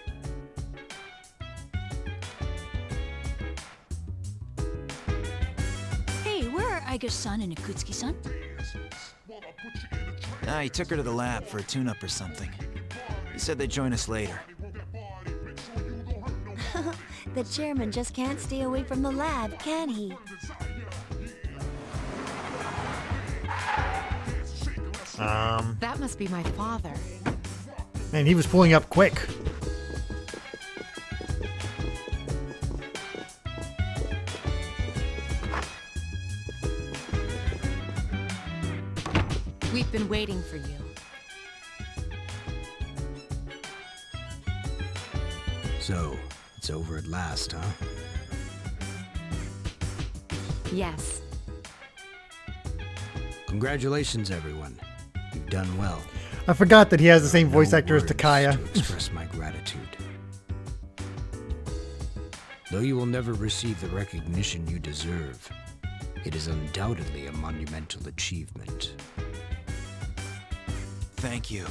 Hey, where are Aiga-san and Akutsuki-san? He took her to the lab for a tune-up or something. He said they'd join us later. The chairman just can't stay away from the lab, can he? That must be my father. Man, he was pulling up quick. We've been waiting for you. So, it's over at last, huh? Yes. Congratulations, everyone. You've done well. I forgot that he has the same voice actor as words Takaya. to express my gratitude. Though you will never receive the recognition you deserve, it is undoubtedly a monumental achievement. Thank you.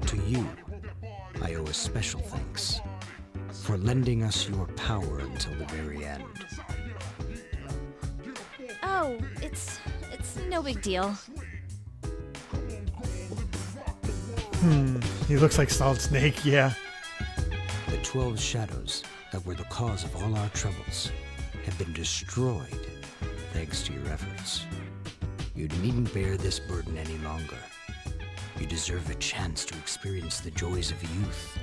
To you, I owe a special thanks for lending us your power until the very end. Oh, it's no big deal. He looks like Solid Snake, yeah. The 12 shadows that were the cause of all our troubles have been destroyed thanks to your efforts. You needn't bear this burden any longer. You deserve a chance to experience the joys of youth.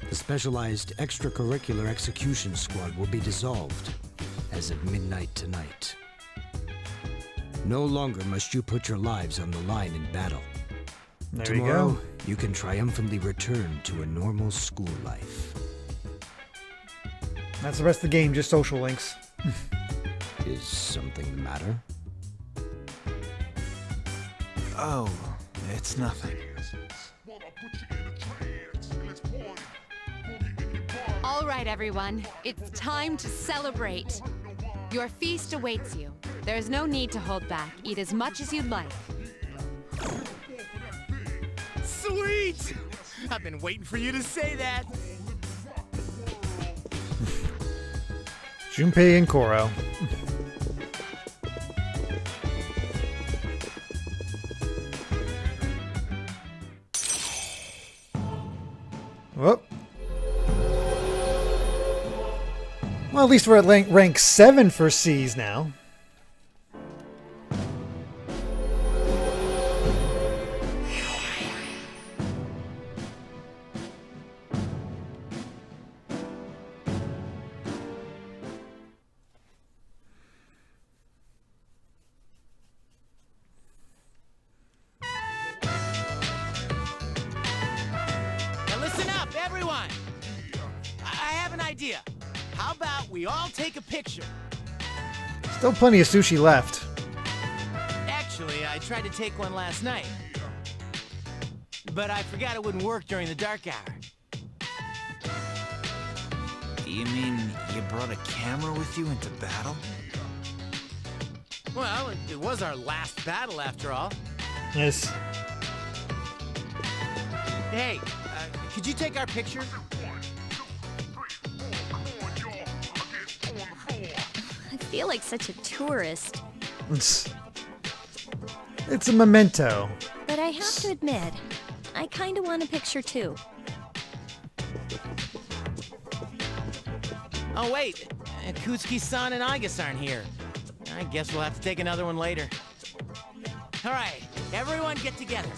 The specialized extracurricular execution squad will be dissolved as of midnight tonight. No longer must you put your lives on the line in battle. There Tomorrow, you go. you can triumphantly return to a normal school life. That's the rest of the game, just social links. Is something the matter? Oh, it's nothing. All right, everyone. It's time to celebrate. Your feast awaits you. There's no need to hold back. Eat as much as you'd like. Sweet! I've been waiting for you to say that. Junpei and Koro. Whoop. Well, at least we're at rank 7 for C's now. Now listen up, everyone. I have an idea. How about we all take a picture? Still plenty of sushi left. Actually, I tried to take one last night. but I forgot it wouldn't work during the dark hour. You mean you brought a camera with you into battle? Well, it was our last battle after all. Yes. Hey, could you take our picture? I feel like such a tourist. It's a memento. But I have to admit, I kind of want a picture too. Oh wait, Kutsuki-san and Igus aren't here. I guess we'll have to take another one later. All right, everyone get together.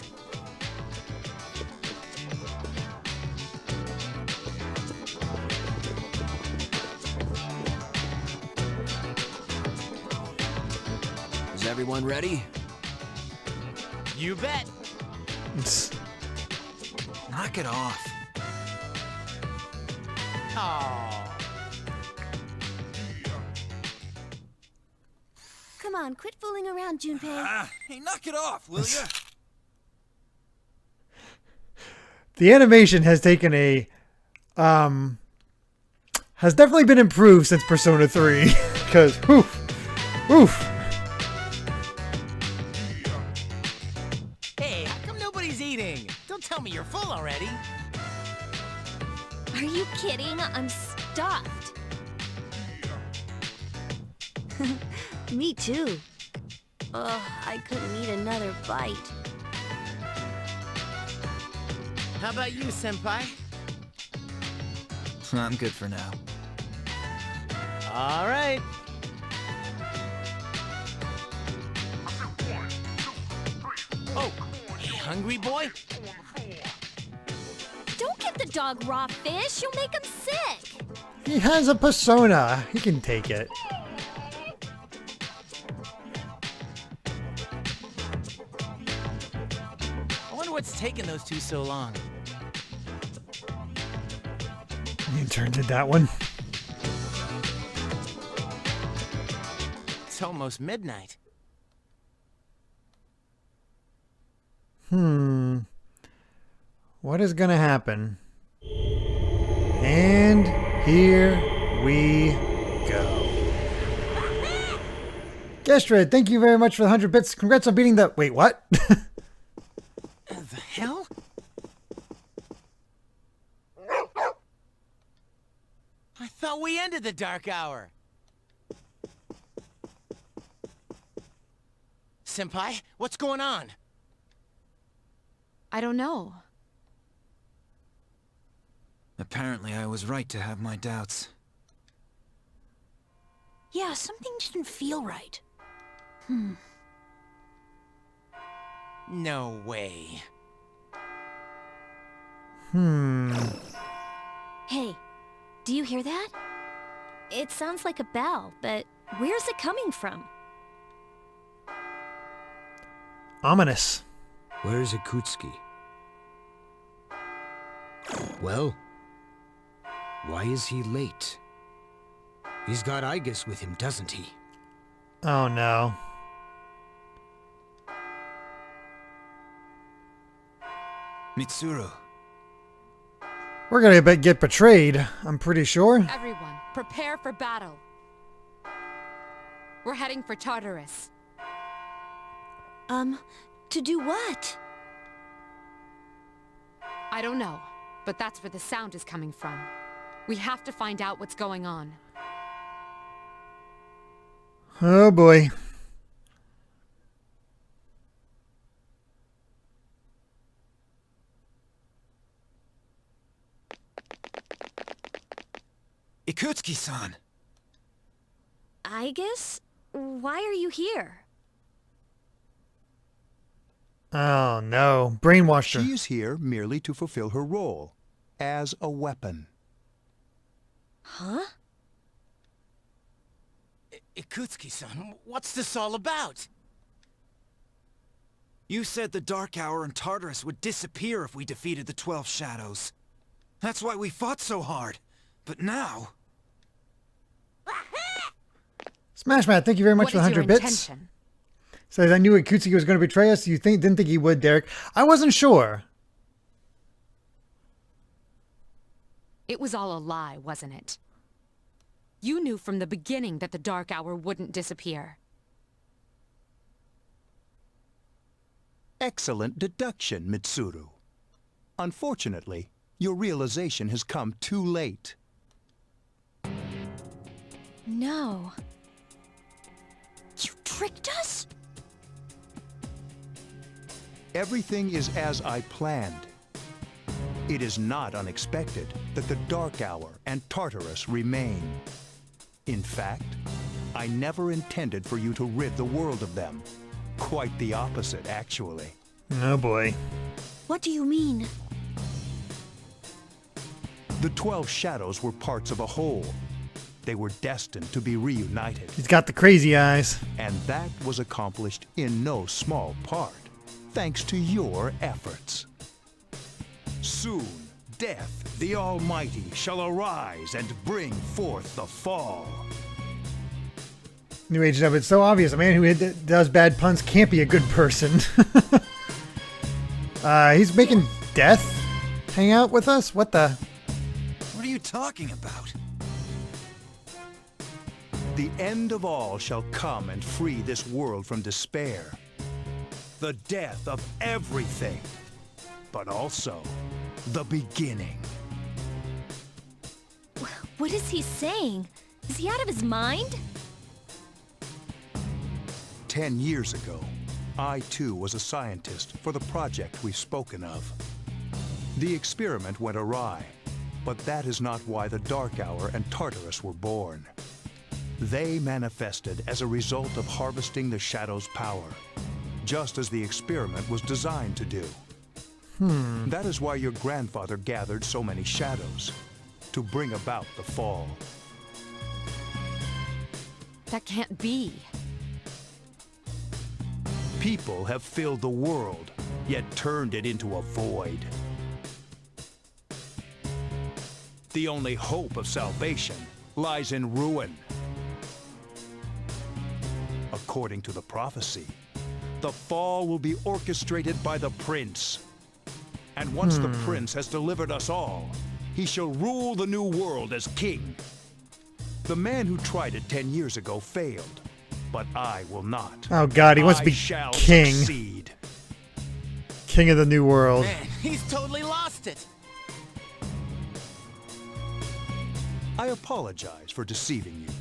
Is everyone ready? You bet. Knock it off. Oh. Come on, quit fooling around, Junpei. Hey, knock it off, will ya? The animation has taken a has definitely been improved since Persona 3 because oof. Hey, how come nobody's eating? Don't tell me you're full already. Are you kidding? I'm stuffed. Me too. Ugh, I couldn't eat another bite. How about you, Senpai? I'm good for now. All right. Oh, hey, hungry boy? Don't give the dog raw fish. You'll make him sick. He has a persona. He can take it. I wonder what's taking those two so long. You turned to that one. It's almost midnight. What is gonna happen? And here we go. Gestred, thank you very much for the 100 bits. Congrats on beating the... Wait, what? The hell? I thought we ended the dark hour. Senpai, what's going on? I don't know. Apparently I was right to have my doubts. Yeah, something didn't feel right. No way. Hey, do you hear that? It sounds like a bell, but where's it coming from? Ominous. Where's Ikutsuki? Well, why is he late? He's got Igus with him, doesn't he? Oh no. Mitsuru. We're gonna get betrayed, I'm pretty sure. Everyone, prepare for battle. We're heading for Tartarus. To do what? I don't know, but that's where the sound is coming from. We have to find out what's going on. Oh boy. Ikutsuki-san! Igus? Why are you here? Oh no. Brainwashed her. She is here merely to fulfill her role as a weapon. Huh? Ikutsuki-san, what's this all about? You said the Dark Hour and Tartarus would disappear if we defeated the 12 Shadows. That's why we fought so hard. But now... Smash Matt, thank you very much What for the is your 100 bits. intention? Says, I knew Ikutsuki was going to betray us. You didn't think he would, Derek. I wasn't sure. It was all a lie, wasn't it? You knew from the beginning that the Dark Hour wouldn't disappear. Excellent deduction, Mitsuru. Unfortunately, your realization has come too late. No. You tricked us? Everything is as I planned. It is not unexpected that the Dark Hour and Tartarus remain. In fact, I never intended for you to rid the world of them. Quite the opposite, actually. Oh boy. What do you mean? The 12 shadows were parts of a whole. They were destined to be reunited. He's got the crazy eyes. And that was accomplished in no small part, thanks to your efforts. Soon, Death, the Almighty, shall arise and bring forth the fall. New Age stuff. It's so obvious. A man who does bad puns can't be a good person. He's making Death hang out with us? What the? What are you talking about? The end of all shall come and free this world from despair. The death of everything, but also the beginning. What is he saying? Is he out of his mind? 10 years ago, I too was a scientist for the project we've spoken of. The experiment went awry, but that is not why the Dark Hour and Tartarus were born. They manifested as a result of harvesting the Shadow's power, just as the experiment was designed to do. That is why your grandfather gathered so many shadows, to bring about the fall. That can't be. People have filled the world, yet turned it into a void. The only hope of salvation lies in ruin. According to the prophecy, the fall will be orchestrated by the prince. And once the prince has delivered us all, he shall rule the new world as king. The man who tried it 10 years ago failed, but I will not. Oh god, he wants to be king. Succeed. King of the new world. Man, he's totally lost it. I apologize for deceiving you,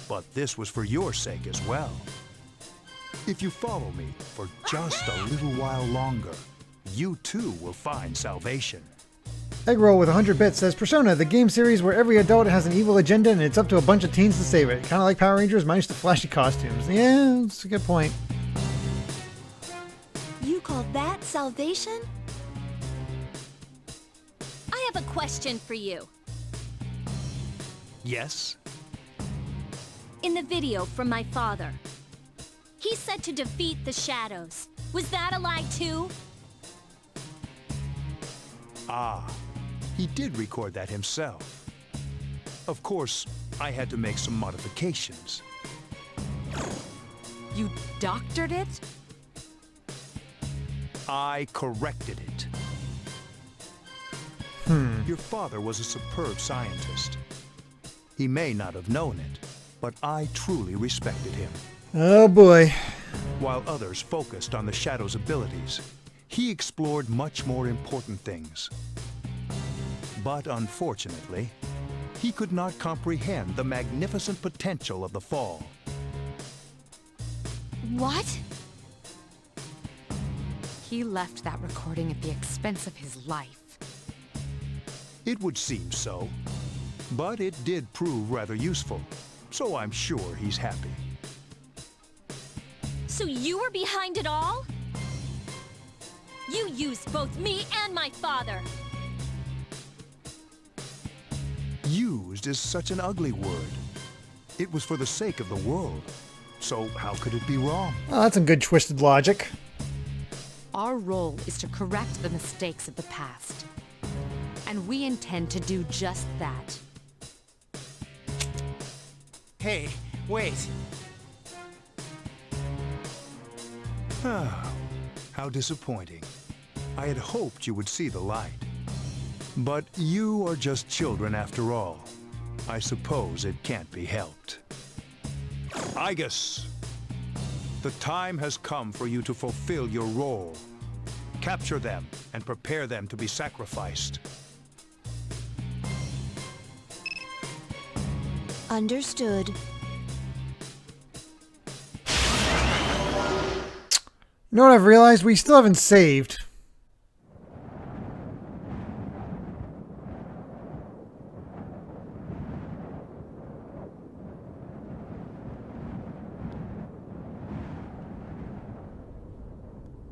but this was for your sake as well. If you follow me for just a little while longer, you too will find salvation. Eggroll with 100 bits says, Persona, the game series where every adult has an evil agenda and it's up to a bunch of teens to save it. Kind of like Power Rangers, minus the flashy costumes. Yeah, that's a good point. You call that salvation? I have a question for you. Yes? In the video from my father, he said to defeat the shadows. Was that a lie too? Ah, he did record that himself. Of course, I had to make some modifications. You doctored it? I corrected it. Your father was a superb scientist. He may not have known it, but I truly respected him. Oh boy. While others focused on the Shadow's abilities, he explored much more important things. But unfortunately, he could not comprehend the magnificent potential of the fall. What? He left that recording at the expense of his life. It would seem so, but it did prove rather useful, so I'm sure he's happy. So you were behind it all? You used both me and my father. Used is such an ugly word. It was for the sake of the world, so how could it be wrong? Oh, that's some good twisted logic. Our role is to correct the mistakes of the past. And we intend to do just that. Hey, wait. How disappointing. I had hoped you would see the light. But you are just children after all. I suppose it can't be helped. Igus, the time has come for you to fulfill your role. Capture them and prepare them to be sacrificed. Understood. You know what I've realized? We still haven't saved.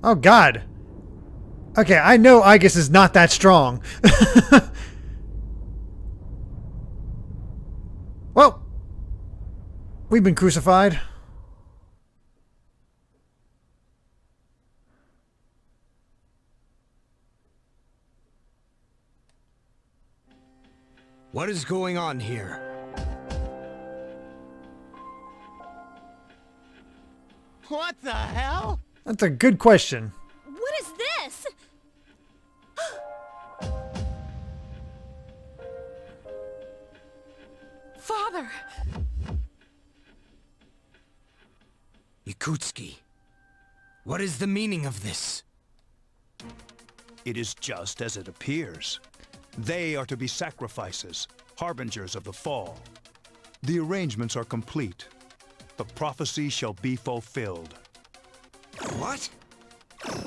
Oh, God. Okay, I know Igus is not that strong. Well, we've been crucified. What is going on here? What the hell? That's a good question. What is this? Father! Yakutski, what is the meaning of this? It is just as it appears. They are to be sacrifices, harbingers of the fall. The arrangements are complete. The prophecy shall be fulfilled. What?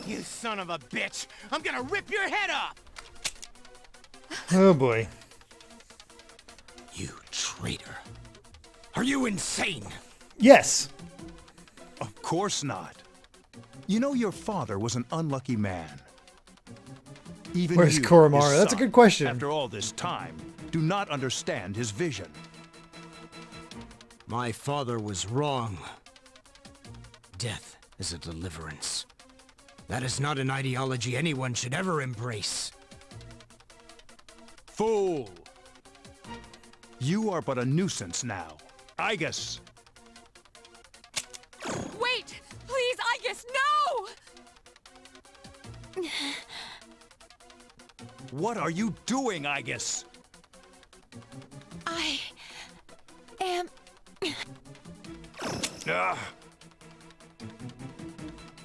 You son of a bitch! I'm gonna rip your head off! Oh, boy. You traitor. Are you insane? Yes. Of course not. You know your father was an unlucky man. Even Where's you, Koromaru? his That's a son, good question. After all this time, do not understand his vision. My father was wrong. Death is a deliverance. That is not an ideology anyone should ever embrace. Fool! You are but a nuisance now. Igus! Wait! Please, Igus, no! What are you doing, Igus? I am... Ugh.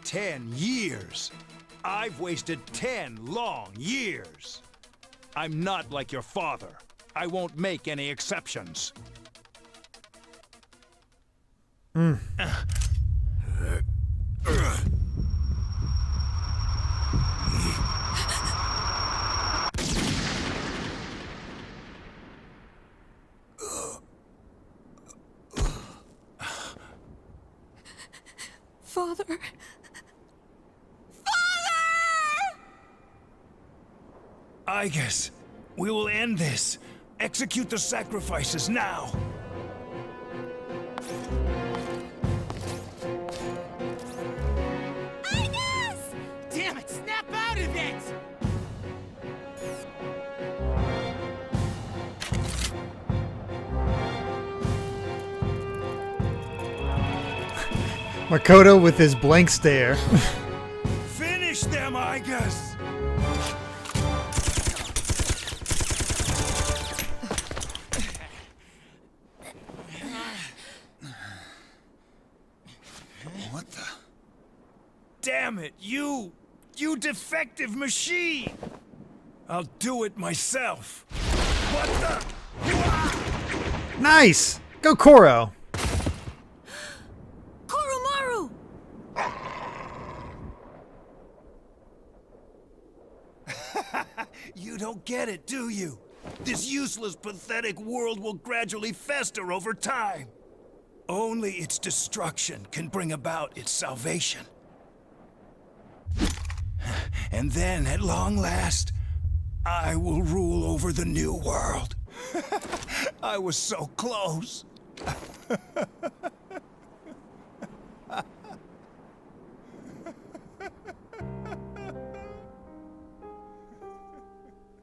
10 years! I've wasted 10 long years! I'm not like your father. I won't make any exceptions. Father... Igus, we will end this. Execute the sacrifices now. Damn it! Snap out of it! Makoto with his blank stare. Finish them, Igus! What the? Damn it, you defective machine! I'll do it myself. What the? Nice! Go Koro! Koromaru! You don't get it, do you? This useless, pathetic world will gradually fester over time. Only its destruction can bring about its salvation. And then, at long last, I will rule over the new world. I was so close.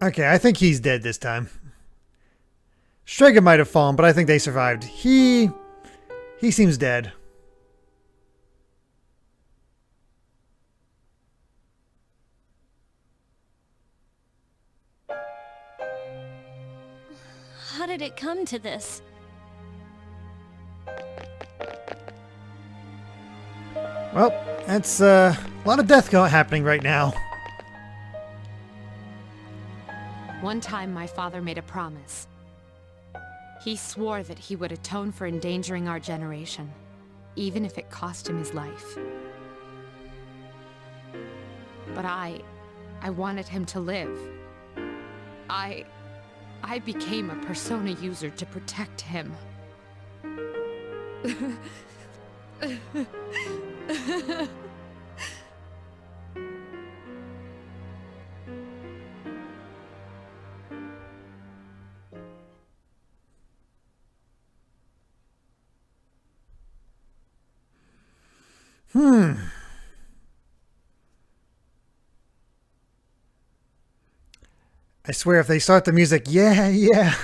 Okay, I think he's dead this time. Strega might have fallen, but I think they survived. He seems dead. How did it come to this? Well, that's a lot of death happening right now. One time, my father made a promise. He swore that he would atone for endangering our generation, even if it cost him his life. But I wanted him to live. I became a persona user to protect him. I swear if they start the music, yeah.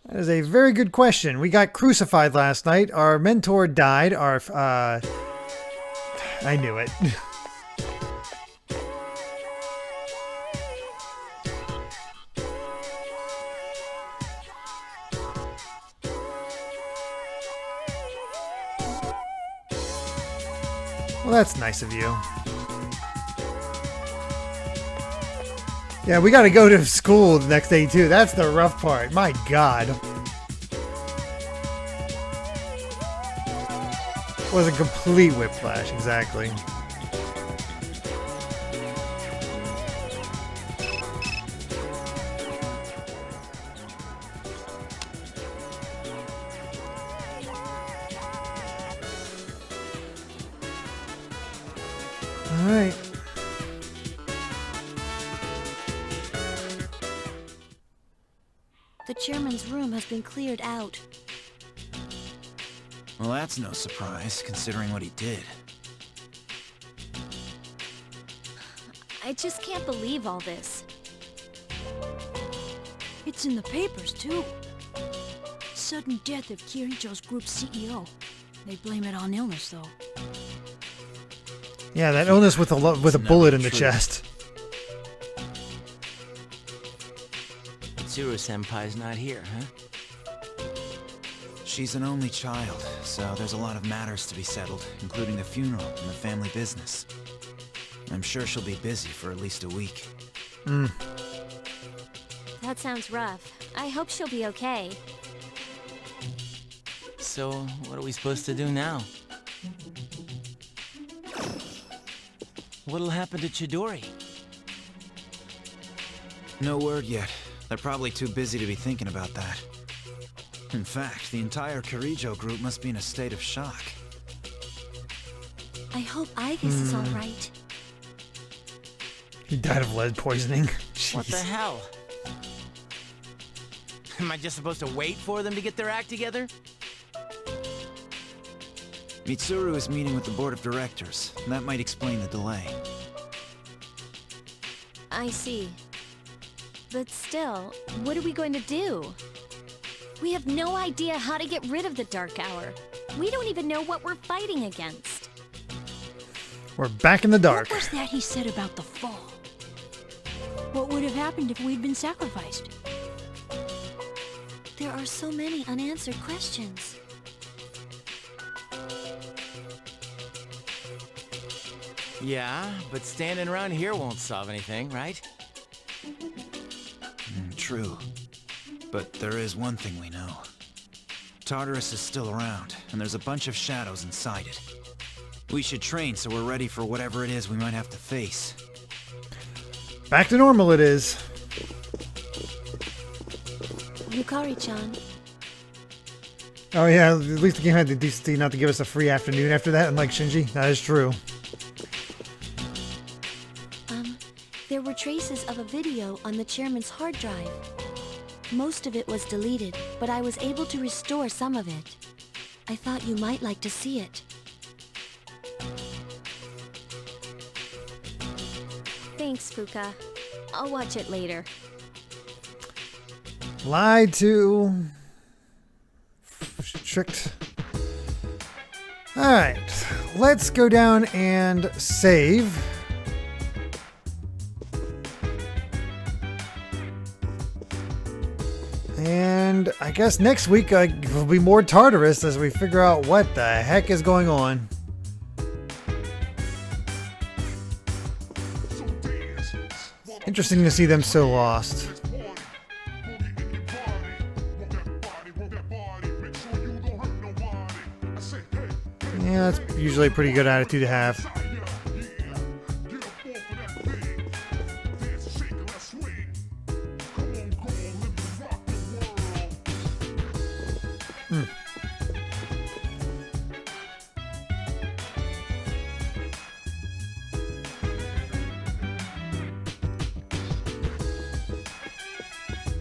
That is a very good question. We got crucified last night. Our mentor died. I knew it. Well, that's nice of you. Yeah, we gotta go to school the next day too. That's the rough part. My God. Was a complete whiplash, exactly. All right. The chairman's room has been cleared out. Well, that's no surprise, considering what he did. I just can't believe all this. It's in the papers, too. Sudden death of Kirijo's group CEO. They blame it on illness, though. Yeah, that illness with a bullet in the chest. Tsuru-senpai's not here, huh? She's an only child, so there's a lot of matters to be settled, including the funeral and the family business. I'm sure she'll be busy for at least a week. That sounds rough. I hope she'll be okay. So, what are we supposed to do now? What'll happen to Chidori? No word yet. They're probably too busy to be thinking about that. In fact, the entire Kirijo group must be in a state of shock. I hope Igus is all right. He died of lead poisoning. What the hell? Am I just supposed to wait for them to get their act together? Mitsuru is meeting with the board of directors. That might explain the delay. I see. But still, what are we going to do? We have no idea how to get rid of the Dark Hour. We don't even know what we're fighting against. We're back in the dark. What was that he said about the fall? What would have happened if we'd been sacrificed? There are so many unanswered questions. Yeah, but standing around here won't solve anything, right? True. But there is one thing we know. Tartarus is still around, and there's a bunch of shadows inside it. We should train so we're ready for whatever it is we might have to face. Back to normal it is. Yukari-chan. Oh yeah, at least the game had the decency not to give us a free afternoon after that, unlike Shinji. That is true. There were traces of a video on the chairman's hard drive. Most of it was deleted, but I was able to restore some of it. I thought you might like to see it. Thanks, Fuka. I'll watch it later. Lied to. district. Alright, let's go down and save. And I guess next week will be more Tartarus as we figure out what the heck is going on. Interesting to see them so lost. Yeah, that's usually a pretty good attitude to have.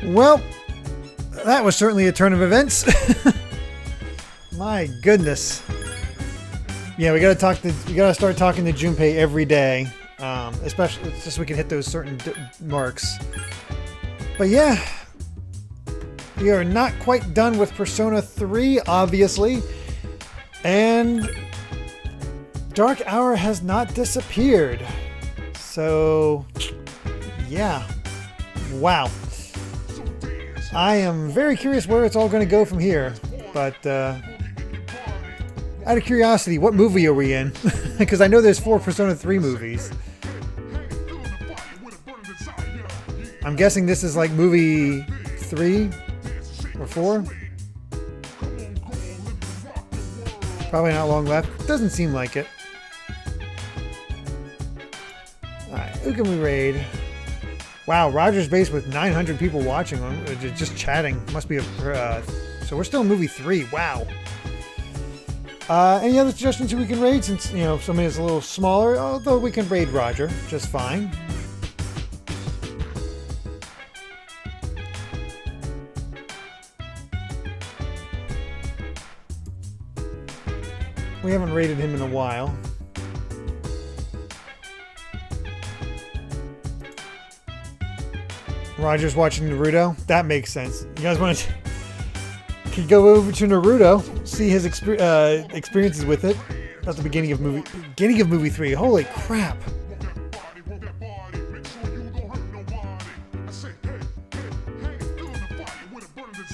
Well, that was certainly a turn of events. My goodness. Yeah, we gotta start talking to Junpei every day, especially just so we can hit those certain marks. But yeah, we are not quite done with Persona 3, obviously, and Dark Hour has not disappeared. So, yeah, wow. I am very curious where it's all going to go from here, but out of curiosity, what movie are we in? Because I know there's 4 Persona 3 movies. I'm guessing this is like movie 3 or 4. Probably not long left. Doesn't seem like it. Alright, who can we raid? Wow, Roger's base with 900 people watching, just chatting. Must be a... so we're still in movie 3. Wow. Any other suggestions who we can raid? Since, you know, somebody is a little smaller, although we can raid Roger just fine. We haven't raided him in a while. Roger's watching Naruto. That makes sense. You guys want to could go over to Naruto, see his experiences with it. That's the beginning of movie 3. Holy crap!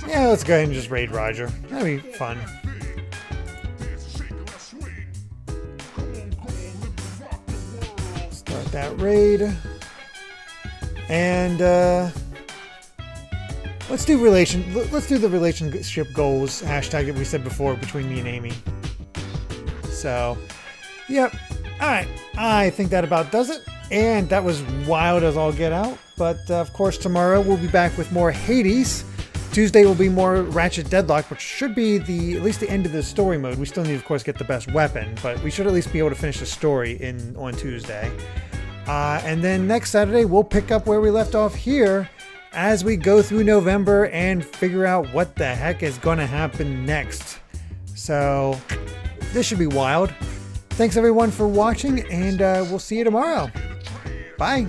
Yeah, let's go ahead and just raid Roger. That'd be fun. Start that raid. And let's do the relationship goals hashtag that we said before between me and Amy. So, yep. Alright, I think that about does it. And that was wild as all get out. But of course tomorrow we'll be back with more Hades. Tuesday will be more Ratchet Deadlock, which should be at least the end of the story mode. We still need, of course, get the best weapon, but we should at least be able to finish the story on Tuesday. And then next Saturday, we'll pick up where we left off here as we go through November and figure out what the heck is going to happen next. So, this should be wild. Thanks everyone for watching, and we'll see you tomorrow. Bye.